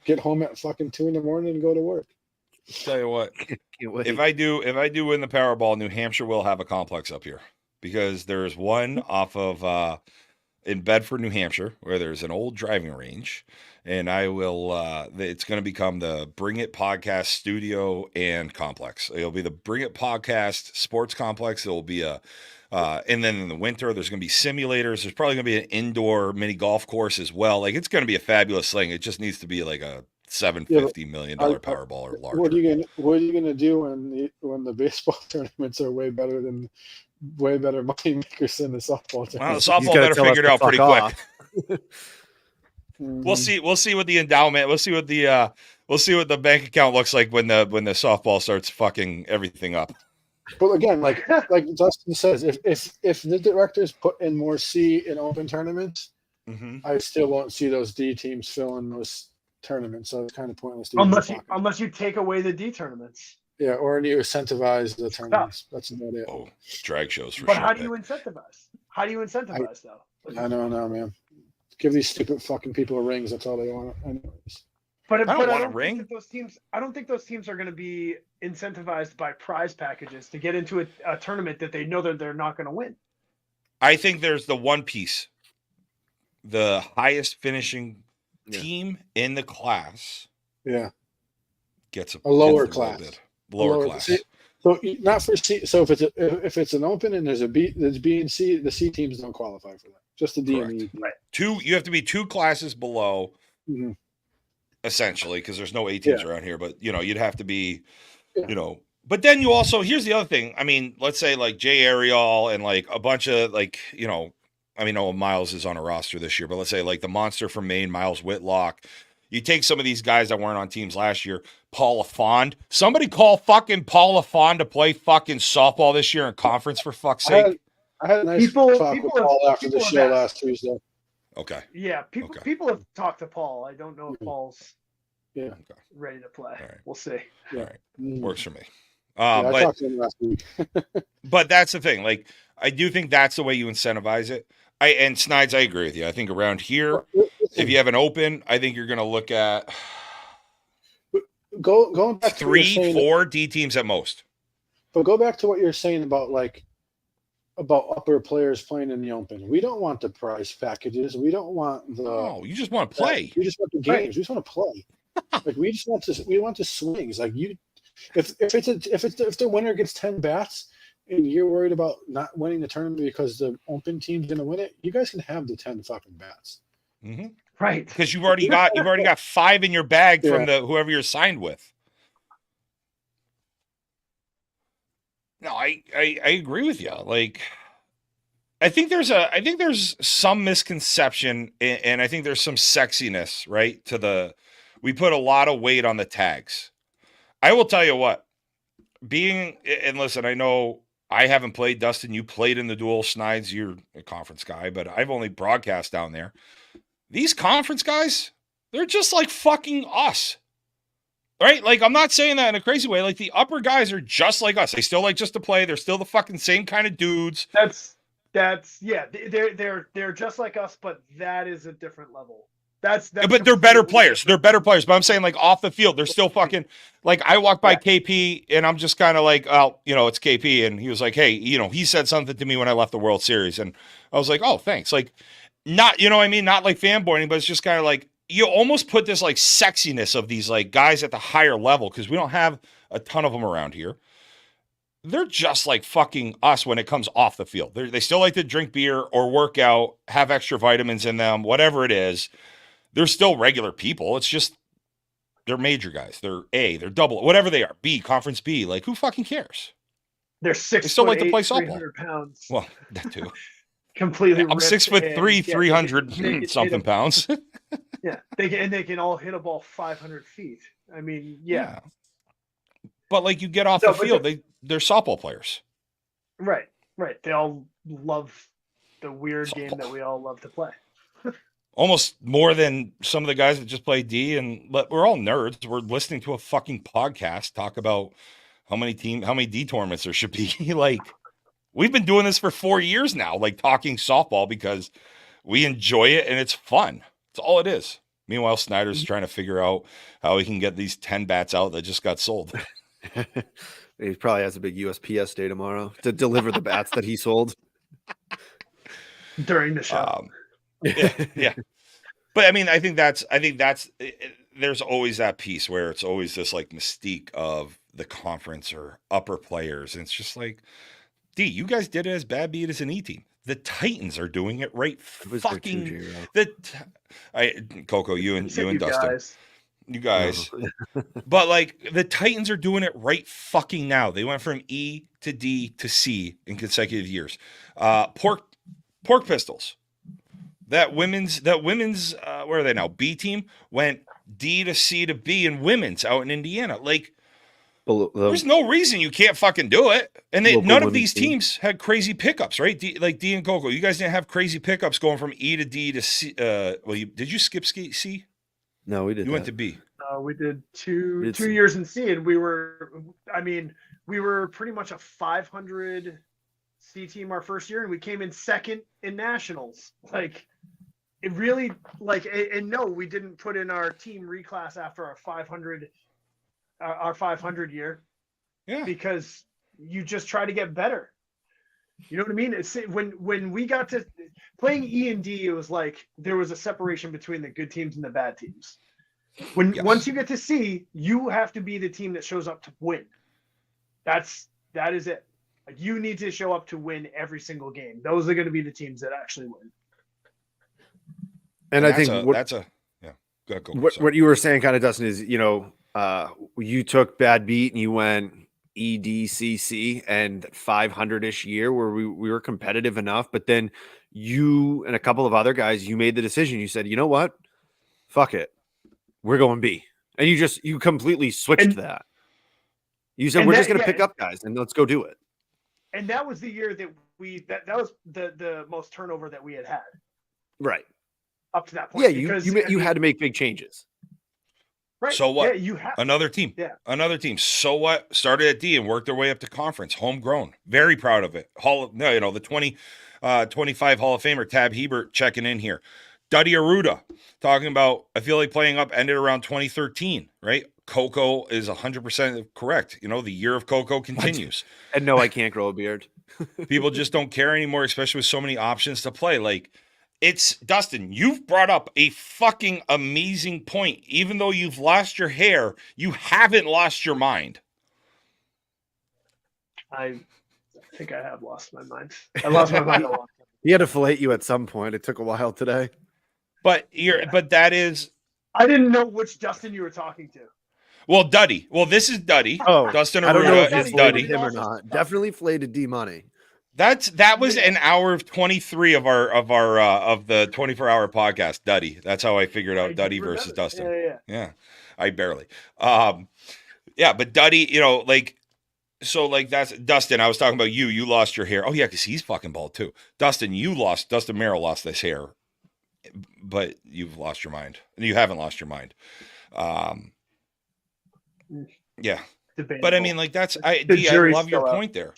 Get home at fucking 2 a.m. and go to work. Tell you what, if I do win the Powerball, New Hampshire will have a complex up here, because there's one off of in Bedford, New Hampshire, where there's an old driving range, and I will. It's going to become the Bring It Podcast Studio and Complex. It'll be the Bring It Podcast Sports Complex. It'll be and then in the winter, there's going to be simulators. There's probably going to be an indoor mini golf course as well. Like, it's going to be a fabulous thing. It just needs to be like a $750 million Powerball or larger. What are you gonna do when the baseball tournaments are way better money makers than the softball tournament? Well, the softball better figure it out pretty quick. We'll see what the endowment. We'll see what the bank account looks like when the softball starts fucking everything up. But again, like Justin says, if the directors put in more C in open tournaments, I still won't see those D teams filling those tournaments. So it's kind of pointless. Unless you take away the D tournaments. Yeah, or you incentivize the tournaments. That's about it. Oh, drag shows for but sure. But how do you incentivize? Though? I don't know, man. Give these stupid fucking people rings. That's all they want. Anyways. But I don't want a ring. I don't think those teams are going to be incentivized by prize packages to get into a tournament that they know that they're not going to win. I think there's the one piece. The highest finishing team in the class gets a lower class. Lower class. So not for C. So if it's an open and there's B and C, the C teams don't qualify for that. Just the D and E. Right. You have to be 2 classes below, essentially, because there's no A teams around here. But you'd have to be, But then you also, here's the other thing. I mean, let's say like Jay Ariel and like a bunch of like I mean, Miles is on a roster this year, but let's say like the monster from Maine, Miles Whitlock. You take some of these guys that weren't on teams last year, Paul LaFond. Somebody call fucking Paul LaFond to play fucking softball this year in conference, for fuck's sake. I had a nice talk with Paul after the show last Tuesday. Okay. Yeah, people have talked to Paul. I don't know if Paul's ready to play. Right. We'll see. All right. Works for me. I talked to him last week. But that's the thing. Like, I do think that's the way you incentivize it. And Snides, I agree with you. I think around here, if you have an open, I think you're going to look at going back 3-4 D teams at most. But go back to what you're saying about upper players playing in the open. We don't want the prize packages. We don't want the. No, you just want to play. We just want the games. Right. We just want to play. Like we just want to. We want the swings. Like you, if the winner gets 10 bats. And you're worried about not winning the tournament because the open team's going to win it, you guys can have the 10 fucking bats. Right. Because you've already got 5 in your bag from whoever you're signed with. No, I agree with you. Like, I think there's some misconception, and I think there's some sexiness, right? We put a lot of weight on the tags. I will tell you what, and listen, I know I haven't played. Dustin, you played in the dual. Snides, you're a conference guy, but I've only broadcast down there. These conference guys, they're just like fucking us. Right? Like, I'm not saying that in a crazy way. Like, the upper guys are just like us. They still like just to play. They're still the fucking same kind of dudes. They're just like us, but that is a different level. But they're better players. They're better players. But I'm saying, like, off the field, they're still fucking, like, I walk by KP and I'm just kind of like, oh, it's KP. And he was like, hey, he said something to me when I left the World Series. And I was like, oh, thanks. Like, not, you know what I mean? Not like fanboying, but it's just kind of like, you almost put this like sexiness of these like guys at the higher level, because we don't have a ton of them around here. They're just like fucking us when it comes off the field. They still like to drink beer or work out, have extra vitamins in them, whatever it is. they're still regular people. It's just they're major guys. They're A, they're double, whatever they are. B, conference B. Like, who fucking cares? They're 6 They still like to play 300 pounds. Well, that too. Completely. I'm 6'3", 300 something pounds. Yeah, they can all hit a ball 500 feet. I mean, yeah. But like, you get off the field, they're softball players. Right. They all love the weird game that we all love to play. Almost more than some of the guys that just play D. But we're all nerds. We're listening to a fucking podcast talk about how many D tournaments there should be. Like, we've been doing this for 4 years now, like talking softball because we enjoy it and it's fun. That's all it is. Meanwhile, Snyder's trying to figure out how he can get these 10 bats out that just got sold. He probably has a big USPS day tomorrow to deliver the bats that he sold during the show. Yeah. But I mean, I think that's there's always that piece where it's always this like mystique of the conference or upper players. And it's just like, D, you guys did it as bad beat as an E team. The Titans are doing it right. Fucking Coco, you and Dustin, guys. You guys. But like, the Titans are doing it right fucking now. They went from E to D to C in consecutive years. Pork Pistols. That women's where are they now? B team went D to C to B in women's out in Indiana. Like, there's no reason you can't fucking do it. And none of these teams had crazy pickups, right? D and Coco, you guys didn't have crazy pickups going from E to D to C. Did you skip C? No, we did. You went to B. We did two years in C, and we were pretty much a 500 C team our first year, and we came in second in nationals. Like, it really, like, and no, we didn't put in our team reclass after our 500 year. Yeah. Because you just try to get better. You know what I mean? It's when we got to playing E and D, it was like there was a separation between the good teams and the bad teams. Once you get to C, you have to be the team that shows up to win. That is it. Like, you need to show up to win every single game. Those are going to be the teams that actually win. And I think what you were saying, kind of, Dustin, is, you you took bad beat and you went EDCC and 500-ish year where we were competitive enough, but then you and a couple of other guys, you made the decision. You said, you know what? Fuck it. We're going B. And you completely switched that. You said, we're just going to pick up guys and let's go do it. And that was the year that that was the most turnover that we had. Right. Up to that point. Yeah, you had to make big changes. Right. So what? Yeah, you have another team. Yeah. Another team. So what? Started at D and worked their way up to conference. Homegrown. Very proud of it. The 25 Hall of Famer Tab Hebert checking in here. Duddy Aruda talking about, I feel like playing up ended around 2013, right? Coco is 100% correct. The year of Coco continues. And no, I can't grow a beard. People just don't care anymore, especially with so many options to play. Like, it's Dustin, you've brought up a fucking amazing point. Even though you've lost your hair, you haven't lost your mind. I think I have lost my mind. I lost my mind a lot. He had to fillet you at some point. It took a while today. But that is, I didn't know which Dustin you were talking to. Well, Duddy. Well, this is Duddy. Oh, Dustin I don't know Aruda if is Duddy. Him or not. Definitely flayed D money. That was an hour of 23 of the 24-hour podcast. Duddy. That's how I figured out Duddy versus Dustin. Yeah. I barely. But Duddy, that's Dustin. I was talking about you. You lost your hair. Oh yeah, because he's fucking bald too. Dustin Merrill lost this hair, but you've lost your mind. You haven't lost your mind. Yeah. Debatable. But I mean, like, I love your point there.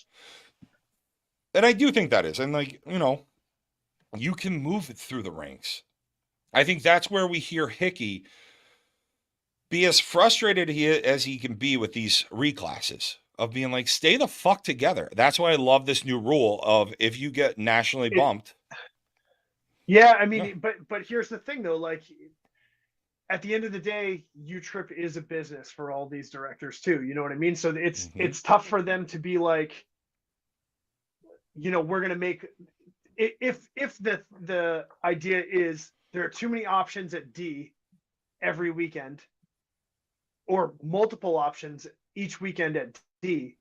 And I do think that is. And you can move it through the ranks. I think that's where we hear Hickey be as frustrated as he can be with these reclasses of being like, stay the fuck together. That's why I love this new rule of if you get nationally bumped. Yeah. I mean, but here's the thing though, like, at the end of the day, U-Trip is a business for all these directors too. You know what I mean? So it's tough for them to be like, we're going to make, if the idea is there are too many options at D every weekend, or multiple options each weekend at D,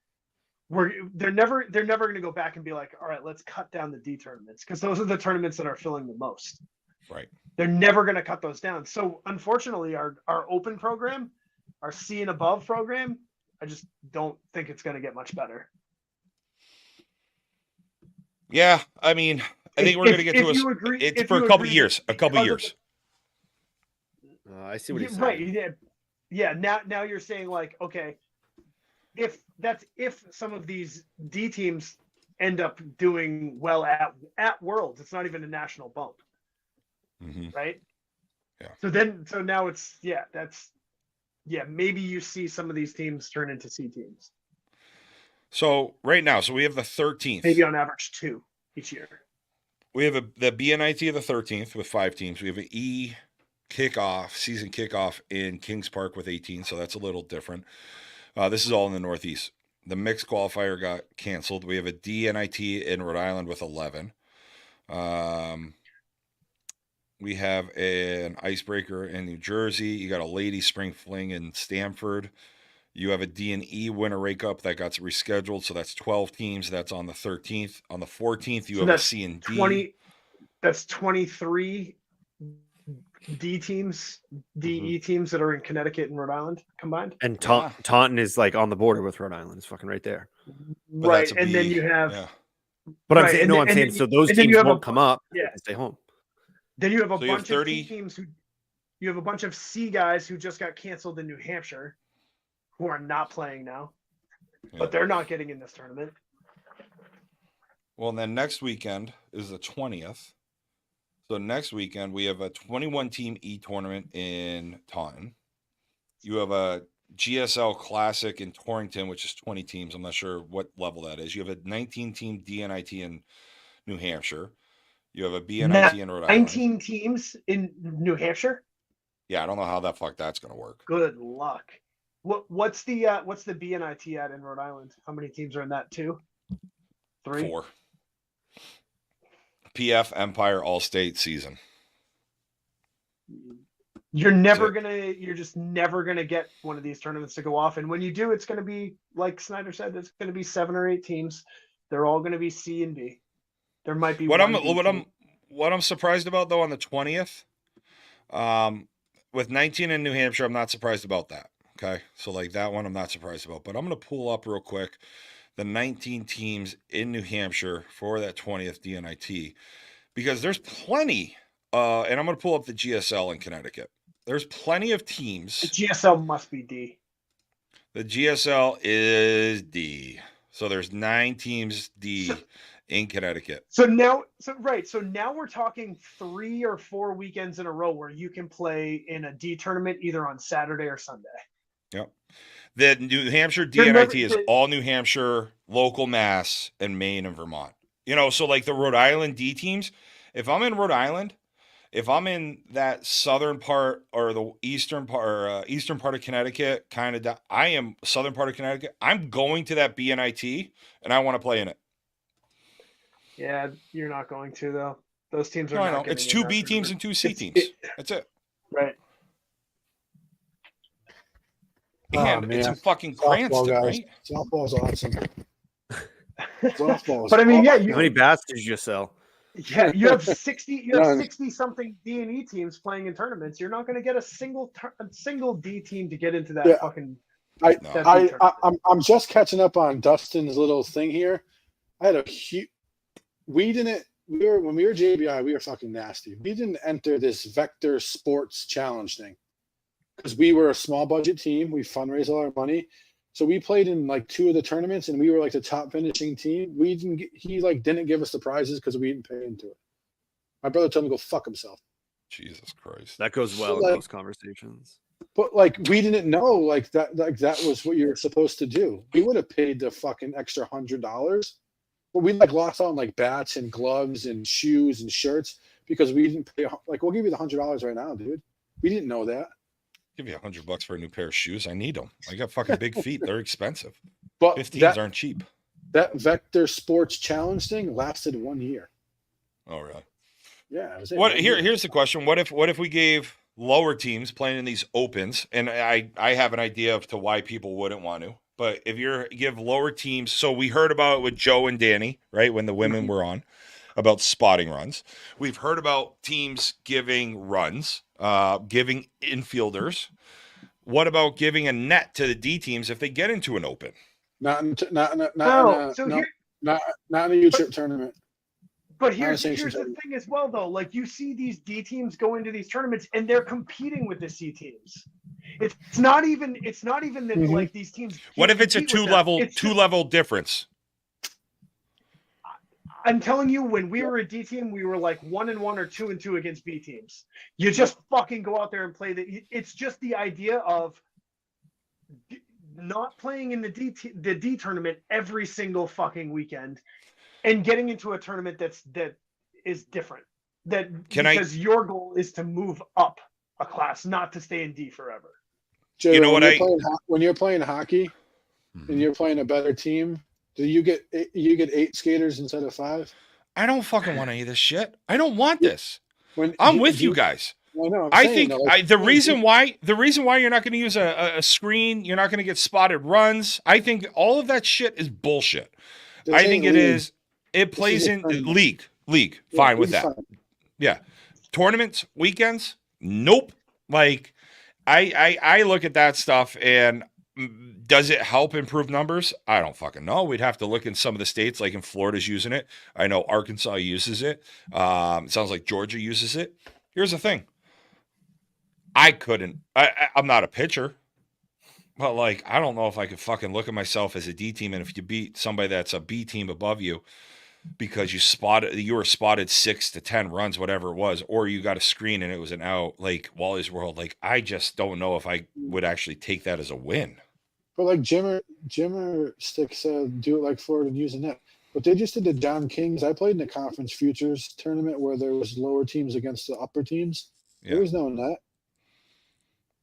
where they're never going to go back and be like, all right, let's cut down the D tournaments, because those are the tournaments that are filling the most. Right. They're never going to cut those down. So unfortunately, our open program, our C and above program, I just don't think it's going to get much better. Yeah, I mean, I think we're going to get to it's for a couple years. A couple years. I see what he's saying. Right. Yeah. Now you're saying, like, okay, if some of these D teams end up doing well at Worlds, it's not even a national bump. Mm-hmm. Right. Yeah. So now it's maybe you see some of these teams turn into C teams. So right now, we have the 13th. Maybe on average 2 each year. We have the BNIT of the 13th with 5 teams. We have an E season kickoff in Kings Park with 18, so that's a little different. This is all in the Northeast. The mixed qualifier got canceled. We have a DNIT in Rhode Island with 11. We have an icebreaker in New Jersey. You got a ladies spring fling in Stamford. You have a D&E winter rake up that got rescheduled, so that's 12 teams. That's on the 13th. On the 14th, you have a C and D. That's 23 D teams, DE teams that are in Connecticut and Rhode Island combined. And Taunton is like on the border with Rhode Island. It's fucking right there. But right, and then you have. Yeah. But I'm saying, so those teams won't come up. Yeah, and stay home. Then you have a bunch of T teams you have a bunch of C guys who just got canceled in New Hampshire, who are not playing now, but they're not getting in this tournament. Well, and then next weekend is the 20th. So next weekend we have a 21-team E tournament in Taunton. You have a GSL Classic in Torrington, which is 20 teams. I'm not sure what level that is. You have a 19-team DNIT in New Hampshire. You have a BNIT in Rhode Island. 19 teams in New Hampshire? Yeah, I don't know how that that's going to work. Good luck. What's the BNIT at in Rhode Island? How many teams are in that? 2? 3? 4. PF Empire All-State season. You're just never gonna get one of these tournaments to go off. And when you do, it's gonna be, like Snyder said, it's gonna be 7 or 8 teams. They're all gonna be C and D. There might be what I'm surprised about though on the 20th. With 19 in New Hampshire, I'm not surprised about that. Okay. So like that one I'm not surprised about. But I'm gonna pull up real quick the 19 teams in New Hampshire for that 20th DNIT, because there's plenty, and I'm going to pull up the GSL in Connecticut. There's plenty of teams. The GSL must be D. The GSL is D. So there's 9 teams D in Connecticut. So now we're talking 3 or 4 weekends in a row where you can play in a D tournament either on Saturday or Sunday. Yep. The New Hampshire DNIT is all New Hampshire, local Mass, and Maine and Vermont. So like the Rhode Island D teams, if I'm in Rhode Island, if I'm in that southern part or the eastern part of Connecticut, I am southern part of Connecticut, I'm going to that BNIT and I want to play in it. Yeah, you're not going to though. Those teams are not. It's 2 B teams and 2 C teams. That's it. Right. And it's in fucking Cranston, right? Softball's awesome. But I mean, yeah. How many bats did you sell? Yeah, you have 60 something D and E teams playing in tournaments. You're not going to get a single D team to get into that fucking. I'm just catching up on Dustin's little thing here. I had a huge. When we were JBI, we were fucking nasty. We didn't enter this Vector Sports Challenge thing because we were a small budget team. We fundraised all our money. So we played in like 2 of the tournaments and we were like the top finishing team. He didn't give us the prizes because we didn't pay into it. My brother told me to go fuck himself. Jesus Christ. That goes well in those conversations. But like we didn't know like that was what you were supposed to do. We would have paid the fucking extra $100. But we like lost out on like bats and gloves and shoes and shirts because we didn't pay. Like we'll give you the $100 right now, dude. We didn't know that. Give you $100 for a new pair of shoes. I need them. I got fucking big feet. They're expensive. But 15s aren't cheap. That Vector Sports Challenge thing lasted 1 year. Oh really? Yeah. Here's the question. What if we gave lower teams playing in these opens, and I have an idea of to why people wouldn't want to, but if you give lower teams, so we heard about it with Joe and Danny, right, when the women were on, about spotting runs. We've heard about teams giving runs, giving infielders. What about giving a net to the D teams if they get into an open? Not in a U-Trip tournament. But here's the thing as well, though. Like, you see these D teams go into these tournaments and they're competing with the C teams. It's not even that like these teams. What if it's a two level difference? I'm telling you, when we were a D team, we were like 1-1 or 2-2 against B teams. You just fucking go out there and play it's just the idea of not playing in the D tournament every single fucking weekend and getting into a tournament that is different. Because your goal is to move up a class, not to stay in D forever. Joe, you know when you're playing hockey and you're playing a better team, do you get 8 skaters instead of 5? I don't fucking want any of this shit. I don't want this. I'm with you guys. I think the reason why you're not going to use a screen, you're not going to get spotted runs. I think all of that shit is bullshit. I think it is. It plays in league. Fine with that. Yeah. Tournaments, weekends, nope. Like I look at that stuff, and does it help improve numbers? I don't fucking know. We'd have to look in some of the states, like in Florida's using it. I know Arkansas uses it. It sounds like Georgia uses it. Here's the thing. I'm not a pitcher, but like, I don't know if I could fucking look at myself as a D team. And if you beat somebody that's a B team above you because you were spotted 6 to 10 runs, whatever it was, or you got a screen and it was an out, like Wally's World, like, I just don't know if I would actually take that as a win. But like Jimmer Stick said, do it like Florida and use a net. But they just did the John Kings. I played in the Conference Futures tournament where there was lower teams against the upper teams. Yeah. There was no net.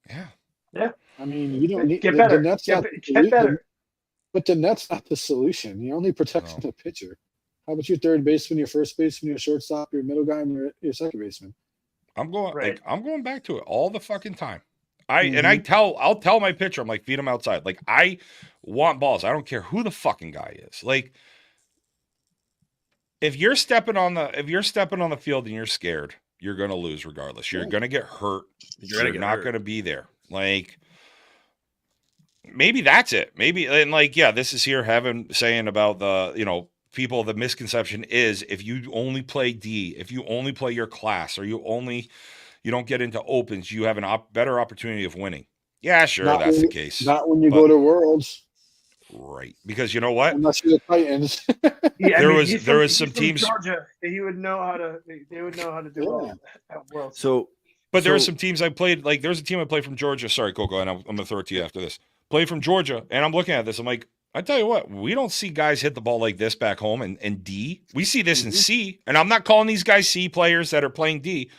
Yeah. I mean, you don't need get better. The net's get better. But the net's not the solution. You're only protecting the pitcher. How about your third baseman, your first baseman, your shortstop, your middle guy, and your second baseman? I'm going back to it all the fucking time. I'll tell my pitcher, I'm like, feed him outside. Like, I want balls. I don't care who the fucking guy is. Like, if you're stepping on the field and you're scared, you're gonna lose regardless. You're gonna get hurt. You're not gonna be there. Like, maybe that's it. Maybe, and like, yeah, this is here saying about the, people, the misconception is if you only play D, if you only play your class, or you don't get into opens, you have better opportunity of winning. Yeah, sure, that's the case. Not when you go to Worlds. Right. Because you know what? Unless you're the Titans. there was some teams Georgia, they would know how to do well at Worlds. But there are some teams I played, like there's a team I played from Georgia. Sorry, Coco, and I'm gonna throw it to you after this. Played from Georgia, and I'm looking at this. I'm like, I tell you what, we don't see guys hit the ball like this back home in D. We see this in C, and I'm not calling these guys C players that are playing D.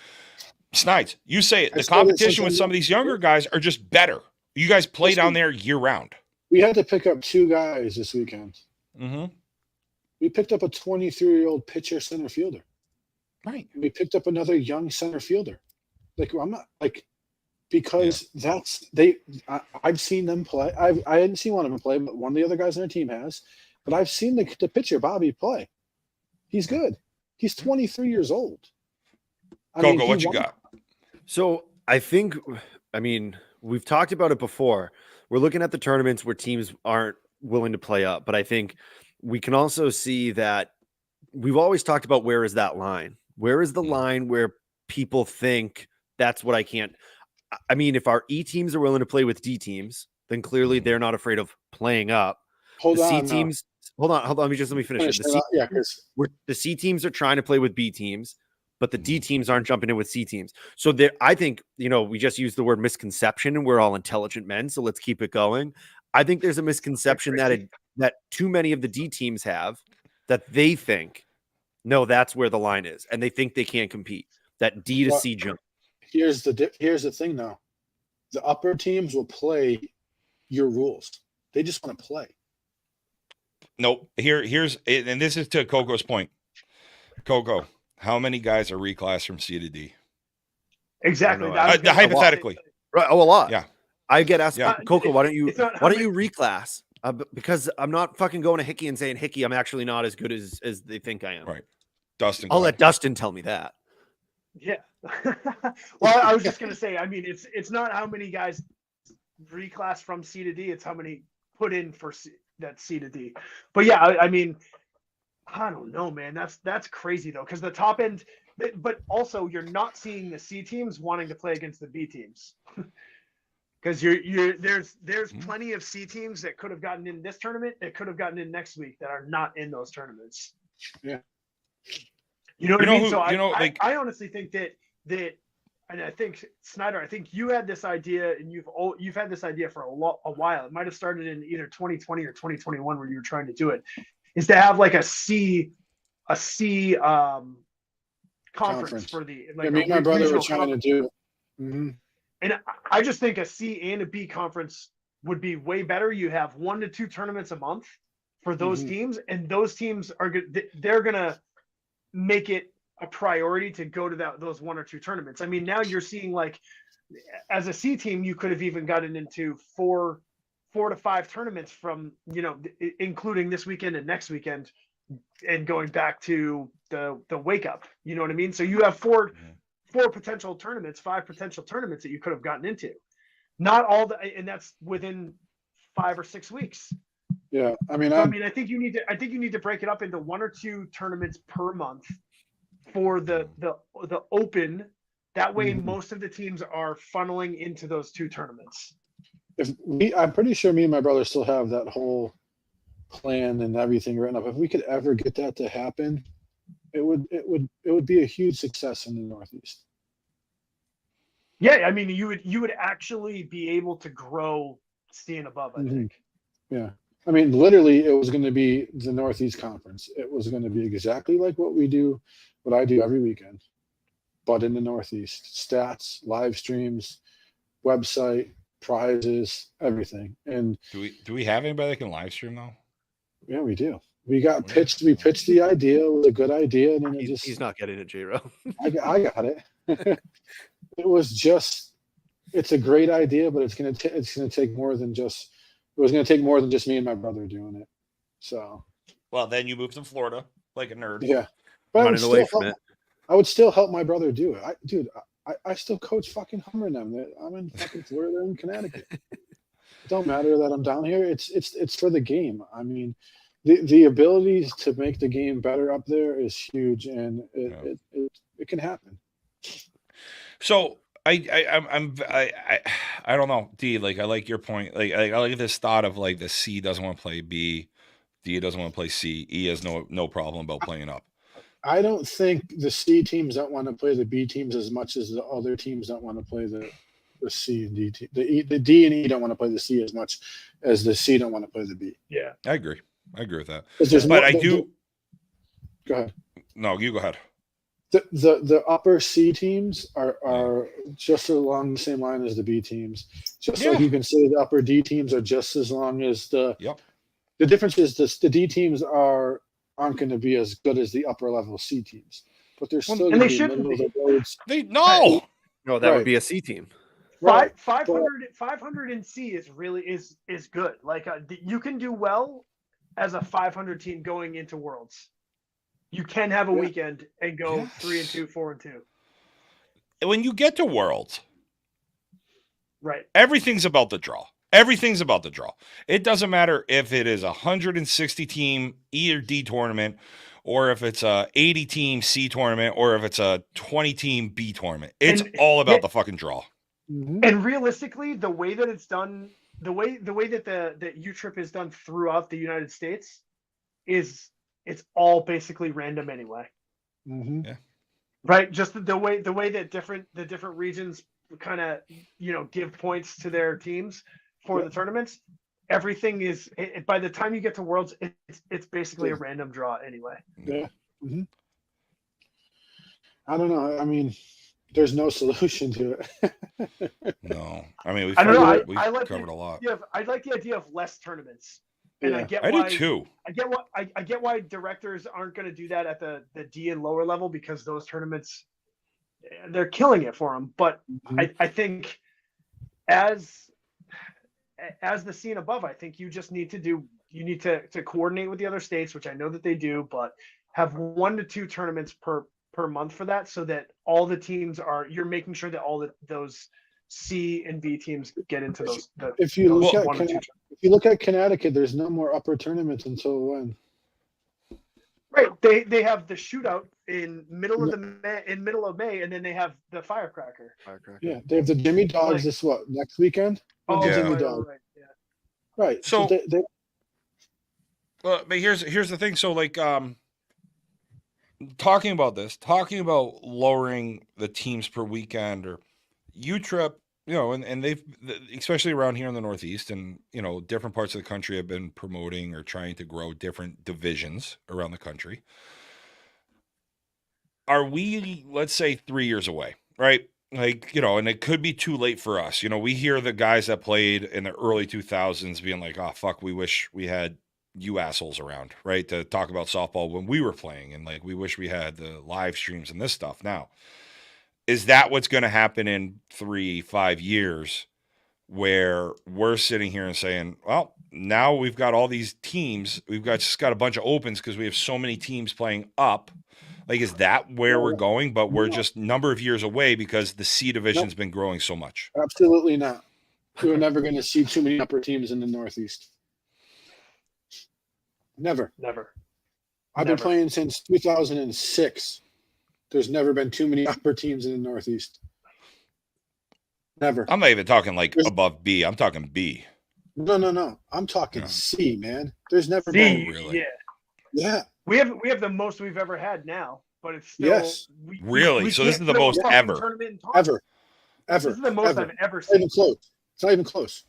Snides, you say it. The competition with some of these younger guys are just better. You guys play down there year round. We had to pick up 2 guys this weekend. Mm-hmm. We picked up a 23-year-old pitcher center fielder. Right. We picked up another young center fielder. Like, I'm not like, because I've seen them play. I hadn't seen one of them play, but one of the other guys on their team has. But I've seen the pitcher, Bobby, play. He's good. He's 23 years old. Coco, what you got? So we've talked about it before. We're looking at the tournaments where teams aren't willing to play up, but I think we can also see that we've always talked about where is that line? Where is the line where people think that's what I can't? I mean, if our E teams are willing to play with D teams, then clearly they're not afraid of playing up. Hold on. Let me finish it. The C teams are trying to play with B teams, but the D teams aren't jumping in with C teams. So I think, we just used the word misconception and we're all intelligent men. So let's keep it going. I think there's a misconception that too many of the D teams have, that they think, no, that's where the line is. And they think they can't compete. That D to C jump. Here's the thing though. The upper teams will play your rules. They just want to play. Nope. Here's, and this is to Coco's point. Coco, how many guys are reclassed from C to D? Exactly. Hypothetically. Right. Oh, a lot. Yeah. I get asked, Coco, why don't you reclass? Because I'm not fucking going to Hickey and saying, Hickey, I'm actually not as good as they think I am. Right. Dustin. I'll let Dustin tell me that. Yeah. Well, I was just gonna say, I mean, it's not how many guys reclass from C to D, it's how many put in for that C to D. But yeah, I mean, I don't know, man. That's crazy though, because the top end, but also you're not seeing the C teams wanting to play against the B teams. Because there's plenty of C teams that could have gotten in this tournament, that could have gotten in next week, that are not in those tournaments. Yeah. You know what I mean? So I honestly think that, and I think Snyder, I think you had this idea, and you've had this idea for a while. It might have started in either 2020 or 2021 where you were trying to do it, is to have like a C conference for the like. Me and my brother were trying to do. Mm-hmm. And I just think a C and a B conference would be way better. You have 1 to 2 tournaments a month for those teams, and those teams they're gonna make it a priority to go to those 1 or 2 tournaments. I mean, now you're seeing, like, as a C team, you could have even gotten into 4 to 5 tournaments from, including this weekend and next weekend, and going back to the wake up. You know what I mean? So you have 4 potential tournaments, 5 potential tournaments that you could have gotten into. Not all and that's within 5 or 6 weeks. Yeah, I mean, I think you need to break it up into 1 or 2 tournaments per month for the open. That way, most of the teams are funneling into those 2 tournaments. I'm pretty sure me and my brother still have that whole plan and everything written up. If we could ever get that to happen, it would be a huge success in the Northeast. Yeah, I mean, you would actually be able to grow C and above, I think. Yeah. I mean, literally, it was going to be the Northeast Conference. It was going to be exactly like what I do every weekend, but in the Northeast. Stats, live streams, website, prizes, everything. And do we have anybody that can live stream though? Yeah, we do. We pitched the idea. It was a good idea, and then he's not getting it, J-Ro. I got it. It was just, it's a great idea, but it's gonna take more than just. It was gonna take more than just me and my brother doing it. So. Well, then you moved to Florida like a nerd. Yeah, but I would still help my brother do it. I still coach fucking Hummer and them. I'm in fucking Florida and Connecticut. It don't matter that I'm down here. It's for the game. I mean, the ability to make the game better up there is huge, and it can happen. So I don't know, D. Like, I like your point. Like I like this thought of like the C doesn't want to play B, D doesn't want to play C, E has no problem about playing up. I don't think the C teams don't want to play the B teams as much as the other teams don't want to play the C and D team. The D and E don't want to play the C as much as the C don't want to play the B. Yeah, I agree with that. But I do. Go ahead. No, you go ahead. The upper C teams are just along the same line as the B teams. Just like you can say the upper D teams are just as long as the. Yep. The difference is the D teams aren't going to be as good as the upper level C teams, but they're still going to be middle of the roads. No, that would be a C team. Right. 500 in C is really is good. Like you can do well as a 500 team going into Worlds. You can have a weekend and go 3-2, 4-2. When you get to Worlds, right? Everything's about the draw. It doesn't matter if it is a 160 team E or D tournament, or if it's a 80 team C tournament, or if it's a 20 team B tournament. It's all about the fucking draw. And realistically, the way that it's done, the way that the U-Trip is done throughout the United States is it's all basically random anyway. Yeah. Right. Just the way that the different regions kind of, give points to their teams for the tournaments. Everything is, by the time you get to Worlds, it's basically a random draw anyway. Yeah. Mm-hmm. I don't know. I mean, there's no solution to it. No. I mean, we've covered a lot. Yeah, I like the idea of less tournaments. And I get why. do too. I get why directors aren't going to do that at the D and lower level, because those tournaments, they're killing it for them. But I think as the scene above, I think you just need to coordinate with the other states, which I know that they do, but have 1 to 2 tournaments per month for that, so that all the teams you're making sure that all those C and B teams get into those. If you look at Connecticut, there's no more upper tournaments until when? Right, they have the shootout in middle of May, and then they have the firecracker. Yeah, they have the Jimmy Dogs next weekend? Oh, yeah. Jimmy Dogs. Right. So but here's the thing. So like talking about lowering the teams per weekend, or U-Trip, and they've, especially around here in the Northeast and, different parts of the country, have been promoting or trying to grow different divisions around the country. Are we, let's say, 3 years away, right? Like, and it could be too late for us. We hear the guys that played in the early 2000s being like, oh, fuck, we wish we had you assholes around, right? To talk about softball when we were playing. And like, we wish we had the live streams and this stuff now. Is that what's going to happen in 3-5 years, where we're sitting here and saying, well, now we've got all these teams. We've just got a bunch of opens because we have so many teams playing up. Like, is that where we're going? But we're just number of years away because the C division's been growing so much. Absolutely not. We're never going to see too many upper teams in the Northeast. Never. I've been playing since 2006. There's never been too many upper teams in the Northeast. Never. I'm not even talking like above B. I'm talking B. No. I'm talking C, man. There's never been. Really? Yeah. We have the most we've ever had now, but it's still really. So this is the most ever. Ever. This is the most I've ever seen. It's not even close.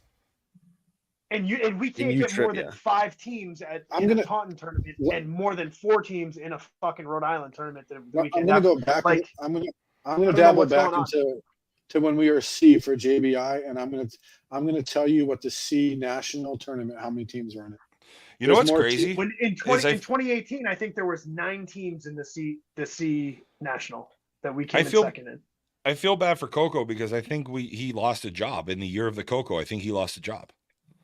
And we can't get more than 5 teams in a Taunton tournament, and more than 4 teams in a fucking Rhode Island tournament. I'm going to go back. I'm going to dabble back into when we were C for JBI, and I'm going to tell you what the C national tournament, how many teams were in it. You know what's crazy? In 2018, I think there was 9 teams in the C national that we came in second in. I feel bad for Coco because I think he lost a job in the year of the Coco. I think he lost a job.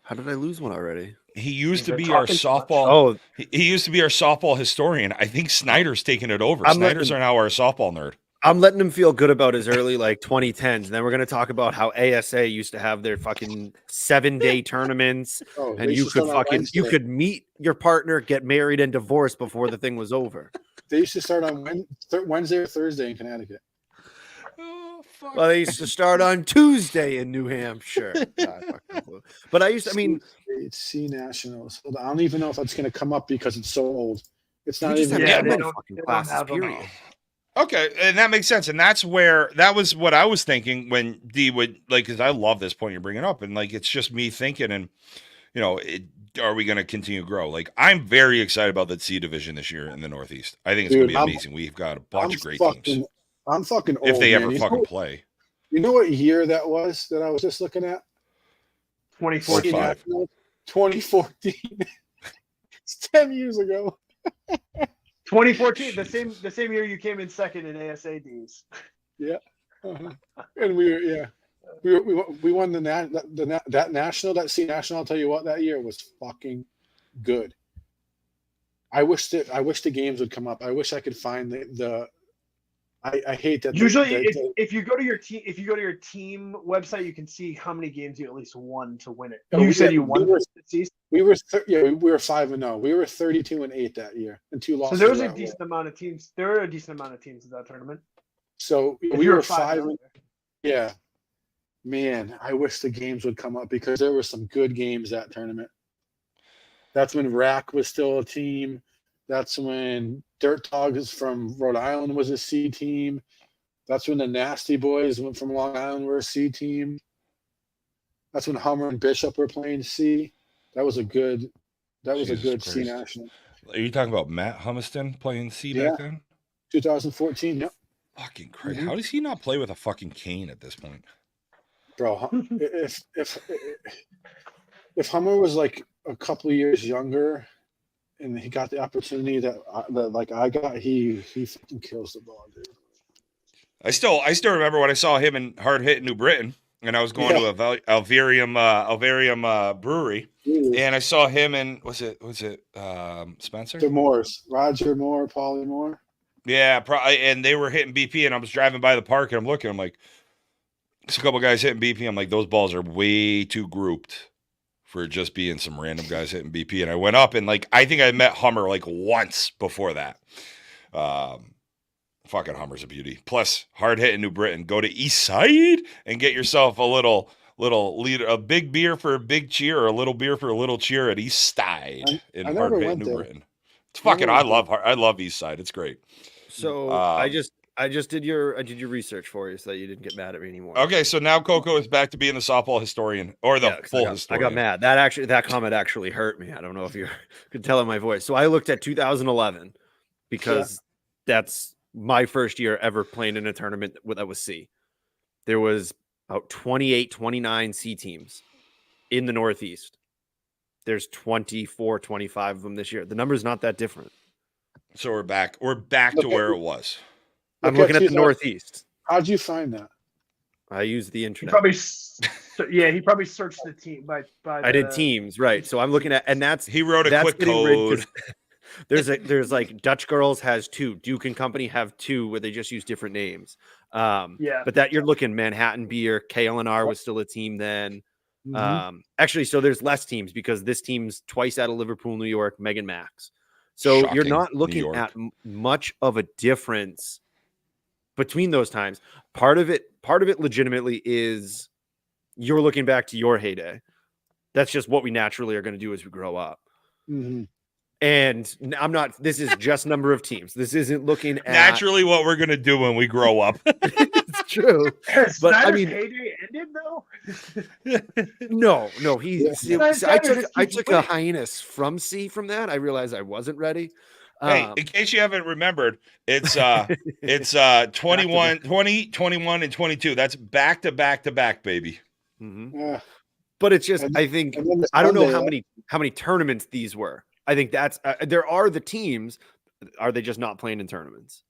How did I lose one already? He used to be our softball. He used to be our softball historian. I think Snyder's taken it over. Snyder's are now our softball nerd. I'm letting him feel good about his early 2010s, and then we're going to talk about how ASA used to have their fucking 7-day tournaments, and you could meet your partner, get married, and divorce before the thing was over. They used to start on Wednesday or Thursday in Connecticut. Well, they used to start on Tuesday in New Hampshire. But it's C Nationals. I don't even know if that's going to come up because it's so old. It's not even. Fucking classes, period. Okay, and that makes sense, and that was what I was thinking when D would because I love this point you're bringing up, and it's just me thinking, and are we going to continue to grow? I'm very excited about the C division this year in the Northeast. I think it's going to be amazing. We've got a bunch of great teams. I'm fucking old, if they ever fucking play. You know what year that was that I was just looking at? 2014. 2014. It's 10 years ago. 2014, the same year you came in second in ASADs. Yeah, and we won that national, that C national. I'll tell you what, that year was fucking good. I wish the games would come up. I wish I could find the. I hate that. Usually, if you go to your team website, you can see how many games you at least won to win it. You said you won the season. We were 5-0. We were 32-8 that year, and 2 losses. So there was a decent amount of teams. There were a decent amount of teams in that tournament. So we were 5. Yeah, man, I wish the games would come up because there were some good games that tournament. That's when Rack was still a team. That's when Dirt Dogs from Rhode Island was a C team. That's when the Nasty Boys went from Long Island were a C team. That's when Hummer and Bishop were playing C. That was a good C national. Are you talking about Matt Humiston playing C back then? 2014, yep. Fucking crazy. How does he not play with a fucking cane at this point? Bro, if Hummer was like a couple of years younger, and he got the opportunity that I got, he fucking kills the ball, dude. I still remember when I saw him in Hard Hit New Britain, and I was going to Alvarium Brewery, and I saw him in was it Spencer? The Moores, Roger Moore, Paulie Moore. Yeah, and they were hitting BP, and I was driving by the park, and I'm looking, I'm like, there's a couple guys hitting BP. I'm like, those balls are way too grouped for just being some random guys hitting BP. And I went up, and like, I think I met Hummer like once before that. Fucking Hummer's a beauty. Plus, hard hit in New Britain. Go to East Side and get yourself a little leader, a big beer for a big cheer, or a little beer for a little cheer at East Side in Hard Hit in New Britain. It's fucking. I love East Side. It's great. So I just did your research for you so that you didn't get mad at me anymore. Okay, so now Coco is back to being the softball historian, or the full historian. I got mad. That comment actually hurt me. I don't know if you could tell in my voice. So I looked at 2011 because that's my first year ever playing in a tournament that was C. There was about 28, 29 C teams in the Northeast. There's 24, 25 of them this year. The number's not that different. So we're back to where it was. I'm looking at the Northeast. How'd you find that? I used the internet. He probably searched the team by I did teams, right? So I'm looking at, and he wrote a quick code. There's like Dutch Girls has 2, Duke and Company have 2 where they just use different names. But that you're looking Manhattan Beer, KLNR was still a team then. Mm-hmm. Actually, so there's less teams because this team's twice out of Liverpool, New York, Megan Max. So you're not looking at much of a difference between those times. Part of it legitimately is you're looking back to your heyday. That's just what we naturally are going to do as we grow up. Mm-hmm. And this is just number of teams. This isn't looking at naturally what we're going to do when we grow up. It's true. But I mean, heyday ended though. No. I took a hiatus from C from that. I realized I wasn't ready. Hey, in case you haven't remembered, it's 21, 21, and 22. That's back to back, baby. Mm-hmm. Yeah. But it's just, I think, I don't know how many tournaments these were. I think that's there are the teams. Are they just not playing in tournaments?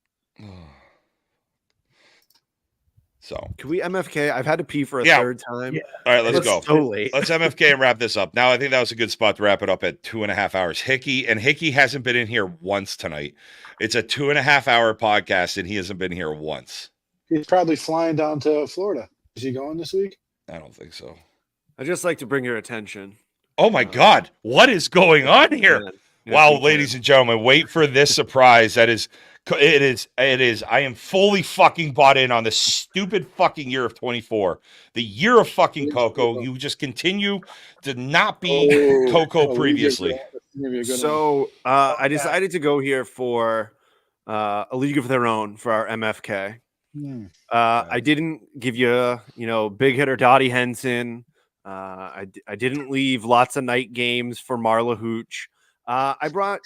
So can we MFK? I've had to pee for a third time. Yeah. All right, let's go. So late. Let's MFK and wrap this up. Now, I think that was a good spot to wrap it up at 2.5 hours. Hickey hasn't been in here once tonight. It's a 2.5 hour podcast, and he hasn't been here once. He's probably flying down to Florida. Is he going this week? I don't think so. I just like to bring your attention. Oh my God, what is going on here? Wow, ladies and gentlemen, wait for this surprise. It is. I am fully fucking bought in on the stupid fucking year of 24. The year of fucking Coco. You just continue to not be Coco previously. So I decided to go here for a league of their own for our MFK. I didn't give you, big hitter Dottie Henson. I didn't leave lots of night games for Marla Hooch. I brought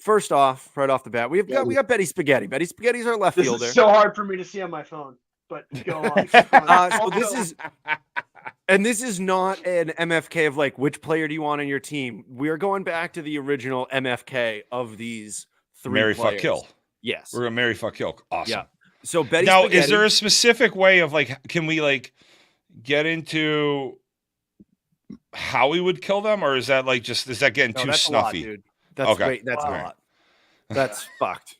first off, right off the bat, we got Betty Spaghetti. Betty Spaghetti's our left fielder. This is so hard for me to see on my phone, but go on. So this is not an MFK of like which player do you want on your team. We are going back to the original MFK of these 3 Marry, players. fuck, kill. Yes, we're gonna marry, fuck, kill. Awesome. Yeah. So Betty. Now, Spaghetti, is there a specific way of like? Can we like get into how we would kill them, or is that like is that getting too snuffy? A lot, dude. That's okay. That's a lot. That's fucked.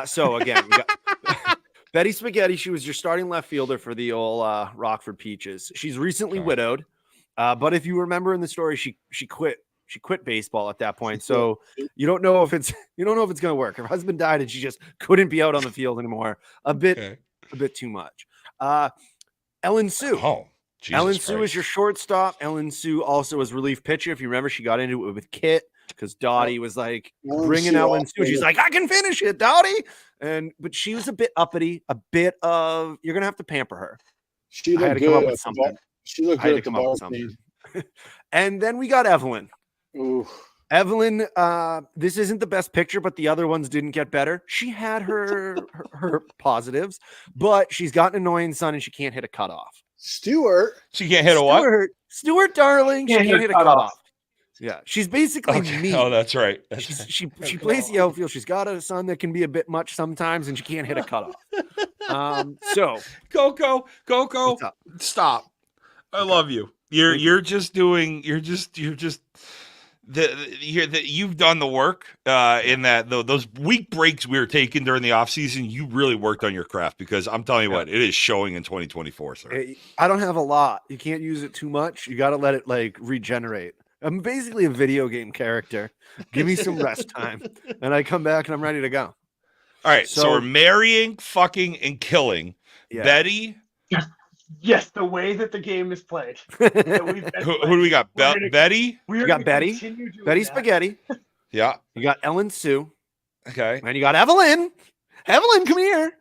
So again, we got Betty Spaghetti. She was your starting left fielder for the old Rockford Peaches. She's recently widowed, but if you remember in the story, she quit. She quit baseball at that point. So you don't know if it's going to work. Her husband died, and she just couldn't be out on the field anymore. A bit too much. Ellen Sue. Oh. Jesus Ellen Christ. Sue is your shortstop. Ellen Sue also was relief pitcher. If you remember, she got into it with Kit because Dottie was like bringing Ellen Sue. She's like, I can finish it, Dottie. But she was a bit uppity, a bit of you're gonna have to pamper her. She looked good. She looked good. I had to come up with something. And then we got Evelyn. Ooh. Evelyn, this isn't the best picture, but the other ones didn't get better. She had her positives, but she's got an annoying son and she can't hit a cutoff. Stuart. She can't hit a what? Stuart, darling. She can't hit a cutoff. Yeah, she's basically me. Oh, that's right. She plays the outfield. She's got a son that can be a bit much sometimes, and she can't hit a cutoff. So Coco, what's up? stop. I love you. You're just you've done the work in that those week breaks we were taking during the off season. You really worked on your craft, because I'm telling you what, it is showing in 2024, sir. I don't have a lot. You can't use it too much. You got to let it like regenerate. I'm basically a video game character. Give me some rest time, and I come back and I'm ready to go. All right, so we're marrying, fucking, and killing Betty. Yes, the way that the game is played. Who do we got? Betty? We got Betty. Betty Spaghetti. Yeah. You got Ellen Sue. Okay. And you got Evelyn. Evelyn, come here.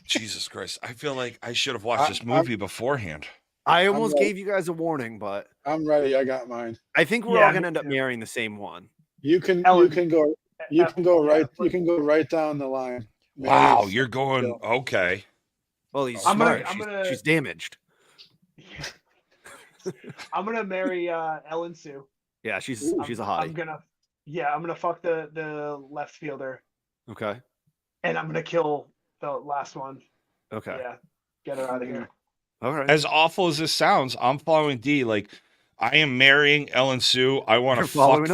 Jesus Christ. I feel like I should have watched this movie beforehand. I almost gave you guys a warning, but I'm ready. I got mine. I think we're all gonna end up marrying the same one. You can go right down the line. Wow, you're going okay. Well, he's smart. She's damaged. I'm gonna marry Ellen Sue. Yeah, she's a hottie. I'm gonna fuck the left fielder. Okay. And I'm gonna kill the last one. Okay. Yeah. Get her out of here. All right. As awful as this sounds, I'm following D. Like, I am marrying Ellen Sue. I want to fuck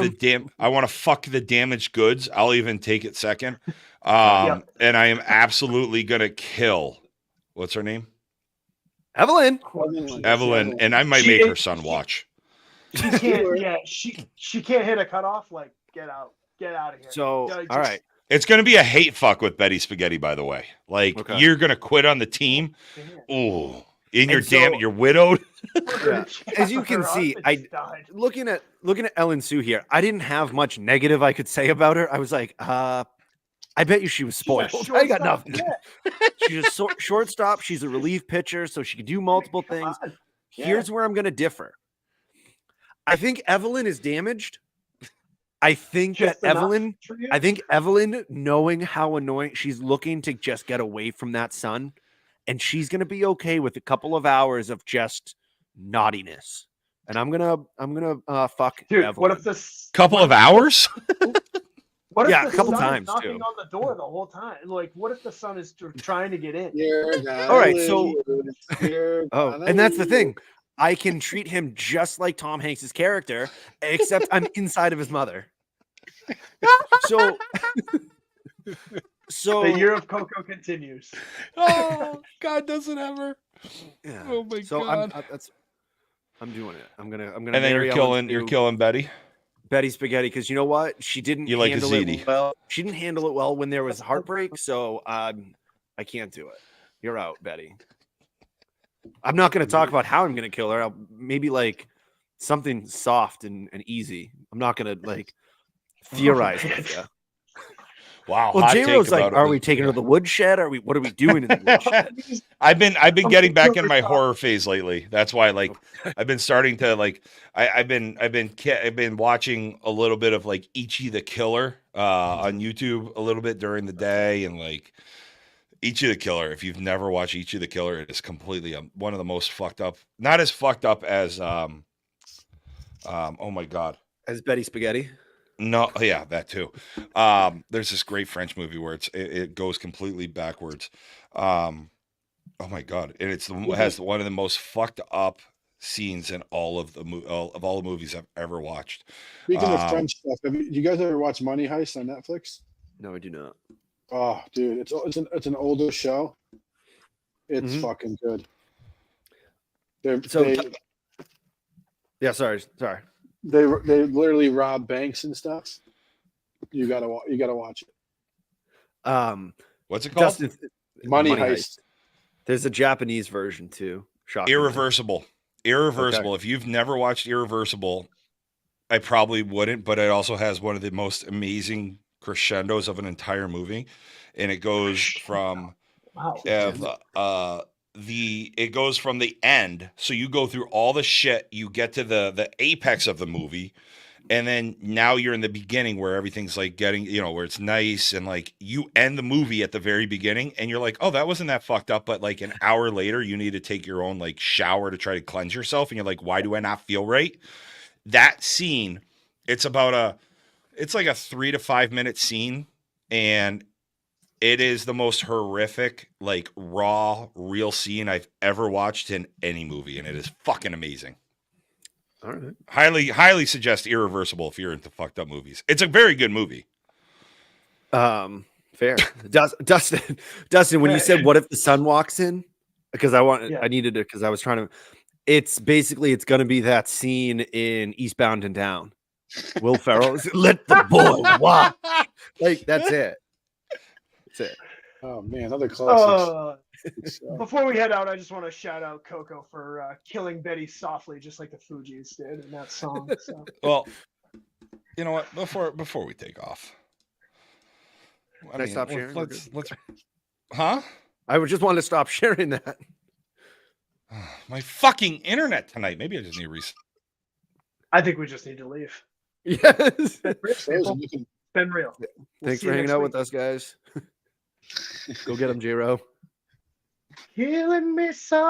the damaged goods. I'll even take it second. And I am absolutely gonna kill. What's her name? Evelyn, and I might make her son watch. She can't. Yeah, she can't hit a cutoff. Like, get out of here. So, all right. It's going to be a hate fuck with Betty Spaghetti, by the way. Like, you're going to quit on the team. Ooh, you're widowed. Yeah. As you can see, looking at Ellen Sue here, I didn't have much negative I could say about her. I was like, I bet you she was spoiled. I got nothing. Yeah. She's a shortstop. She's a relief pitcher, so she can do multiple things. Here's where I'm going to differ. I think Evelyn is damaged. I think Evelyn, knowing how annoying she's looking to just get away from that son, and she's going to be okay with a couple of hours of just naughtiness. And I'm gonna fuck Evelyn. What if this couple of hours? What if a couple times knocking on the door the whole time? Like, what if the son is trying to get in? All right, so and that's the thing. I can treat him just like Tom Hanks's character, except I'm inside of his mother. So the year of Coco continues. Oh, God doesn't ever. Yeah. Oh my God. I'm doing it. I'm gonna. And then you're killing Betty. Betty Spaghetti, because you know what? She didn't handle it well. She didn't handle it well when there was heartbreak, so I can't do it. You're out, Betty. I'm not going to talk about how I'm going to kill her. Maybe like something soft and easy. I'm not going to like theorize with you. Wow. Well, J-Ro's like, are we taking her to the woodshed? What are we doing in the woodshed? I've been getting back into my horror phase lately. That's why, like, I've been starting to like, I've been watching a little bit of like Ichi the Killer on YouTube a little bit during the day, and like Ichi the Killer. If you've never watched Ichi the Killer, it is completely one of the most fucked up. Not as fucked up as oh my God, as Betty Spaghetti. No, yeah, that too. There's this great French movie where it goes completely backwards. Oh my God, and it has one of the most fucked up scenes in all of the movies I've ever watched. Speaking of French stuff, do you guys ever watch Money Heist on Netflix? No, I do not. Oh, dude, it's an older show. It's fucking good. Sorry. They literally rob banks and stuff. You gotta watch it. What's it called? Money Heist. There's a Japanese version too. Shocking. Irreversible. Okay. If you've never watched Irreversible, I probably wouldn't, but it also has one of the most amazing crescendos of an entire movie, and it goes from it goes from the end. So you go through all the shit, you get to the apex of the movie, and then now you're in the beginning where everything's like getting, where it's nice, and like you end the movie at the very beginning and you're like, oh, that wasn't that fucked up, but like an hour later you need to take your own like shower to try to cleanse yourself, and you're like, why do I not feel right? That scene It's like a 3 to 5 minute scene, and it is the most horrific, like raw, real scene I've ever watched in any movie, and it is fucking amazing. All right. Highly suggest Irreversible if you're into fucked up movies. It's a very good movie. Fair. Dustin, when you said what if the sun walks in? Because I needed it because I was trying to. It's going to be that scene in Eastbound and Down. Will Ferrell let the boy walk. Like that's it. That's it. Oh man, another classic. Before we head out, I just want to shout out Coco for killing Betty softly, just like the Fugees did in that song. So. Well, you know what? Before we take off, Can I stop sharing? Let's. Huh? I would just want to stop sharing that. My fucking internet tonight. Maybe I just need to reset. I think we just need to leave. Yes. Been real. Thanks for hanging out with us, guys. Go get him, J-Ro. Killing me so.